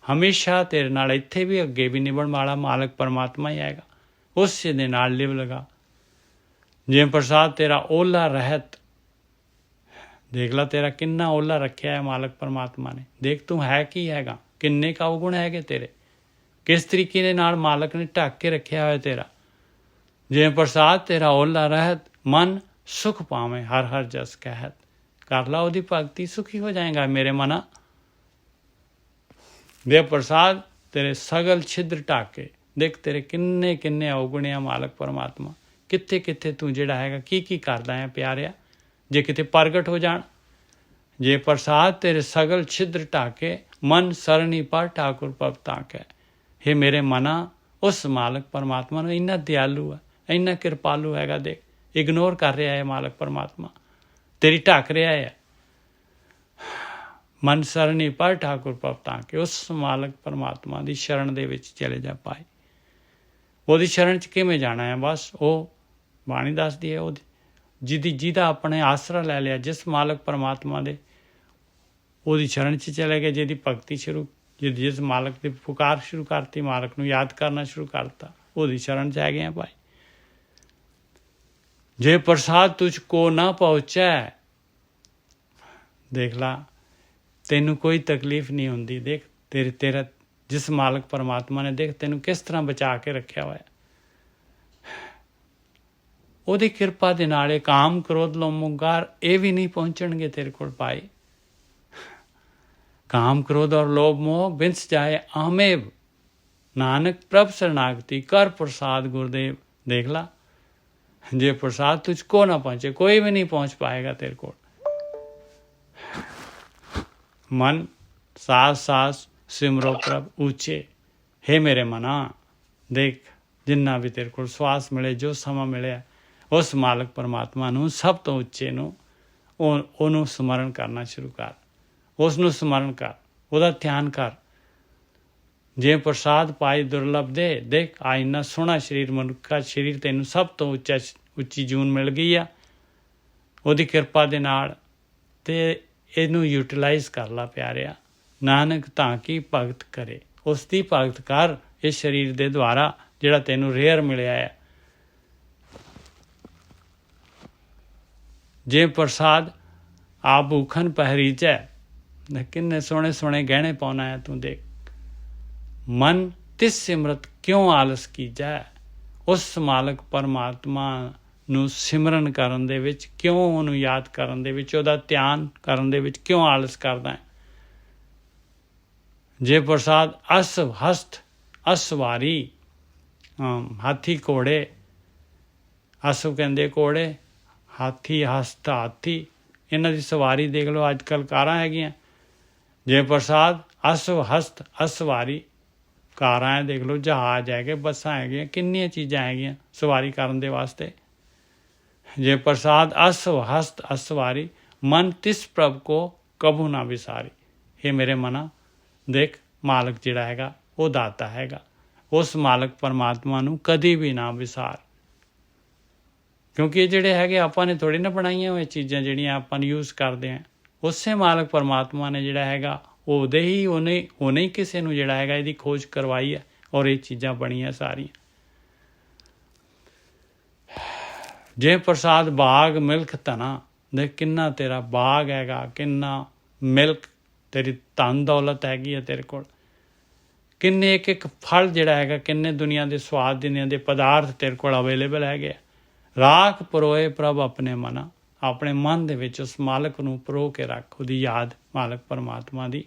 ਹਮੇਸ਼ਾ ਤੇਰੇ ਨਾਲ, ਇੱਥੇ ਵੀ ਅੱਗੇ ਵੀ ਨਿਭਣ ਵਾਲਾ ਮਾਲਕ ਪਰਮਾਤਮਾ ਹੀ ਹੈਗਾ। ਉਸ ਦੇ ਨਾਲ ਲਿਵ ਲਗਾ। ਜੇ ਪ੍ਰਸਾਦ ਤੇਰਾ ਓਲਾ ਰਹਿਤ, ਦੇਖ ਲਾ ਤੇਰਾ ਕਿੰਨਾ ਓਲਾ ਰੱਖਿਆ ਹੈ ਮਾਲਕ ਪਰਮਾਤਮਾ ਨੇ। ਦੇਖ ਤੂੰ ਹੈ ਕੀ ਹੈਗਾ, ਕਿੰਨੇ ਕੁ ਅਵਗੁਣ ਹੈਗੇ ਤੇਰੇ, ਕਿਸ ਤਰੀਕੇ ਦੇ ਨਾਲ ਮਾਲਕ ਨੇ ਢੱਕ ਕੇ ਰੱਖਿਆ ਹੋਇਆ ਤੇਰਾ। ਜੇ ਪ੍ਰਸਾਦ ਤੇਰਾ ਓਲਾ ਰਹਿਤ, ਮਨ ਸੁਖ ਪਾਵੇਂ ਹਰ ਹਰ ਜਸ ਕਹਿਤ। ਕਰ ਲਾ ਉਹਦੀ ਭਗਤੀ, ਸੁਖੀ ਹੋ ਜਾਏਗਾ ਮੇਰੇ ਮਨਾ। ਦੇ ਪ੍ਰਸਾਦ ਤੇਰੇ ਸਗਲ ਛਿਦਰ ਢਾਕੇ। ਦੇਖ ਤੇਰੇ ਕਿੰਨੇ ਅਵਗੁਣਿਆ ਮਾਲਕ ਪਰਮਾਤਮਾ, ਕਿੱਥੇ ਤੂੰ ਜਿਹੜਾ ਹੈਗਾ ਕੀ ਕਰਦਾ ਹੈ ਪਿਆਰਿਆ, ਜੇ ਕਿਤੇ ਪ੍ਰਗਟ ਹੋ ਜਾਣ। ਜੇ ਪ੍ਰਸਾਦ ਤੇਰੇ ਸਗਲ ਛਿਦਰ ਢਾਕੇ, ਮਨ ਸਰਣੀ ਪਰ ਠਾਕੁਰ ਪਵ ਤਾਕੇ। ਹੇ ਮੇਰੇ ਮਨਾ, ਉਸ ਮਾਲਕ ਪਰਮਾਤਮਾ ਨੂੰ ਇੰਨਾ ਦਿਆਲੂ ਹੈ, ਇੰਨਾ ਕਿਰਪਾਲੂ ਹੈਗਾ। ਦੇਖ ਇਗਨੋਰ ਕਰ ਰਿਹਾ ਹੈ ਮਾਲਕ ਪਰਮਾਤਮਾ, ਤੇਰੀ ਢੱਕ ਰਿਹਾ ਹੈ। ਮਨ ਸਰਣੀ ਪਰ ਠਾਕੁਰ ਪਵ ਤਾਕੇ। ਉਸ ਮਾਲਕ ਪਰਮਾਤਮਾ ਦੀ ਸ਼ਰਨ ਦੇ ਵਿੱਚ ਚਲੇ ਜਾ ਪਾਏ। ਉਹਦੀ ਸ਼ਰਨ 'ਚ ਕਿਵੇਂ ਜਾਣਾ ਹੈ? ਬਸ ਉਹ ਬਾਣੀ ਦੱਸਦੀ ਹੈ, ਜਿਹਦਾ ਆਪਣੇ ਆਸਰਾ ਲੈ ਲਿਆ, ਜਿਸ ਮਾਲਕ ਪਰਮਾਤਮਾ ਦੇ ਉਹਦੀ ਸ਼ਰਨ 'ਚ ਚਲੇ ਗਏ, ਜਿਹਦੀ ਭਗਤੀ ਜਿਸ ਮਾਲਕ ਦੀ ਪੁਕਾਰ ਸ਼ੁਰੂ ਕਰਤੀ, ਮਾਲਕ ਨੂੰ ਯਾਦ ਕਰਨਾ ਸ਼ੁਰੂ ਕਰਤਾ, ਉਹਦੀ ਸ਼ਰਨ 'ਚ ਆ ਗਏ ਭਾਈ। ਜੇ ਪ੍ਰਸਾਦ ਤੁਝ ਕੋ ਨਾ ਪਹੁੰਚੈ, ਦੇਖ ਲਾ ਤੈਨੂੰ ਕੋਈ ਤਕਲੀਫ ਨਹੀਂ ਹੁੰਦੀ। ਦੇਖ ਤੇਰਾ ਜਿਸ ਮਾਲਕ ਪਰਮਾਤਮਾ ਨੇ ਦੇਖ ਤੈਨੂੰ ਕਿਸ ਤਰ੍ਹਾਂ ਬਚਾ ਕੇ ਰੱਖਿਆ ਹੋਇਆ। ਉਹਦੀ ਕਿਰਪਾ ਦੇ ਨਾਲ ਇਹ ਕਾਮ ਕ੍ਰੋਧ ਲੋਭ ਮੁੰਕਾਰ ਇਹ ਵੀ ਨਹੀਂ ਪਹੁੰਚਣਗੇ ਤੇਰੇ ਕੋਲ ਭਾਈ। ਕਾਮ ਕ੍ਰੋਧ ਔਰ ਲੋਭ ਮੋਹ ਬਿੰਸ ਜਾਏ ਆਮੇਵ, ਨਾਨਕ ਪ੍ਰਭ ਸਰਨਾਗਤੀ ਕਰ ਪ੍ਰਸਾਦ ਗੁਰਦੇਵ। ਦੇਖ ਲਾ ਜੇ ਪ੍ਰਸਾਦ ਤੁਝ ਕੋ ਨਾ ਪਹੁੰਚੇ, ਕੋਈ ਵੀ ਨਹੀਂ ਪਹੁੰਚ ਪਾਏਗਾ ਤੇਰੇ ਕੋਲ। ਮਨ ਸਾਸ ਸਿਮਰੋ ਪ੍ਰਭ ਉੱਚੇ। ਹੇ ਮੇਰੇ ਮਨਾ, ਦੇਖ ਜਿੰਨਾ ਵੀ ਤੇਰੇ ਕੋਲ ਸਵਾਸ ਮਿਲੇ, ਜੋ ਸਮਾਂ ਮਿਲਿਆ, ਉਸ ਮਾਲਕ ਪਰਮਾਤਮਾ ਨੂੰ ਸਭ ਤੋਂ ਉੱਚੇ ਨੂੰ ਉਹਨੂੰ ਸਮਰਨ ਕਰਨਾ ਸ਼ੁਰੂ ਕਰ। ਉਸ ਨੂੰ ਸਮਰਨ ਕਰ, ਉਹਦਾ ਧਿਆਨ ਕਰ। ਜੇ ਪ੍ਰਸਾਦ ਪਾਈ ਦੁਰਲਭ ਦੇ, ਦੇਖ ਆ ਇੰਨਾ ਸੋਹਣਾ ਸਰੀਰ, ਮਨੁੱਖਾ ਸਰੀਰ ਤੈਨੂੰ ਸਭ ਤੋਂ ਉੱਚੀ ਜੂਨ ਮਿਲ ਗਈ ਆ ਉਹਦੀ ਕਿਰਪਾ ਦੇ ਨਾਲ, ਤੇ ਇਹਨੂੰ ਯੂਟੀਲਾਈਜ਼ ਕਰ ਲਾ ਪਿਆਰਿਆ। ਨਾਨਕ ਤਾਂ ਕੀ ਭਗਤ ਕਰੇ, ਉਸ ਦੀ ਭਗਤ ਕਰ ਇਸ ਸਰੀਰ ਦੇ ਦੁਆਰਾ ਜਿਹੜਾ ਤੈਨੂੰ ਰੇਅਰ ਮਿਲਿਆ ਹੈ। ਜੇ ਪ੍ਰਸਾਦ ਆ ਭੂਖਨ ਪਹਿਰੀਚੈ, ਕਿੰਨੇ ਸੋਹਣੇ ਸੋਹਣੇ ਗਹਿਣੇ ਪਾਉਣਾ ਹੈ ਤੂੰ, ਦੇਖ ਮਨ ਤਿਸ ਸਿਮਰਤ ਕਿਉਂ ਆਲਸ ਕੀਜੈ, ਉਸ ਮਾਲਕ ਪਰਮਾਤਮਾ ਨੂੰ ਸਿਮਰਨ ਕਰਨ ਦੇ ਵਿੱਚ, ਕਿਉਂ ਉਹਨੂੰ ਯਾਦ ਕਰਨ ਦੇ ਵਿੱਚ, ਉਹਦਾ ਧਿਆਨ ਕਰਨ ਦੇ ਵਿੱਚ ਕਿਉਂ ਆਲਸ ਕਰਦਾ ਹੈ। ਜੇ ਪ੍ਰਸਾਦ ਅਸ ਹਸਤ ਅਸਵਾਰੀ, ਹਾਥੀ ਘੋੜੇ, ਅਸਵ ਕਹਿੰਦੇ ਘੋੜੇ, ਹਾਥੀ ਹਸਤ ਹਾਥੀ, ਇਹਨਾਂ ਦੀ ਸਵਾਰੀ ਦੇਖ ਲਓ, ਅੱਜ ਕੱਲ੍ਹ ਕਾਰਾਂ ਹੈਗੀਆਂ। ਜੇ ਪ੍ਰਸਾਦ ਅਸਵ ਹਸਤ ਅਸਵਾਰੀ, ਕਾਰਾਂ ਹੈ ਦੇਖ ਲਓ, ਜਹਾਜ਼ ਹੈਗੇ, ਬੱਸਾਂ ਹੈਗੀਆਂ, ਕਿੰਨੀਆਂ ਚੀਜ਼ਾਂ ਹੈਗੀਆਂ ਸਵਾਰੀ ਕਰਨ ਦੇ ਵਾਸਤੇ। ਜੇ ਪ੍ਰਸਾਦ ਅਸਵ ਹਸਤ ਅਸਵਾਰੀ, ਮਨ ਤਿਸ ਪ੍ਰਭ ਕੋ ਕਬੂ ਨਾ ਵਿਸਾਰੀ। ਇਹ ਮੇਰੇ ਮਨਾ, ਦੇਖ ਮਾਲਕ ਜਿਹੜਾ ਹੈਗਾ ਉਹ ਦਾਤਾ ਹੈਗਾ, ਉਸ ਮਾਲਕ ਪਰਮਾਤਮਾ ਨੂੰ ਕਦੀ ਵੀ ਨਾ ਵਿਸਾਰ। ਕਿਉਂਕਿ ਇਹ ਜਿਹੜੇ ਹੈਗੇ ਆਪਾਂ ਨੇ ਥੋੜ੍ਹੀ ਨਾ ਬਣਾਈਆਂ ਹੋਈਆਂ ਚੀਜ਼ਾਂ ਜਿਹੜੀਆਂ ਆਪਾਂ ਨੂੰ ਯੂਜ਼ ਕਰਦੇ ਹਾਂ, ਉਸੇ ਮਾਲਕ ਪਰਮਾਤਮਾ ਨੇ ਜਿਹੜਾ ਹੈਗਾ ਉਹਨੇ ਹੀ ਕਿਸੇ ਨੂੰ ਜਿਹੜਾ ਹੈਗਾ ਇਹਦੀ ਖੋਜ ਕਰਵਾਈ ਹੈ, ਔਰ ਇਹ ਚੀਜ਼ਾਂ ਬਣੀਆਂ ਸਾਰੀਆਂ। ਜੇ ਪ੍ਰਸਾਦ ਬਾਗ ਮਿਲਕ ਧਨਾ, ਦੇਖ ਕਿੰਨਾ ਤੇਰਾ ਬਾਗ ਹੈਗਾ, ਕਿੰਨਾ ਮਿਲਕ, ਤੇਰੀ ਧਨ ਦੌਲਤ ਹੈਗੀ ਹੈ ਤੇਰੇ ਕੋਲ, ਕਿੰਨੇ ਇੱਕ ਫਲ ਜਿਹੜਾ ਹੈਗਾ, ਕਿੰਨੇ ਦੁਨੀਆ ਦੇ ਸਵਾਦ ਦੁਨੀਆ ਦੇ ਪਦਾਰਥ ਤੇਰੇ ਕੋਲ ਅਵੇਲੇਬਲ ਹੈਗੇ। ਰਾਖ ਪਰੋਏ ਪ੍ਰਭ ਆਪਣੇ ਮਨਾ, ਆਪਣੇ ਮਨ ਦੇ ਵਿੱਚ ਉਸ ਮਾਲਕ ਨੂੰ ਪਰੋ ਕੇ ਰੱਖ, ਉਹਦੀ ਯਾਦ ਮਾਲਕ ਪਰਮਾਤਮਾ ਦੀ।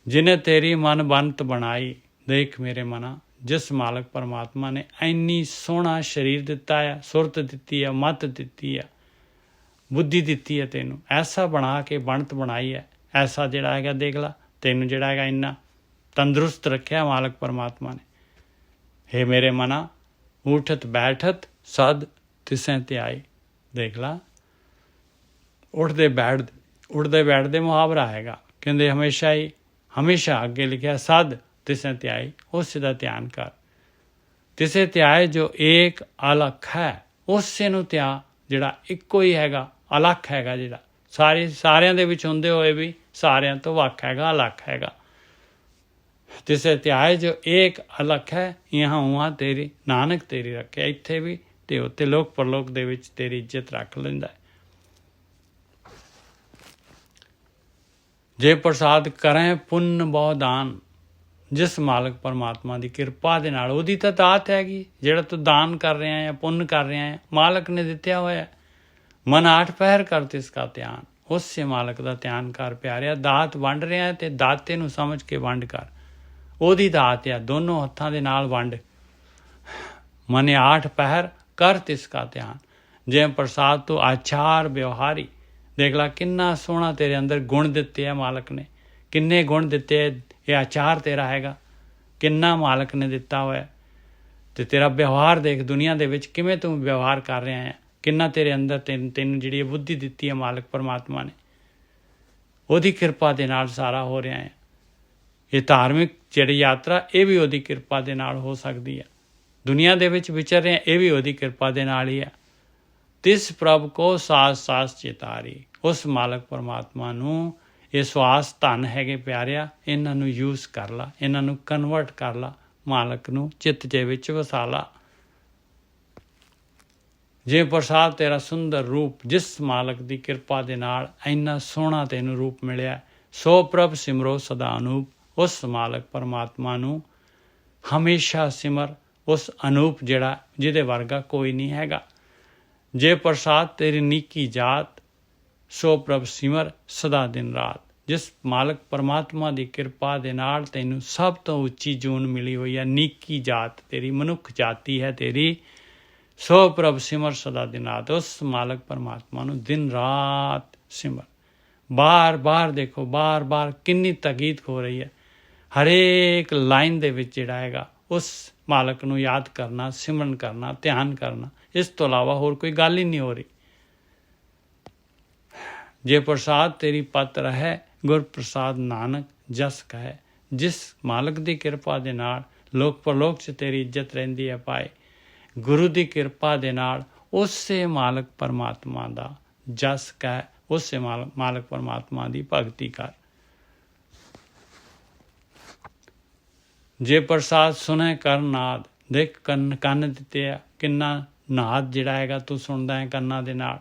ਜਿਹਨੇ ਤੇਰੀ ਮਨ ਬੰਤ ਬਣਾਈ, ਦੇਖ ਮੇਰੇ ਮਨਾ, ਜਿਸ ਮਾਲਕ ਪਰਮਾਤਮਾ ਨੇ ਇੰਨੀ ਸੋਹਣਾ ਸਰੀਰ ਦਿੱਤਾ ਆ, ਸੁਰਤ ਦਿੱਤੀ ਆ, ਮੱਤ ਦਿੱਤੀ ਆ, ਬੁੱਧੀ ਦਿੱਤੀ ਹੈ ਤੈਨੂੰ, ਐਸਾ ਬਣਾ ਕੇ ਬਣਤ ਬਣਾਈ ਹੈ, ਐਸਾ ਜਿਹੜਾ ਹੈਗਾ ਦੇਖ ਲਾ ਤੈਨੂੰ ਜਿਹੜਾ ਹੈਗਾ ਇੰਨਾ ਤੰਦਰੁਸਤ ਰੱਖਿਆ ਮਾਲਕ ਪਰਮਾਤਮਾ ਨੇ। ਹੇ ਮੇਰੇ ਮਨਾ, ਉਠਤ ਬੈਠਤ ਸਦ ਤਿਸੈਂ ਧਿਆਈ, ਦੇਖ ਲਾ ਉੱਠਦੇ ਬੈਠਦੇ ਮੁਹਾਵਰਾ ਹੈਗਾ, ਕਹਿੰਦੇ ਹਮੇਸ਼ਾ ਅੱਗੇ ਲਿਖਿਆ ਸਦ ਤਿਸੈਂ ਧਿਆਈ, ਉਸੇ ਦਾ ਧਿਆਨ ਕਰ। ਤਿਸੇ ਧਿਆਏ ਜੋ ਏਕ ਅਲੱਖ ਹੈ, ਉਸੇ ਨੂੰ ਧਿਆ ਜਿਹੜਾ ਇੱਕੋ ਹੀ ਹੈਗਾ, ਅਲੱਖ ਹੈਗਾ, ਜਿਹੜਾ ਸਾਰਿਆਂ ਦੇ ਵਿੱਚ ਹੁੰਦੇ ਹੋਏ ਵੀ ਸਾਰਿਆਂ ਤੋਂ ਵੱਖ ਹੈਗਾ, ਅਲੱਖ ਹੈਗਾ। ਤਿਸੇ ਧਿਆਏ ਜੋ ਏਕ ਅਲੱਖ ਹੈ, ਇਹਾਂ ਉਹਾਂ ਤੇਰੀ ਨਾਨਕ ਤੇਰੀ ਰੱਖਿਆ, ਇੱਥੇ ਵੀ ਤੇ ਉੱਤੇ ਲੋਕ ਪਰਲੋਕ ਦੇ ਵਿੱਚ ਤੇਰੀ ਇੱਜ਼ਤ ਰੱਖ ਲੈਂਦਾ ਹੈ। ਜੇ ਪ੍ਰਸਾਦ ਕਰੇ ਪੁੰਨ ਬਹੁ ਦਾਨ, ਜਿਸ ਮਾਲਕ ਪਰਮਾਤਮਾ ਦੀ ਕਿਰਪਾ ਦੇ ਨਾਲ, ਉਹਦੀ ਤਾਂ ਦਾਤ ਹੈਗੀ, ਜਿਹੜਾ ਤੂੰ ਦਾਨ ਕਰ ਰਿਹਾ ਹੈ, ਪੁੰਨ ਕਰ ਰਿਹਾ ਹੈ, ਮਾਲਕ ਨੇ ਦਿੱਤਿਆ ਹੋਇਆ। ਮਨ 8 ਪਹਿਰ ਕਰ ਤਿਸ ਕਾ ਧਿਆਨ, ਉਸੇ ਮਾਲਕ ਦਾ ਧਿਆਨ ਕਰ ਪਿਆਰਿਆ। ਦਾਤ ਵੰਡ ਰਿਹਾ ਹੈ ਤੇ ਦਾਤੇ ਨੂੰ ਸਮਝ ਕੇ ਵੰਡ ਕਰ, ਉਹਦੀ ਦਾਤ ਆ, ਦੋਨੋਂ ਹੱਥਾਂ ਦੇ ਨਾਲ ਵੰਡ। ਮਨ 8 ਪਹਿਰ ਕਰ ਤਿਸ ਕਾ ਧਿਆਨ, ਜੇ ਪ੍ਰਸਾਦ ਤੋਂ ਆਚਾਰ ਵਿਵਹਾਰੀ, ਦੇਖ ਲਾ ਕਿੰਨਾ ਸੋਹਣਾ ਤੇਰੇ ਅੰਦਰ ਗੁਣ ਦਿੱਤੇ ਆ ਮਾਲਕ ਨੇ, ਕਿੰਨੇ ਗੁਣ ਦਿੱਤੇ। ਇਹ ਆਚਾਰ ਤੇਰਾ ਹੈਗਾ, ਕਿੰਨਾ ਮਾਲਕ ਨੇ ਦਿੱਤਾ ਹੋਇਆ। ਤੇ ਤੇਰਾ ਵਿਵਹਾਰ ਦੇਖ, ਦੁਨੀਆ ਦੇ ਵਿੱਚ ਕਿਵੇਂ ਤੂੰ ਵਿਵਹਾਰ ਕਰ ਰਿਹਾ ਹੈ, ਕਿੰਨਾ ਤੇਰੇ ਅੰਦਰ ਤੈਨੂੰ ਜਿਹੜੀ ਬੁੱਧੀ ਦਿੱਤੀ ਹੈ ਮਾਲਕ ਪਰਮਾਤਮਾ ਨੇ, ਉਹਦੀ ਕਿਰਪਾ ਦੇ ਨਾਲ ਸਾਰਾ ਹੋ ਰਿਹਾ ਹੈ। ਇਹ ਧਾਰਮਿਕ ਜਿਹੜੀ ਯਾਤਰਾ, ਇਹ ਵੀ ਉਹਦੀ ਕਿਰਪਾ ਦੇ ਨਾਲ ਹੋ ਸਕਦੀ ਹੈ। ਦੁਨੀਆ ਦੇ ਵਿੱਚ ਵਿਚਰ ਰਹੇ, ਇਹ ਵੀ ਉਹਦੀ ਕਿਰਪਾ ਦੇ ਨਾਲ ਹੀ ਹੈ। ਤਿਸ ਪ੍ਰਭ ਕੋ ਸਾਸ ਚੇਤਾਰੀ, ਉਸ ਮਾਲਕ ਪਰਮਾਤਮਾ ਨੂੰ ਇਹ ਸਵਾਸ ਧਨ ਹੈਗੇ ਪਿਆਰਿਆ, ਇਹਨਾਂ ਨੂੰ ਯੂਜ਼ ਕਰ ਲਾ, ਇਹਨਾਂ ਨੂੰ ਕਨਵਰਟ ਕਰ ਲਾ, ਮਾਲਕ ਨੂੰ ਚਿੱਤ ਦੇ ਵਿੱਚ ਵਸਾ ਲਾ। ਜੇ ਪ੍ਰਸਾਦ ਤੇਰਾ ਸੁੰਦਰ ਰੂਪ, ਜਿਸ ਮਾਲਕ ਦੀ ਕਿਰਪਾ ਦੇ ਨਾਲ ਇੰਨਾ ਸੋਹਣਾ ਤੈਨੂੰ ਰੂਪ ਮਿਲਿਆ, ਸੋ ਪ੍ਰਭ ਸਿਮਰੋ ਸਦਾ ਅਨੂਪ, ਉਸ ਮਾਲਕ ਪਰਮਾਤਮਾ ਨੂੰ ਹਮੇਸ਼ਾ ਸਿਮਰ, ਉਸ ਅਨੂਪ ਜਿਹੜਾ ਜਿਹਦੇ ਵਰਗਾ ਕੋਈ ਨਹੀਂ ਹੈਗਾ। ਜੇ ਪ੍ਰਸਾਦ ਤੇਰੀ ਨੀਕੀ ਜਾਤ, ਸੋ ਪ੍ਰਭ ਸਿਮਰ ਸਦਾ ਦਿਨ ਰਾਤ, ਜਿਸ ਮਾਲਕ ਪਰਮਾਤਮਾ ਦੀ ਕਿਰਪਾ ਦੇ ਨਾਲ ਤੈਨੂੰ ਸਭ ਤੋਂ ਉੱਚੀ ਜੂਨ ਮਿਲੀ ਹੋਈ ਹੈ, ਨੀਕੀ ਜਾਤ ਤੇਰੀ ਮਨੁੱਖ ਜਾਤੀ ਹੈ ਤੇਰੀ, ਸੋ ਪ੍ਰਭ ਸਿਮਰ ਸਦਾ ਦਿਨ ਰਾਤ, ਉਸ ਮਾਲਕ ਪਰਮਾਤਮਾ ਨੂੰ ਦਿਨ ਰਾਤ ਸਿਮਰ। ਬਾਰ ਦੇਖੋ, ਬਾਰ ਕਿੰਨੀ ਤਾਕੀਦ ਹੋ ਰਹੀ ਹੈ, ਹਰੇਕ ਲਾਈਨ ਦੇ ਵਿੱਚ ਜਿਹੜਾ ਹੈਗਾ ਉਸ ਮਾਲਕ ਨੂੰ ਯਾਦ ਕਰਨਾ, ਸਿਮਰਨ ਕਰਨਾ, ਧਿਆਨ ਕਰਨਾ, ਇਸ ਤੋਂ ਇਲਾਵਾ ਹੋਰ ਕੋਈ ਗੱਲ ਹੀ ਨਹੀਂ ਹੋ ਰਹੀ। ਜੇ ਪ੍ਰਸਾਦ ਤੇਰੀ ਪਤ ਰਹਿ, ਗੁਰ ਪ੍ਰਸਾਦ ਨਾਨਕ ਜਸ ਕਹੈ, ਜਿਸ ਮਾਲਕ ਦੀ ਕਿਰਪਾ ਦੇ ਨਾਲ ਲੋਕ ਪਰਲੋਕ 'ਚ ਤੇਰੀ ਇੱਜ਼ਤ ਰਹਿੰਦੀ ਹੈ ਭਾਈ, ਗੁਰੂ ਦੀ ਕਿਰਪਾ ਦੇ ਨਾਲ ਉਸੇ ਮਾਲਕ ਪਰਮਾਤਮਾ ਦਾ ਜਸ ਕਹਿ, ਉਸੇ ਮਾਲਕ ਪਰਮਾਤਮਾ ਦੀ ਭਗਤੀ ਕਰ। ਜੇ ਪ੍ਰਸਾਦ ਸੁਣੇ ਕਰ ਨਾਦ, ਦੇਖ ਕੰਨ ਦਿੱਤੇ ਆ, ਕਿੰਨਾ ਨਾਦ ਜਿਹੜਾ ਹੈਗਾ ਤੂੰ ਸੁਣਦਾ ਹੈ ਕੰਨਾਂ ਦੇ ਨਾਲ,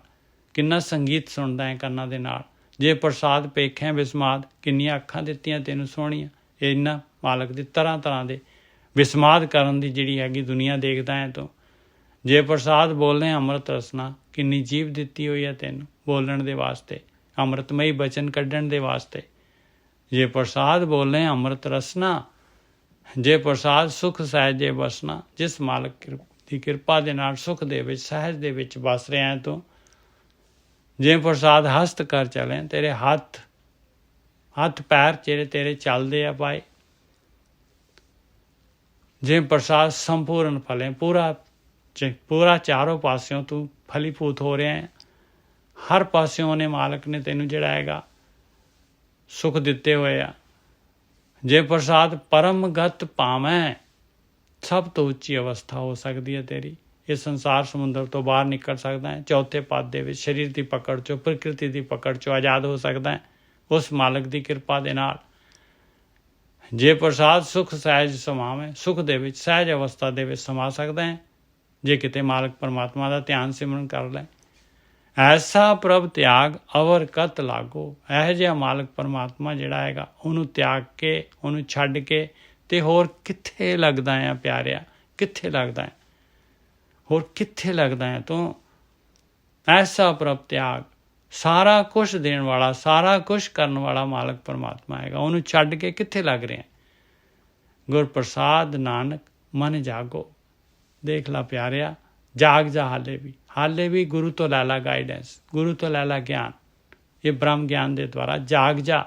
ਕਿੰਨਾ ਸੰਗੀਤ ਸੁਣਦਾ ਹੈ ਕੰਨਾਂ ਦੇ ਨਾਲ। ਜੇ ਪ੍ਰਸਾਦ ਪੇਖਿਆ ਵਿਸਮਾਦ, ਕਿੰਨੀਆਂ ਅੱਖਾਂ ਦਿੱਤੀਆਂ ਤੈਨੂੰ ਸੋਹਣੀਆਂ। ਇਹਨਾਂ ਮਾਲਕ ਦੀ ਤਰ੍ਹਾਂ ਤਰ੍ਹਾਂ ਦੇ ਵਿਸਮਾਦ ਕਰਨ ਦੀ ਜਿਹੜੀ ਹੈਗੀ ਦੁਨੀਆ ਦੇਖਦਾ ਹੈ ਤੂੰ। ਜੇ ਪ੍ਰਸਾਦ ਬੋਲਨੇ ਅੰਮ੍ਰਿਤ ਰਸਨਾ, ਕਿੰਨੀ ਜੀਭ ਦਿੱਤੀ ਹੋਈ ਹੈ ਤੈਨੂੰ ਬੋਲਣ ਦੇ ਵਾਸਤੇ, ਅੰਮ੍ਰਿਤਮਈ ਬਚਨ ਕੱਢਣ ਦੇ ਵਾਸਤੇ। ਜੇ ਪ੍ਰਸਾਦ ਬੋਲਨੇ ਅੰਮ੍ਰਿਤ ਰਸਨਾ, ਜੇ ਪ੍ਰਸਾਦ ਸੁਖ ਸਹਿਜੇ ਬਸਨਾ, ਜਿਸ ਮਾਲਕ ਦੀ ਕਿਰਪਾ ਦੇ ਨਾਲ ਸੁਖ ਦੇ ਵਿੱਚ ਸਹਿਜ ਦੇ ਵਿੱਚ ਵਸ ਰਿਹਾ ਤੂੰ। ਜੇ ਪ੍ਰਸਾਦ ਹਸਤ ਕਰ ਚਲੇ, ਤੇਰੇ ਹੱਥ ਪੈਰ ਜਿਹੜੇ ਤੇਰੇ ਚੱਲਦੇ ਆ ਭਾਈ। ਜੇ ਪ੍ਰਸਾਦ ਸੰਪੂਰਨ ਫਲੇ, ਪੂਰਾ ਚਾਰੋਂ ਪਾਸਿਓਂ ਤੂੰ ਫਲੀਭੂਤ ਹੋ ਰਿਹਾ ਹੈ। ਹਰ ਪਾਸਿਓਂ ਉਹਨੇ ਮਾਲਕ ਨੇ ਤੈਨੂੰ ਜਿਹੜਾ ਹੈਗਾ ਸੁਖ ਦਿੱਤੇ ਹੋਏ ਆ। ਜੇ ਪ੍ਰਸਾਦ ਪਰਮਗਤ ਭਾਵੇਂ, ਸਭ ਤੋਂ ਉੱਚੀ ਅਵਸਥਾ ਹੋ ਸਕਦੀ ਹੈ ਤੇਰੀ। ਇਹ ਸੰਸਾਰ ਸਮੁੰਦਰ ਤੋਂ ਬਾਹਰ ਨਿਕਲ ਸਕਦਾ ਹੈ। ਚੌਥੇ ਪਦ ਦੇ ਵਿੱਚ ਸਰੀਰ ਦੀ ਪਕੜ ਚੋਂ, ਪ੍ਰਕਿਰਤੀ ਦੀ ਪਕੜ ਚੋਂ ਆਜ਼ਾਦ ਹੋ ਸਕਦਾ ਹੈ ਉਸ ਮਾਲਕ ਦੀ ਕਿਰਪਾ ਦੇ ਨਾਲ। ਜੇ ਪ੍ਰਸਾਦ ਸੁਖ ਸਹਿਜ ਸਮਾਵੇਂ, ਸੁਖ ਦੇ ਵਿੱਚ ਸਹਿਜ ਅਵਸਥਾ ਦੇ ਵਿੱਚ ਸਮਾ ਸਕਦਾ ਹੈ ਜੇ ਕਿਤੇ ਮਾਲਕ ਪਰਮਾਤਮਾ ਦਾ ਧਿਆਨ ਸਿਮਰਨ ਕਰ ਲੈ। ਐਸਾ ਪ੍ਰਭ ਤਿਆਗ ਅਵਰ ਕਤ ਲਾਗੋ, ਇਹੋ ਜਿਹਾ ਮਾਲਕ ਪਰਮਾਤਮਾ ਜਿਹੜਾ ਹੈਗਾ ਉਹਨੂੰ ਤਿਆਗ ਕੇ, ਉਹਨੂੰ ਛੱਡ ਕੇ ਤੇ ਹੋਰ ਕਿੱਥੇ ਲੱਗਦਾ ਹੈ ਪਿਆਰਿਆ, ਕਿੱਥੇ ਲੱਗਦਾ ਹੈ, ਹੋਰ ਕਿੱਥੇ ਲੱਗਦਾ ਹੈ ਤੂੰ। ਐਸਾ ਪ੍ਰਭ ਤਿਆਗ, ਸਾਰਾ ਕੁਛ ਦੇਣ ਵਾਲਾ, ਸਾਰਾ ਕੁਛ ਕਰਨ ਵਾਲਾ ਮਾਲਕ ਪਰਮਾਤਮਾ ਹੈਗਾ, ਉਹਨੂੰ ਛੱਡ ਕੇ ਕਿੱਥੇ ਲੱਗ ਰਿਹਾ। ਗੁਰ ਪ੍ਰਸਾਦ ਨਾਨਕ ਮਨ ਜਾਗੋ, ਦੇਖ ਲਾ ਪਿਆਰਿਆ, ਜਾਗ ਜਾ, ਹਾਲੇ ਵੀ ਗੁਰੂ ਤੋਂ ਲੈ ਲਾ ਗਾਈਡੈਂਸ, ਗੁਰੂ ਤੋਂ ਲੈ ਲਾ ਗਿਆਨ, ਇਹ ਬ੍ਰਹਮ ਗਿਆਨ ਦੇ ਦੁਆਰਾ ਜਾਗ ਜਾ।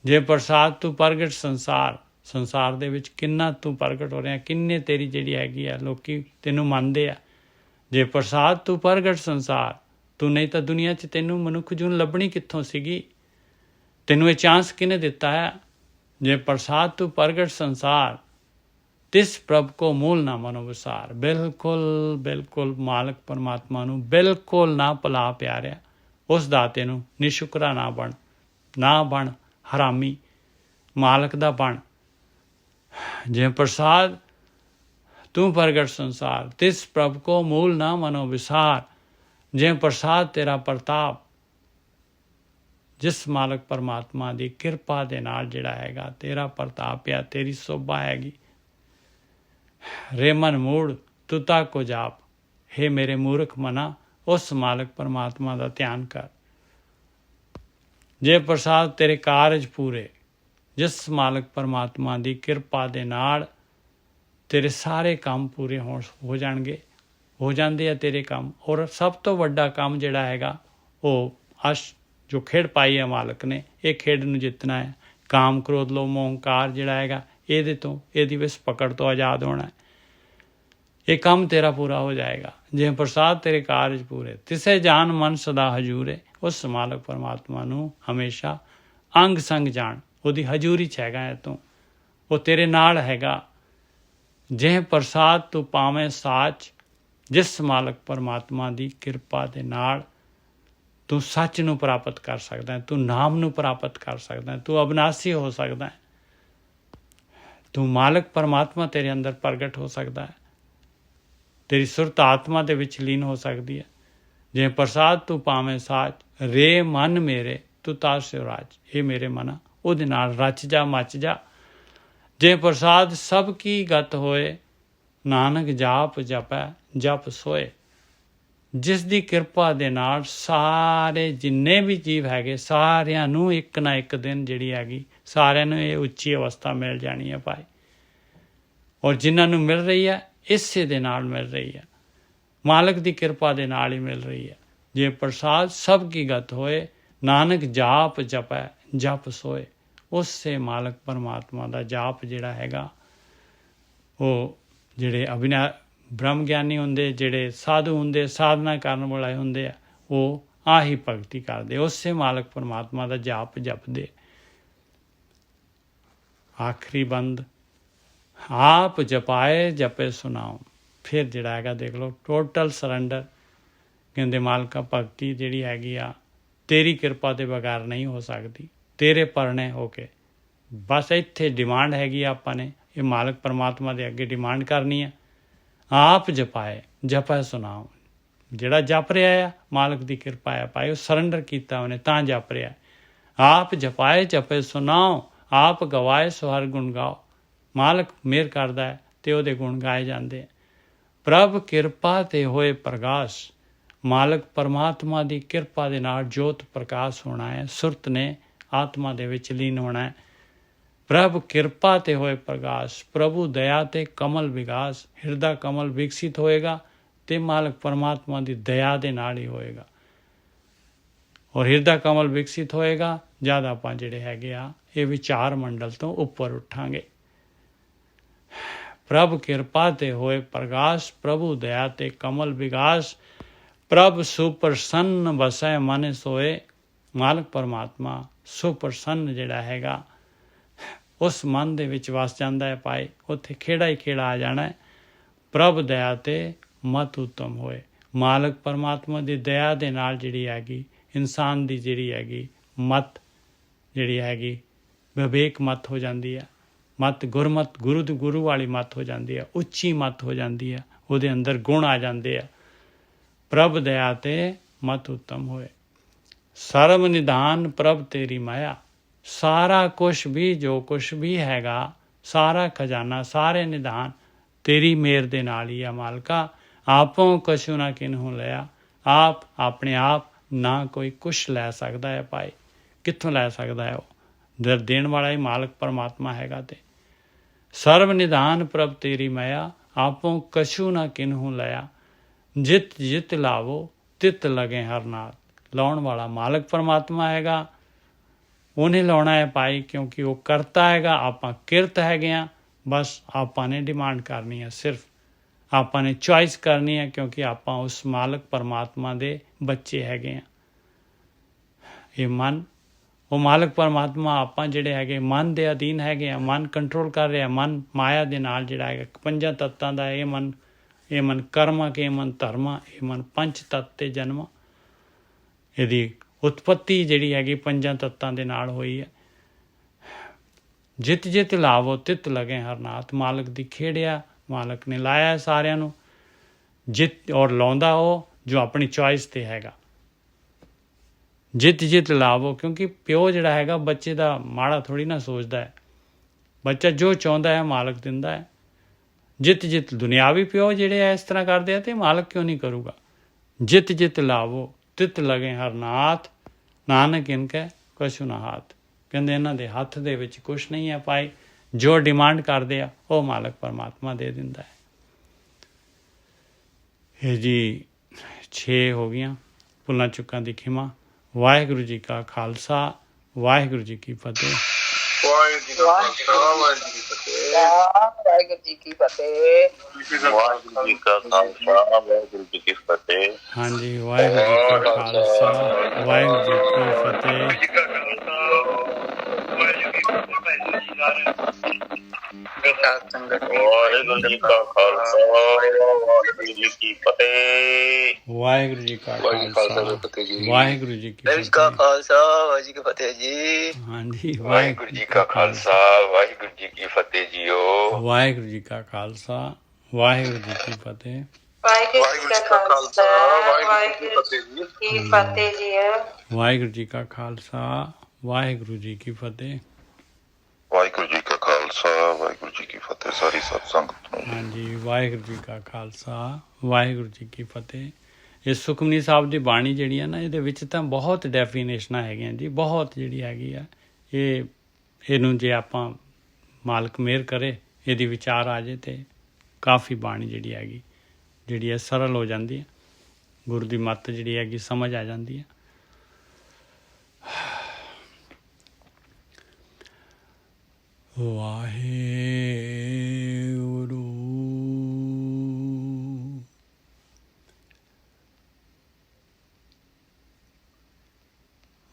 ਜੇ ਪ੍ਰਸਾਦ ਤੂੰ ਪ੍ਰਗਟ ਸੰਸਾਰ ਦੇ ਵਿੱਚ ਕਿੰਨਾ ਤੂੰ ਪ੍ਰਗਟ ਹੋ ਰਿਹਾ, ਕਿੰਨੇ ਤੇਰੀ ਜਿਹੜੀ ਹੈਗੀ ਆ ਲੋਕੀ ਤੈਨੂੰ ਮੰਨਦੇ ਆ। ਜੇ ਪ੍ਰਸਾਦ ਤੂੰ ਪ੍ਰਗਟ ਸੰਸਾਰ, ਤੂੰ ਨਹੀਂ ਤਾਂ ਦੁਨੀਆ 'ਚ ਤੈਨੂੰ ਮਨੁੱਖ ਜੂਨ ਲੱਭਣੀ ਕਿੱਥੋਂ ਸੀਗੀ, ਤੈਨੂੰ ਇਹ ਚਾਂਸ ਕਿਹਨੇ ਦਿੱਤਾ ਹੈ। ਜੇ ਪ੍ਰਸਾਦ ਤੂੰ ਪ੍ਰਗਟ ਸੰਸਾਰ, ਤਿਸ ਪ੍ਰਭ ਕੋ ਮੂਲ ਨਾ ਮਨੋ ਵਿਸਾਰ। ਬਿਲਕੁਲ ਮਾਲਕ ਪਰਮਾਤਮਾ ਨੂੰ ਬਿਲਕੁਲ ਨਾ ਭੁਲਾ ਪਿਆਰਿਆ, ਉਸ ਦਾਤੇ ਨੂੰ ਨਿਸ਼ੁਕਰਾ ਨਾ ਬਣ ਹਰਾਮੀ, ਮਾਲਕ ਦਾ ਬਣ। ਜੇ ਪ੍ਰਸਾਦ ਤੂੰ ਪ੍ਰਗਟ ਸੰਸਾਰ, ਤਿਸ ਪ੍ਰਭ ਕੋ ਮੂਲ ਨਾ ਮਨੋ ਵਿਸਾਰ। ਜੇ ਪ੍ਰਸਾਦ ਤੇਰਾ ਪ੍ਰਤਾਪ, ਜਿਸ ਮਾਲਕ ਪਰਮਾਤਮਾ ਦੀ ਕਿਰਪਾ ਦੇ ਨਾਲ ਜਿਹੜਾ ਹੈਗਾ ਤੇਰਾ ਪ੍ਰਤਾਪ ਆ, ਤੇਰੀ ਸੋਭਾ ਹੈਗੀ। ਰੇ ਮਨ ਮੂੜ ਤੁਤਾ ਕੋ ਜਾਪ, ਹੇ ਮੇਰੇ ਮੂਰਖ ਮਨਾ, ਉਸ ਮਾਲਕ ਪਰਮਾਤਮਾ ਦਾ ਧਿਆਨ ਕਰ। ਜੇ ਪ੍ਰਸਾਦ ਤੇਰੇ ਕਾਰਜ ਪੂਰੇ, ਜਿਸ ਮਾਲਕ ਪਰਮਾਤਮਾ ਦੀ ਕਿਰਪਾ ਦੇ ਨਾਲ ਤੇਰੇ ਸਾਰੇ ਕੰਮ ਪੂਰੇ ਹੋ ਜਾਣਗੇ, ਹੋ ਜਾਂਦੇ ਆ ਤੇਰੇ ਕੰਮ। ਔਰ ਸਭ ਤੋਂ ਵੱਡਾ ਕੰਮ ਜਿਹੜਾ ਹੈਗਾ ਉਹ ਜੋ ਖੇਡ ਪਾਈ ਹੈ ਮਾਲਕ ਨੇ, ਇਹ ਖੇਡ ਨੂੰ ਜਿੱਤਣਾ ਹੈ। ਕਾਮ ਕ੍ਰੋਧ ਲੋਭ ਮੋਹ ਹੰਕਾਰ ਜਿਹੜਾ ਹੈਗਾ ਇਹਦੇ ਤੋਂ, ਇਹਦੀ ਵਿਸ ਪਕੜ ਤੋਂ ਆਜ਼ਾਦ ਹੋਣਾ ਹੈ। ਇਹ ਕੰਮ ਤੇਰਾ ਪੂਰਾ ਹੋ ਜਾਏਗਾ ਜੇ ਪ੍ਰਸਾਦ ਤੇਰੇ ਕਾਰਜ ਪੂਰੇ। ਤਿਸੇ ਜਾਨ ਮਨ ਸਦਾ ਹਜੂਰੇ, ਉਸ ਮਾਲਕ ਪਰਮਾਤਮਾ ਨੂੰ ਹਮੇਸ਼ਾ ਅੰਗ ਸੰਗ ਜਾਣ, ਉਹਦੀ ਹਜ਼ੂਰੀ 'ਚ ਹੈਗਾ ਹੈ ਤੂੰ, ਉਹ ਤੇਰੇ ਨਾਲ ਹੈਗਾ। ਜੇ ਪ੍ਰਸਾਦ ਤੂੰ ਪਾਵੇਂ ਸਾਚ, ਜਿਸ ਮਾਲਕ ਪਰਮਾਤਮਾ ਦੀ ਕਿਰਪਾ ਦੇ ਨਾਲ ਤੂੰ ਸੱਚ ਨੂੰ ਪ੍ਰਾਪਤ ਕਰ ਸਕਦਾ ਹੈ, ਤੂੰ ਨਾਮ ਨੂੰ ਪ੍ਰਾਪਤ ਕਰ ਸਕਦਾ ਹੈ, ਤੂੰ ਅਬਨਾਸੀ ਹੋ ਸਕਦਾ ਹੈ, ਤੂੰ ਮਾਲਕ ਪਰਮਾਤਮਾ ਤੇਰੇ ਅੰਦਰ ਪ੍ਰਗਟ ਹੋ ਸਕਦਾ ਹੈ, ਤੇਰੀ ਸੁਰਤ ਆਤਮਾ ਦੇ ਵਿੱਚ ਲੀਨ ਹੋ ਸਕਦੀ ਹੈ। ਜੇ ਪ੍ਰਸਾਦ ਤੂੰ ਪਾਵੇਂ ਸਾਚ, ਰੇ ਮਨ ਮੇਰੇ ਤੂੰ ਤਾਸਿਓ ਰਾਜ, ਇਹ ਮੇਰੇ ਮਨਾ ਉਹਦੇ ਨਾਲ ਰਚ ਜਾ, ਮਚ ਜਾ। ਜੇ ਪ੍ਰਸਾਦ ਸਭ ਕੀ ਗਤ ਹੋਏ, ਨਾਨਕ ਜਾਪ ਜਪੈ ਜਪ ਸੋਏ। ਜਿਸ ਦੀ ਕਿਰਪਾ ਦੇ ਨਾਲ ਸਾਰੇ ਜਿੰਨੇ ਵੀ ਜੀਵ ਹੈਗੇ ਸਾਰਿਆਂ ਨੂੰ ਇੱਕ ਨਾ ਇੱਕ ਦਿਨ ਜਿਹੜੀ ਹੈਗੀ ਸਾਰਿਆਂ ਨੂੰ ਇਹ ਉੱਚੀ ਅਵਸਥਾ ਮਿਲ ਜਾਣੀ ਹੈ ਭਾਈ। ਔਰ ਜਿਨ੍ਹਾਂ ਨੂੰ ਮਿਲ ਰਹੀ ਹੈ ਇਸੇ ਦੇ ਨਾਲ ਮਿਲ ਰਹੀ ਹੈ, ਮਾਲਕ ਦੀ ਕਿਰਪਾ ਦੇ ਨਾਲ ਹੀ ਮਿਲ ਰਹੀ ਹੈ। ਜੇ ਪ੍ਰਸਾਦ ਸਭ ਕੀ ਗਤ ਹੋਏ, ਨਾਨਕ ਜਾਪ ਜਪੈ ਜਪ ਸੋਏ। ਉਸੇ ਮਾਲਕ ਪਰਮਾਤਮਾ ਦਾ ਜਾਪ ਜਿਹੜਾ ਹੈਗਾ, ਉਹ ਜਿਹੜੇ ਬ੍ਰਹਮ ਗਿਆਨੀ ਹੁੰਦੇ, ਜਿਹੜੇ ਸਾਧੂ ਹੁੰਦੇ, ਸਾਧਨਾ ਕਰਨ ਵਾਲੇ ਹੁੰਦੇ ਆ, ਉਹ ਆਹੀ ਭਗਤੀ ਕਰਦੇ, ਉਸੇ ਮਾਲਕ ਪਰਮਾਤਮਾ ਦਾ ਜਾਪ ਜਪਦੇ। ਆਖਰੀ ਬੰਦ, ਆਪ ਜਪਾਏ ਜਪੇ ਸੁਣਾਓ। ਫਿਰ ਜਿਹੜਾ ਹੈਗਾ ਦੇਖ ਲਓ, ਟੋਟਲ ਸਰੈਂਡਰ। ਕਹਿੰਦੇ ਮਾਲਕਾ ਭਗਤੀ ਜਿਹੜੀ ਹੈਗੀ ਆ ਤੇਰੀ ਕਿਰਪਾ ਦੇ ਬਗੈਰ ਨਹੀਂ ਹੋ ਸਕਦੀ, ਤੇਰੇ ਪਰਣੇ ਹੋ ਕੇ। ਬਸ ਇੱਥੇ ਡਿਮਾਂਡ ਹੈਗੀ ਆ, ਆਪਾਂ ਨੇ ਇਹ ਮਾਲਕ ਪਰਮਾਤਮਾ ਦੇ ਅੱਗੇ ਡਿਮਾਂਡ ਕਰਨੀ ਆ। ਆਪ ਜਪਾਏ ਜਪੇ ਸੁਣਾਓ। ਜਿਹੜਾ ਜਪ ਰਿਹਾ ਆ ਮਾਲਕ ਦੀ ਕਿਰਪਾ ਆ ਭਾਈ, ਉਹ ਸਰੈਂਡਰ ਕੀਤਾ ਉਹਨੇ ਤਾਂ ਜਪ ਰਿਹਾ। ਆਪ ਜਪਾਏ ਜਪੇ ਸੁਣਾਓ, ਆਪ ਗਵਾਏ ਸੋ ਹਰ ਗੁਣ ਗਾਓ। ਮਾਲਕ ਮਿਹਰ ਕਰਦਾ ਹੈ ਅਤੇ ਉਹਦੇ ਗੁਣ ਗਾਏ ਜਾਂਦੇ। ਪ੍ਰਭ ਕਿਰਪਾ ਤੇ ਹੋਏ ਪ੍ਰਗਾਸ਼। ਮਾਲਕ ਪਰਮਾਤਮਾ ਦੀ ਕਿਰਪਾ ਦੇ ਨਾਲ ਜੋਤ ਪ੍ਰਕਾਸ਼ ਹੋਣਾ ਹੈ, ਸੁਰਤ ਨੇ ਆਤਮਾ ਦੇ ਵਿੱਚ ਲੀਨ ਹੋਣਾ ਹੈ। ਪ੍ਰਭ ਕਿਰਪਾ ਤੇ ਹੋਏ ਪ੍ਰਗਾਸ਼, ਪ੍ਰਭੂ ਦਇਆ ਤੇ ਕਮਲ ਵਿਕਾਸ। ਹਿਰਦਾ ਕਮਲ ਵਿਕਸਿਤ ਹੋਏਗਾ ਤੇ ਮਾਲਕ ਪਰਮਾਤਮਾ ਦੀ ਦਇਆ ਦੇ ਨਾਲ ਹੀ ਹੋਏਗਾ। ਔਰ ਹਿਰਦਾ ਕਮਲ ਵਿਕਸਿਤ ਹੋਏਗਾ ਜਦ ਆਪਾਂ ਜਿਹੜੇ ਹੈਗੇ ਆ ਇਹ ਵਿਚਾਰ ਮੰਡਲ ਤੋਂ ਉੱਪਰ ਉੱਠਾਂਗੇ। ਪ੍ਰਭ ਕਿਰਪਾ ਤੇ ਹੋਏ ਪ੍ਰਗਾਸ਼, ਪ੍ਰਭੂ ਦਇਆ ਤੇ ਕਮਲ ਵਿਕਾਸ। ਪ੍ਰਭ ਸੁਪ੍ਰਸੰਨ ਵਸੈ ਮਨ ਸੋਏ। ਮਾਲਕ ਪਰਮਾਤਮਾ ਸੁਪ੍ਰਸੰਨ ਜਿਹੜਾ ਹੈਗਾ ਉਸ ਮਨ ਦੇ ਵਿੱਚ ਵਸ ਜਾਂਦਾ ਹੈ ਭਾਈ, ਉੱਥੇ ਖੇੜਾ ਹੀ ਖੇੜਾ ਆ ਜਾਣਾ ਹੈ। ਪ੍ਰਭ ਦਇਆ ਤੇ ਮਤ ਉੱਤਮ ਹੋਏ। ਮਾਲਕ ਪਰਮਾਤਮਾ ਦੀ ਦਇਆ ਦੇ ਨਾਲ ਜਿਹੜੀ ਹੈਗੀ ਇਨਸਾਨ ਦੀ ਜਿਹੜੀ ਹੈਗੀ ਮਤ ਜਿਹੜੀ ਹੈਗੀ ਵਿਵੇਕ ਮਤ ਹੋ ਜਾਂਦੀ ਹੈ। ਮਤ ਗੁਰਮਤ, ਗੁਰੂ ਵਾਲੀ ਮਤ ਹੋ ਜਾਂਦੀ ਹੈ, ਉੱਚੀ ਮਤ ਹੋ ਜਾਂਦੀ ਹੈ, ਉਹਦੇ ਅੰਦਰ ਗੁਣ ਆ ਜਾਂਦੇ ਆ। ਪ੍ਰਭ ਦਇਆ ਤੇ ਮਤ ਉੱਤਮ ਹੋਏ। ਸਰਬ ਨਿਧਾਨ ਪ੍ਰਭ ਤੇਰੀ ਮਾਇਆ। ਸਾਰਾ ਕੁਛ ਵੀ ਜੋ ਕੁਛ ਵੀ ਹੈਗਾ, ਸਾਰਾ ਖਜ਼ਾਨਾ, ਸਾਰੇ ਨਿਧਾਨ ਤੇਰੀ ਮਿਹਰ ਦੇ ਨਾਲ ਹੀ ਆ ਮਾਲਕਾ। ਆਪੋਂ ਕਛੂ ਨਾ ਕਿਨਹੂ ਲਿਆ। ਆਪ ਆਪਣੇ ਆਪ ਨਾ ਕੋਈ ਕੁਛ ਲੈ ਸਕਦਾ ਹੈ ਭਾਈ। ਕਿੱਥੋਂ ਲੈ ਸਕਦਾ ਹੈ? ਉਹ ਦੇਣ ਵਾਲਾ ਹੀ ਮਾਲਕ ਪਰਮਾਤਮਾ ਹੈਗਾ। ਤੇ ਸਰਬ ਨਿਧਾਨ ਪ੍ਰਭ ਤੇਰੀ ਮਾਇਆ, ਆਪੋਂ ਕਛੂ ਨਾ ਕਿਨਹੂ ਲਿਆ। ਜਿਤ ਜਿਤ ਲਾਵੋ ਤਿਤ ਲਗੇ ਹਰ ਨਾਥ। ਲਾਉਣ ਵਾਲਾ ਮਾਲਕ ਪਰਮਾਤਮਾ ਹੈਗਾ, ਉਹਨੇ ਲਾਉਣਾ ਹੈ ਭਾਈ, ਕਿਉਂਕਿ ਉਹ ਕਰਤਾ ਹੈਗਾ, ਆਪਾਂ ਕਿਰਤ ਹੈਗੇ ਹਾਂ। ਬਸ ਆਪਾਂ ਨੇ ਡਿਮਾਂਡ ਕਰਨੀ ਹੈ, ਸਿਰਫ ਆਪਾਂ ਨੇ ਚੋਇਸ ਕਰਨੀ ਹੈ, ਕਿਉਂਕਿ ਆਪਾਂ ਉਸ ਮਾਲਕ ਪਰਮਾਤਮਾ ਦੇ ਬੱਚੇ ਹੈਗੇ ਹਾਂ। ਇਹ ਮਨ, ਉਹ ਮਾਲਕ ਪਰਮਾਤਮਾ, ਆਪਾਂ ਜਿਹੜੇ ਹੈਗੇ ਮਨ ਦੇ ਅਧੀਨ ਹੈਗੇ ਆ। ਮਨ ਕੰਟਰੋਲ ਕਰ ਰਿਹਾ, ਮਨ ਮਾਇਆ ਦੇ ਨਾਲ ਜਿਹੜਾ ਹੈਗਾ ਪੰਜਾਂ ਤੱਤਾਂ ਦਾ ਇਹ ਮਨ ਕਰਮਾ ਕੇ ਮਨ ਧਰਮਾ, ਇਹ ਮਨ ਪੰਜ ਤੱਤ ਤੇ ਜਨਮ। ਇਹਦੀ ਉਤਪੱਤੀ ਜਿਹੜੀ ਹੈਗੀ ਪੰਜਾਂ ਤੱਤਾਂ ਦੇ ਨਾਲ ਹੋਈ ਹੈ। ਜਿਤ ਜਿਤ ਲਾਵੋ ਤਿਤ ਲਗੇ ਹਰ ਨਾਥ। ਮਾਲਕ ਦੀ ਖੇੜਿਆ, ਮਾਲਕ ਨੇ ਲਾਇਆ ਸਾਰਿਆਂ ਨੂੰ। ਜਿਤ ਔਰ ਲਾਉਂਦਾ ਉਹ ਜੋ ਆਪਣੀ ਚੋਇਸ ਤੇ ਹੈਗਾ। ਜਿਤ ਜਿਤ ਲਾਵੋ, ਕਿਉਂਕਿ ਪਿਓ ਜਿਹੜਾ ਹੈਗਾ ਬੱਚੇ ਦਾ ਮਾੜਾ ਥੋੜ੍ਹੀ ਨਾ ਸੋਚਦਾ ਹੈ। ਬੱਚਾ ਜੋ ਚਾਹੁੰਦਾ ਹੈ ਮਾਲਕ ਦਿੰਦਾ ਹੈ। ਜਿਤ ਜਿਤ ਦੁਨਿਆਵੀ ਪਿਓ ਜਿਹੜੇ ਆ ਇਸ ਤਰ੍ਹਾਂ ਕਰਦੇ ਆ, ਤੇ ਮਾਲਕ ਕਿਉਂ ਨਹੀਂ ਕਰੂਗਾ? ਜਿਤ ਜਿਤ ਲਾਵੋ ਤਿਤ ਲਗੇ ਹਰ ਨਾਥ। ਨਾਨਕ ਇਨਕੈ ਕਛੂ ਨਾ ਹਾਥ। ਕਹਿੰਦੇ ਇਹਨਾਂ ਦੇ ਹੱਥ ਦੇ ਵਿੱਚ ਕੁਛ ਨਹੀਂ ਹੈ ਭਾਈ। ਜੋ ਡਿਮਾਂਡ ਕਰਦੇ ਆ ਉਹ ਮਾਲਕ ਪਰਮਾਤਮਾ ਦੇ ਦਿੰਦਾ ਹੈ। ਇਹ ਜੀ 6 ਹੋ ਗਈਆਂ ਭੁੱਲਾਂ ਚੁੱਕਾਂ ਦੀ ਖਿਮਾ। ਵਾਹਿਗੁਰੂ ਜੀ ਕਾ ਖਾਲਸਾ, ਵਾਹਿਗੁਰੂ ਜੀ ਕੀ ਫਤਿਹ। ਵਾਹਿਗੁਰੂ ਜੀ ਕਾ ਖਾਲਸਾ, ਵਾਹਿਗੁਰੂ ਜੀ ਕੀ ਫਤਿਹ। ਵਾਹਿਗੁਰੂ ਜੀ ਕਾ ਖਾਲਸਾ, ਵਾਹਿਗੁਰੂ ਜੀ ਕੀ ਫਤਿਹ। ਹਾਂਜੀ, ਵਾਹਿਗੁਰੂ ਜੀ ਕਾ ਖਾਲਸਾ, ਵਾਹਿਗੁਰੂ ਜੀ ਕੀ ਫਤਿਹ। ਵਾਹਿਗੁਰੂ ਜੀ ਕਾ ਖਾਲਸਾ, ਵਾਹਿਗੁਰੂ ਜੀ ਕੀ ਫਤਿਹ। ਵਾਹਿਗੁਰੂ ਜੀ ਕਾ ਖਾਲਸਾ, ਵਾਹਿਗੁਰੂ ਜੀ ਕੀ ਵਾਹਿਗੁਰੂ ਜੀ ਕਾ ਖਾਲਸਾ, ਵਾਹਿਗੁਰੂ ਜੀ ਕੀ ਫਤਿਹ ਜੀ। ਹਾਂਜੀ, ਵਾਹਿਗੁਰੂ ਜੀ ਕਾ ਖਾਲਸਾ, ਵਾਹਿਗੁਰੂ ਜੀ ਕੀ ਫਤਿਹ ਜੀਓ। ਵਾਹਿਗੁਰੂ ਜੀ ਕਾ ਖਾਲਸਾ, ਵਾਹਿਗੁਰੂ ਜੀ ਕੀ ਫਤਿਹ। ਵਾਹਿਗੁਰੂ ਜੀ ਕਾ ਖਾਲਸਾ, ਵਾਹਿਗੁਰੂ ਜੀ ਕੀ ਫਤਿਹ ਜੀ। ਵਾਹਿਗੁਰੂ ਜੀ ਕਾ ਖਾਲਸਾ, ਵਾਹਿਗੁਰੂ ਜੀ ਕੀ ਫਤਿਹ। ਵਾਹਿਗੁਰੂ ਜੀ ਕਾ ਖਾਲਸਾ, ਵਾਹਿਗੁਰੂ ਜੀ ਕੀ ਫਤਿਹ। ਸਾਰੀ ਸਤ ਸੰਗਤ ਨੂੰ ਹਾਂਜੀ, ਵਾਹਿਗੁਰੂ ਜੀ ਕਾ ਖਾਲਸਾ, ਵਾਹਿਗੁਰੂ ਜੀ ਕੀ ਫਤਿਹ। ਇਹ ਸੁਖਮਨੀ ਸਾਹਿਬ ਦੀ ਬਾਣੀ ਜਿਹੜੀ ਆ ਨਾ, ਇਹਦੇ ਵਿੱਚ ਤਾਂ ਬਹੁਤ ਡੈਫੀਨੇਸ਼ਨਾਂ ਹੈਗੀਆਂ ਜੀ, ਬਹੁਤ ਜਿਹੜੀ ਹੈਗੀ ਆ। ਇਹਨੂੰ ਜੇ ਆਪਾਂ ਮਾਲਕ ਮਿਹਰ ਕਰੇ, ਇਹਦੀ ਵਿਚਾਰ ਆ ਜਾਏ ਤੇ ਕਾਫੀ ਬਾਣੀ ਜਿਹੜੀ ਹੈਗੀ ਜਿਹੜੀ ਹੈ ਸਰਲ ਹੋ ਜਾਂਦੀ ਹੈ। ਗੁਰੂ ਦੀ ਮੱਤ ਜਿਹੜੀ ਹੈਗੀ ਸਮਝ ਆ ਜਾਂਦੀ ਹੈ। ਵਾਹਿਗੁਰੂ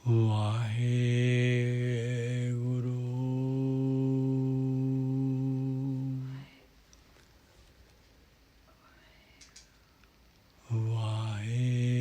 ਵਾਹਿਗੁਰੂ ਵਾਹਿਗੁਰੂ